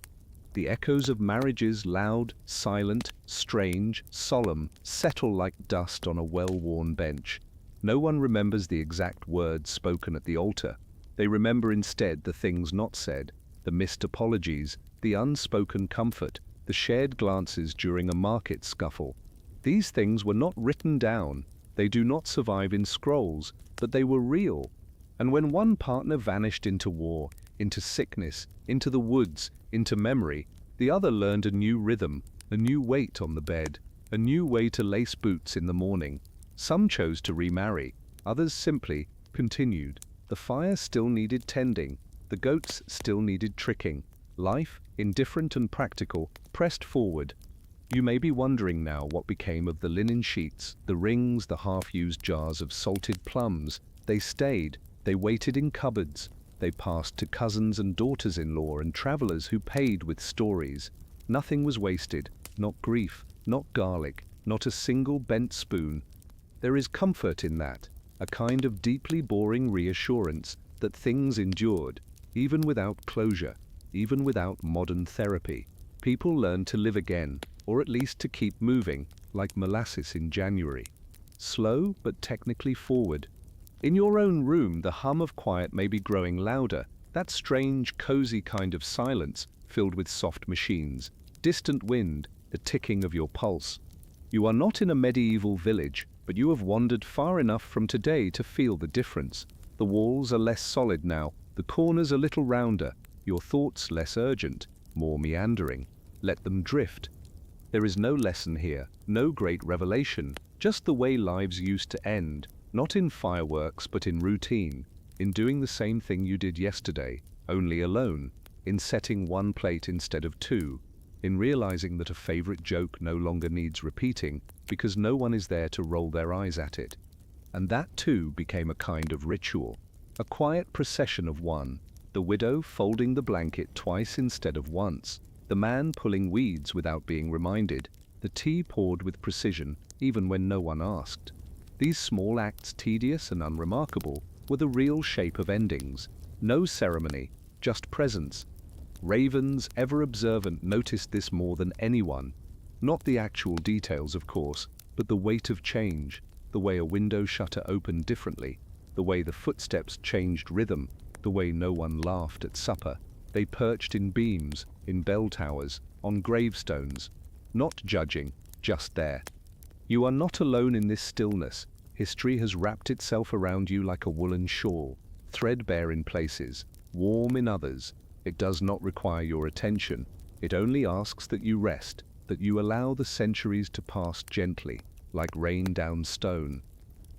The echoes of marriages, loud, silent, strange, solemn, settle like dust on a well-worn bench. No one remembers the exact words spoken at the altar. They remember instead the things not said, the missed apologies, the unspoken comfort, the shared glances during a market scuffle. These things were not written down, they do not survive in scrolls, but they were real. And when one partner vanished into war, into sickness, into the woods, into memory, the other learned a new rhythm, a new weight on the bed, a new way to lace boots in the morning. Some chose to remarry, others simply continued. The fire still needed tending, the goats still needed tricking. Life, indifferent and practical, pressed forward. You may be wondering now what became of the linen sheets, the rings, the half-used jars of salted plums. They stayed, they waited in cupboards, they passed to cousins and daughters-in-law and travelers who paid with stories. Nothing was wasted, not grief, not garlic, not a single bent spoon. There is comfort in that, a kind of deeply boring reassurance that things endured, even without closure, even without modern therapy. People learned to live again, or at least to keep moving, like molasses in January. Slow, but technically forward. In your own room, the hum of quiet may be growing louder, that strange, cozy kind of silence filled with soft machines, distant wind, the ticking of your pulse. You are not in a medieval village, but you have wandered far enough from today to feel the difference. The walls are less solid now, the corners a little rounder, your thoughts less urgent, more meandering. Let them drift. There is no lesson here, no great revelation, just the way lives used to end, not in fireworks but in routine, in doing the same thing you did yesterday, only alone, in setting one plate instead of two, in realizing that a favorite joke no longer needs repeating because no one is there to roll their eyes at it. And that too became a kind of ritual, a quiet procession of one, the widow folding the blanket twice instead of once, the man pulling weeds without being reminded, the tea poured with precision even when no one asked. These small acts, tedious and unremarkable, were the real shape of endings. No ceremony, just presence. Ravens, ever observant, noticed this more than anyone. Not the actual details, of course, but the weight of change, the way a window shutter opened differently, the way the footsteps changed rhythm, the way no one laughed at supper. They perched in beams, in bell towers, on gravestones, not judging, just there. You are not alone in this stillness. History has wrapped itself around you like a woolen shawl, threadbare in places, warm in others. It does not require your attention. It only asks that you rest, that you allow the centuries to pass gently, like rain down stone.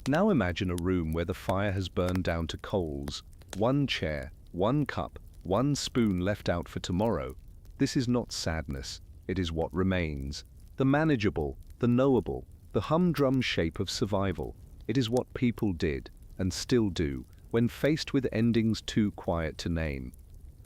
Now imagine a room where the fire has burned down to coals. One chair, one cup, one spoon left out for tomorrow. This is not sadness. It is what remains. The manageable, the knowable, the humdrum shape of survival. It is what people did, and still do, when faced with endings too quiet to name.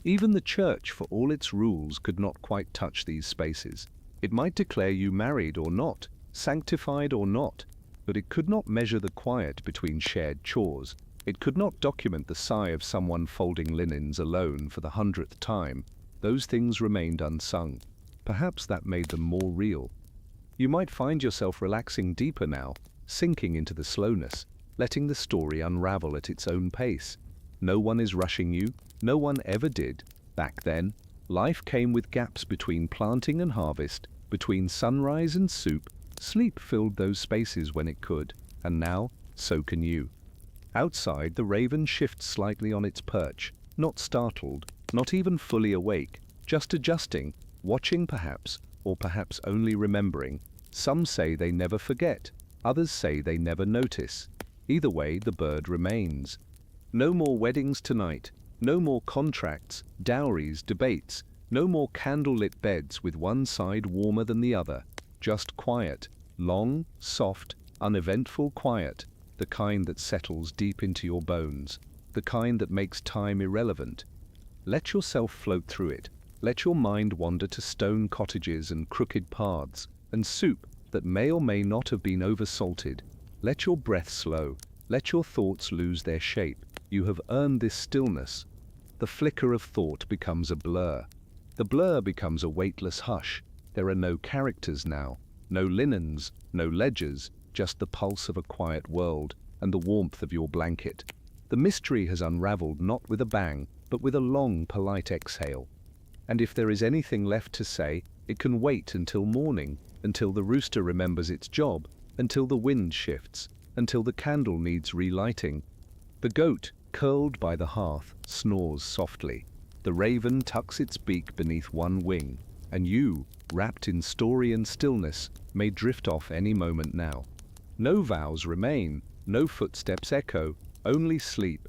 Even the church, for all its rules, could not quite touch these spaces. It might declare you married or not, sanctified or not, but it could not measure the quiet between shared chores. It could not document the sigh of someone folding linens alone for the 100th time. Those things remained unsung. Perhaps that made them more real. You might find yourself relaxing deeper now, sinking into the slowness, letting the story unravel at its own pace. No one is rushing you, no one ever did. Back then, life came with gaps between planting and harvest, between sunrise and soup. Sleep filled those spaces when it could, and now, so can you. Outside, the raven shifts slightly on its perch, not startled, not even fully awake, just adjusting, watching perhaps, or perhaps only remembering. Some say they never forget, others say they never notice. Either way, the bird remains. No more weddings tonight, no more contracts, dowries, debates, no more candlelit beds with one side warmer than the other. Just quiet, long, soft, uneventful quiet, the kind that settles deep into your bones, the kind that makes time irrelevant. Let yourself float through it. Let your mind wander to stone cottages and crooked paths, and soup that may or may not have been oversalted. Let your breath slow. Let your thoughts lose their shape. You have earned this stillness. The flicker of thought becomes a blur. The blur becomes a weightless hush. There are no characters now, no linens, no ledgers, just the pulse of a quiet world and the warmth of your blanket. The mystery has unraveled not with a bang, but with a long, polite exhale. And if there is anything left to say, it can wait until morning, until the rooster remembers its job, until the wind shifts, until the candle needs relighting. The goat, curled by the hearth, snores softly. The raven tucks its beak beneath one wing, and you, wrapped in story and stillness, may drift off any moment now. No vows remain, no footsteps echo, only sleep,